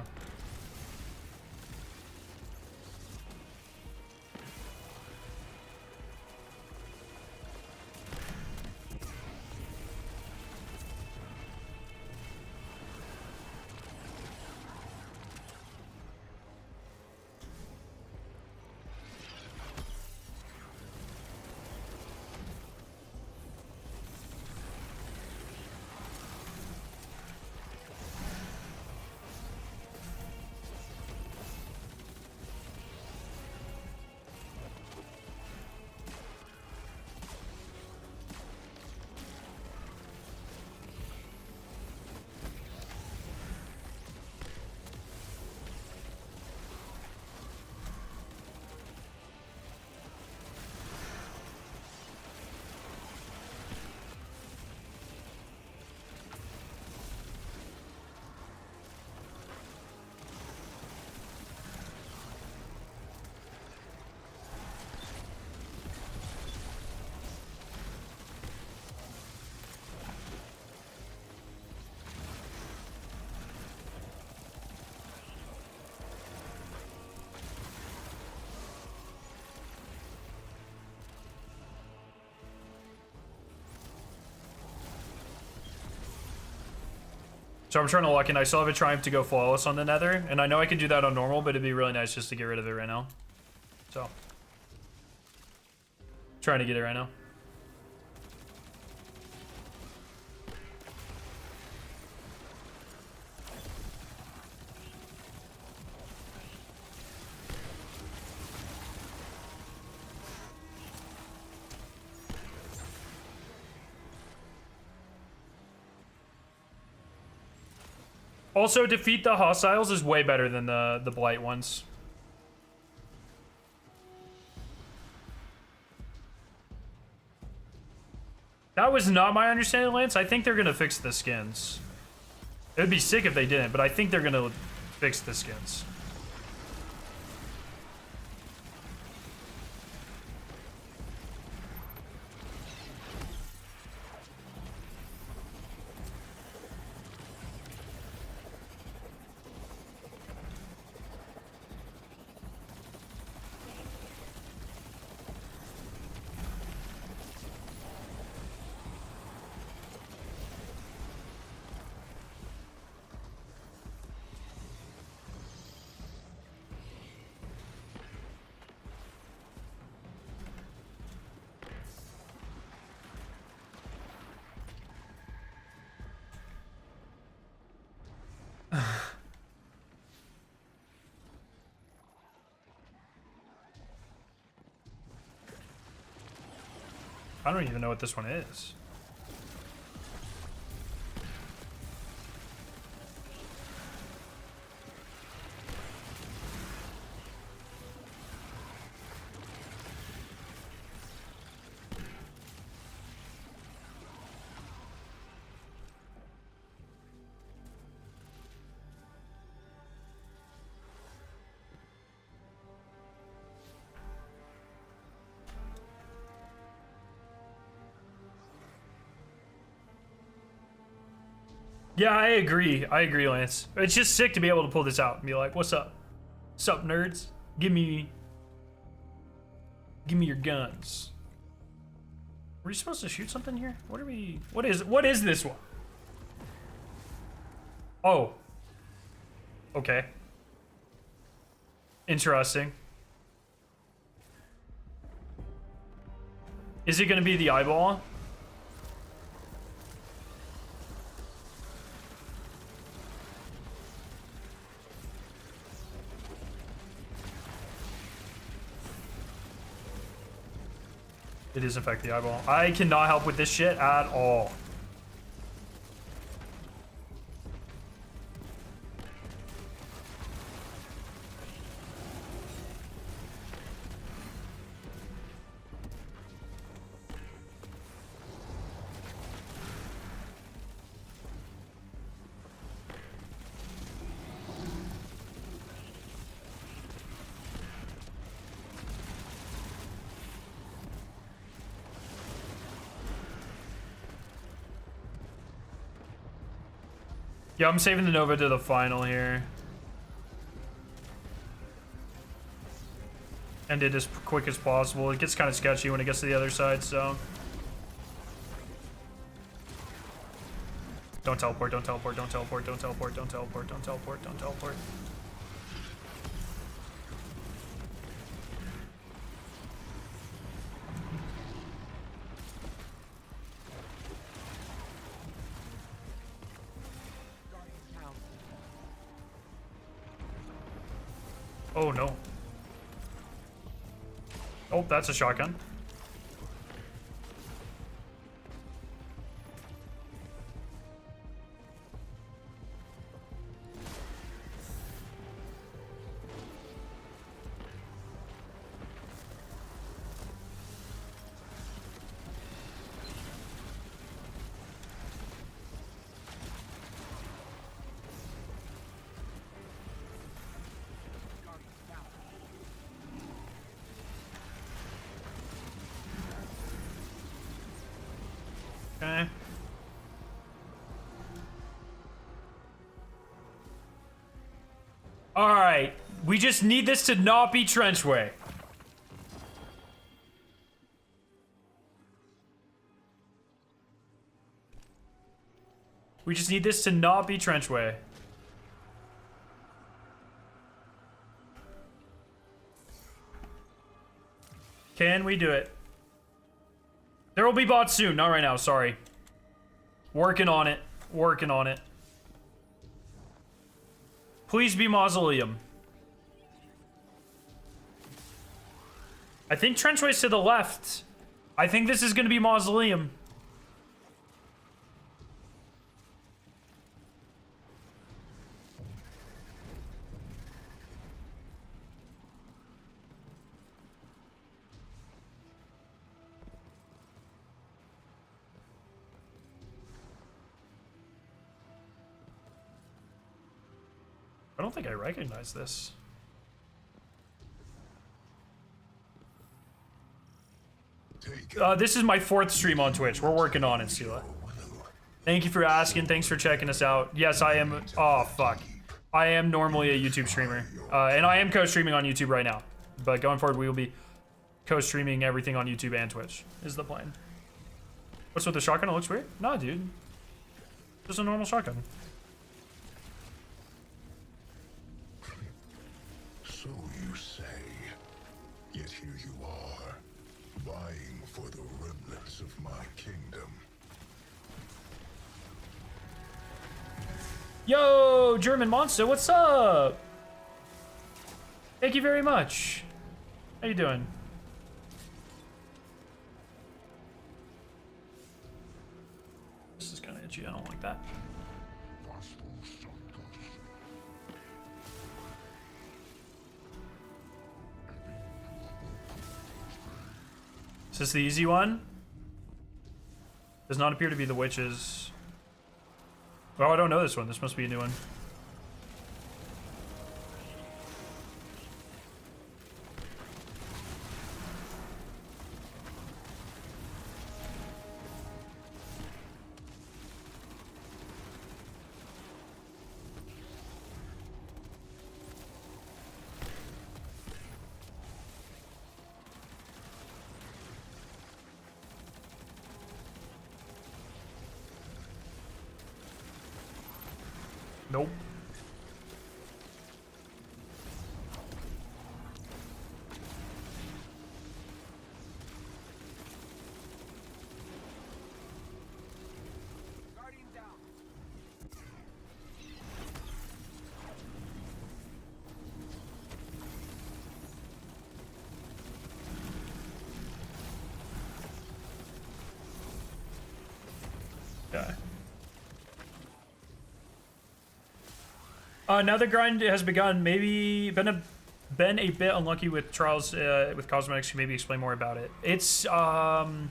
So I'm trying to lock in. I still have a triumph to go flawless on the nether, and I know I could do that on normal, but it'd be really nice just to get rid of it right now. So, trying to get it right now. Also, defeat the hostiles is way better than the blight ones. That was not my understanding, Lance. I think they're gonna fix the skins. It would be sick if they didn't, but I think they're gonna fix the skins. I don't even know what this one is. Yeah, I agree. I agree, Lance. It's just sick to be able to pull this out and be like, "What's up? What's up, nerds? Give me your guns." Were you supposed to shoot something here? What are we? What is this one? Oh. Okay. Interesting. Is it gonna be the eyeball? It is in fact the eyeball. I cannot help with this shit at all. Yeah, I'm saving the Nova to the final here. End it as quick as possible. It gets kind of sketchy when it gets to the other side, so. Don't teleport, don't teleport, don't teleport, don't teleport, don't teleport, don't teleport, don't teleport. Oh no. Oh, that's a shotgun. Okay. All right. We just need this to not be Trenchway. We just need this to not be Trenchway. Can we do it? There will be bots soon. Not right now, sorry. Working on it. Working on it. Please be Mausoleum. I think Trenchway's to the left. I think this is going to be Mausoleum. I don't think I recognize this. This is my 4th stream on Twitch. We're working on it, Sela. Thank you for asking. Thanks for checking us out. Yes, I am. Oh, fuck. I am normally a YouTube streamer. And I am co-streaming on YouTube right now. But going forward, we will be co-streaming everything on YouTube and Twitch, is the plan. What's with the shotgun? It looks weird. Nah, dude. Just a normal shotgun. So you say, yet here you are, vying for the remnants of my kingdom. Yo, German Monster, what's up? Thank you very much. How you doing? This is kind of itchy. I don't like that. Is this the easy one? Does not appear to be the witches. Oh, I don't know this one. This must be a new one. Nope. Guardian down. Okay. Now the grind has begun. Maybe been a bit unlucky with trials with cosmetics. Can maybe explain more about it? It's been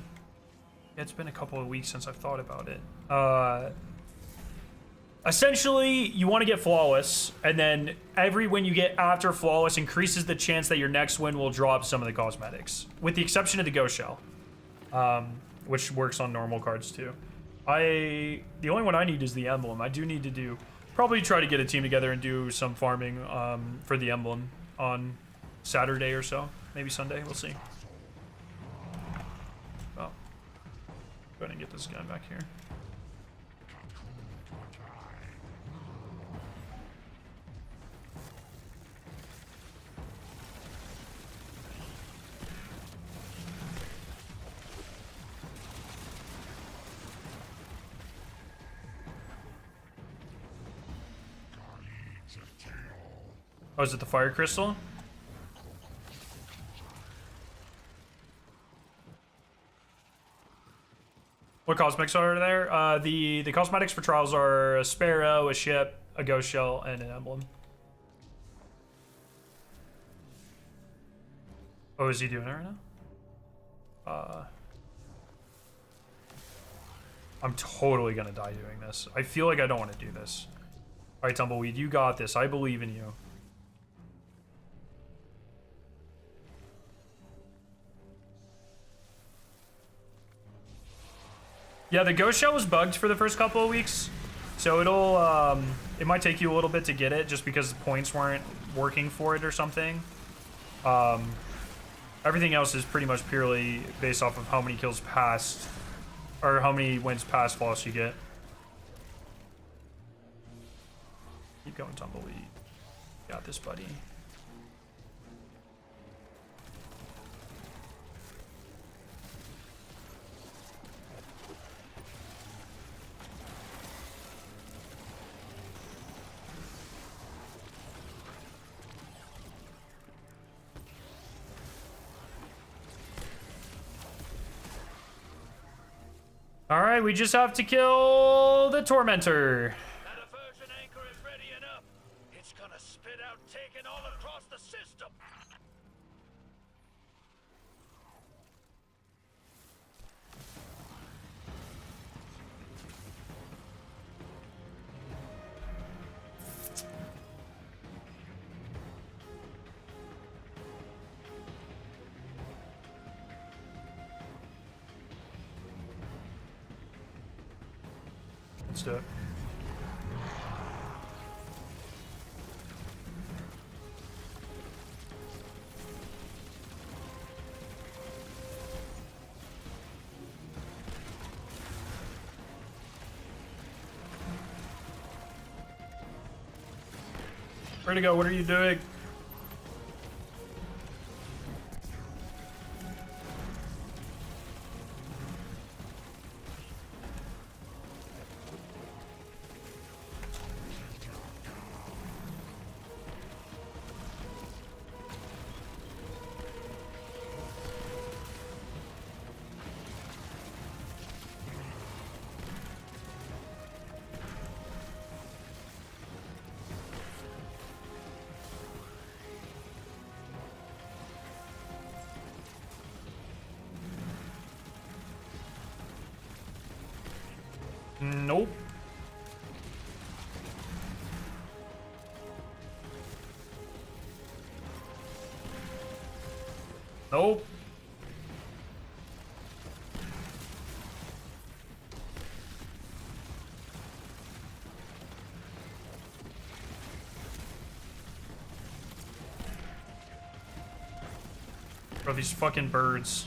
a couple of weeks since I've thought about it. Essentially, you want to get flawless, and then every win you get after flawless increases the chance that your next win will drop some of the cosmetics, with the exception of the ghost shell, which works on normal cards too. The only one I need is the emblem. I do need to probably try to get a team together and do some farming for the emblem on Saturday or so. Maybe Sunday, we'll see. Oh. Go ahead and get this guy back here. Oh, is it the fire crystal? What cosmetics are there? The cosmetics for trials are a sparrow, a ship, a ghost shell, and an emblem. Oh, is he doing it right now? I'm totally gonna die doing this. I feel like I don't want to do this. All right, Tumbleweed, you got this. I believe in you. Yeah, the ghost shell was bugged for the first couple of weeks, so it might take you a little bit to get it just because the points weren't working for it or something. Everything else is pretty much purely based off of how many kills past, or how many wins past flawless you get. going tumbleweed. Got this, buddy. All right, we just have to kill the Tormentor. That aversion anchor is ready and up. It's gonna spit out taken all across the system. Let's do it. Where'd it go? What are you doing? Nope. Nope. Bro, these fucking birds.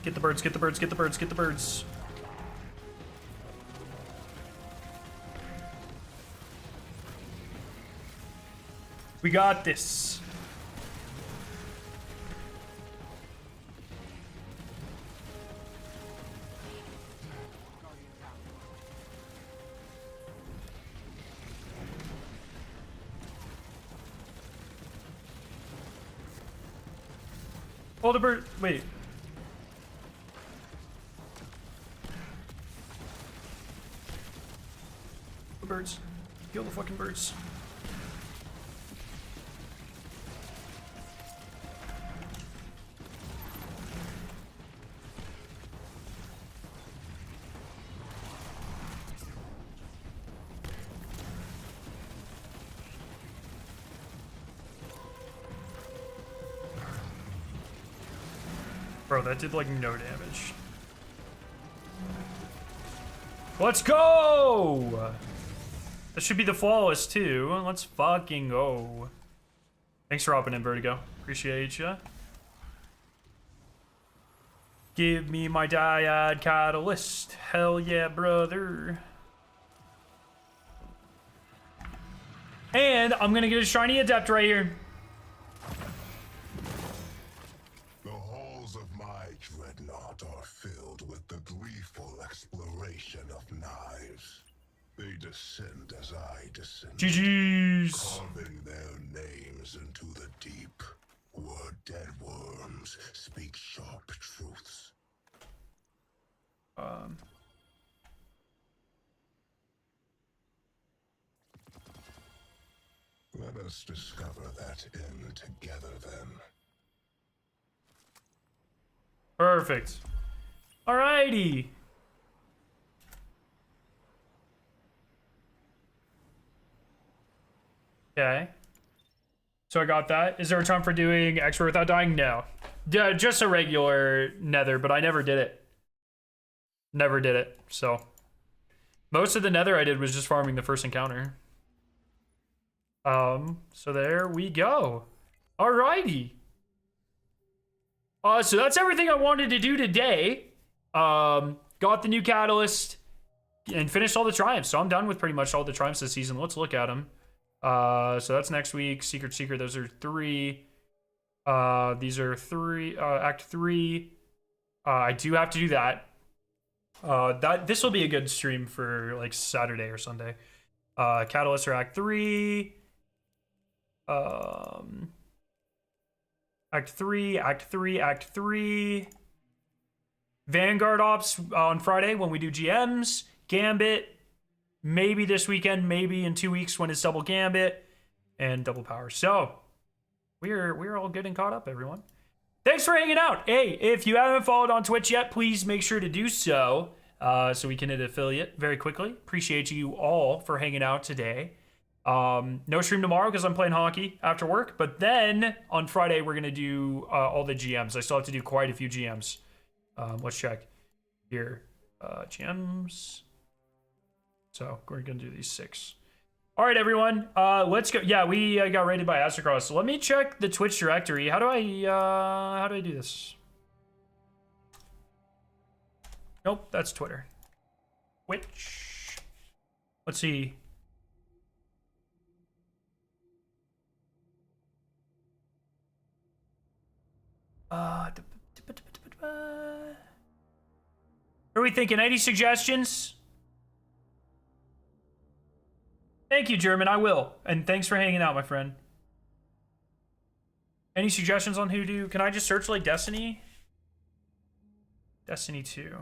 Get the birds, get the birds, get the birds, get the birds. We got this. Oh, the bird. Wait. The birds. Kill the fucking birds. Bro, that did like no damage. Let's go! That should be the flawless too. Let's fucking go. Thanks for hopping in, Vertigo. Appreciate ya. Give me my Dyad Catalyst. Hell yeah, brother. And I'm gonna get a shiny adept right here. The halls of my dreadnought are filled with the gleeful exploration of knives. They descend as I descend, GG's. carving their names into the deep, where dead worms speak sharp truths. Let us discover that end together then. Perfect. Alrighty. Okay. So I got that. Is there a time for doing expert without dying? No. Yeah, just a regular nether, but I never did it. Never did it. So most of the nether I did was just farming the first encounter. So there we go. Alrighty. So that's everything I wanted to do today. Got the new catalyst and finished all the triumphs. So I'm done with pretty much all the triumphs this season. Let's look at them. So that's next week. Secret, those are 3. These are 3, Act 3. I do have to do that. This will be a good stream for like Saturday or Sunday. Catalyst or Act 3. Act 3, Act 3, Act 3. Vanguard Ops on Friday when we do GMs. Gambit. Maybe this weekend, maybe in 2 weeks when it's double Gambit and double power. So we're all good and caught up, everyone. Thanks for hanging out. Hey, if you haven't followed on Twitch yet, please make sure to do so, so we can hit affiliate very quickly. Appreciate you all for hanging out today. No stream tomorrow because I'm playing hockey after work, but then on Friday we're gonna do all the GMs. I still have to do quite a few GMs. Let's check here. GMs. So we're gonna do these 6. All right, everyone. Let's go. Yeah, we got raided by Astrocross. So let me check the Twitch directory. How do I do this? Nope, that's Twitter. Twitch. Let's see. What are we thinking? Any suggestions? Thank you, German. I will. And thanks for hanging out, my friend. Any suggestions on who to... Can I just search like Destiny? Destiny 2.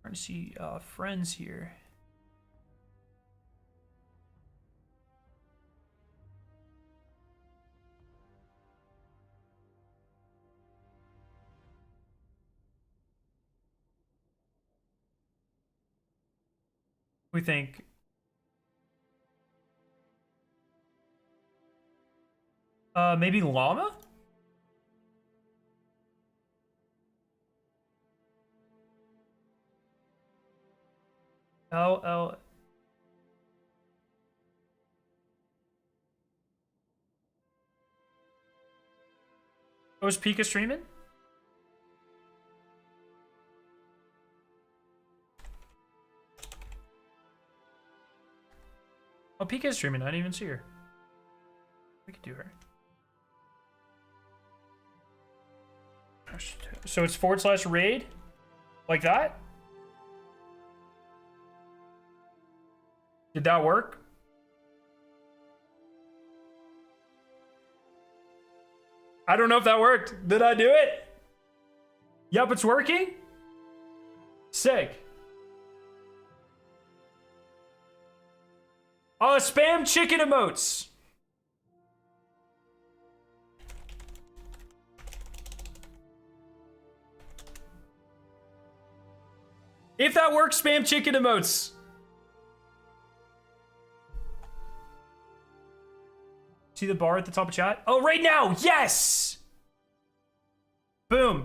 Trying to see friends here. We think maybe llama? LL. Oh, is Pika streaming? Oh, Pika's streaming. I didn't even see her. We could do her. So it's /raid? Like that? Did that work? I don't know if that worked. Did I do it? Yep, it's working. Sick. Oh, spam chicken emotes. If that works, spam chicken emotes. See the bar at the top of chat? Oh, right now. Yes. Boom.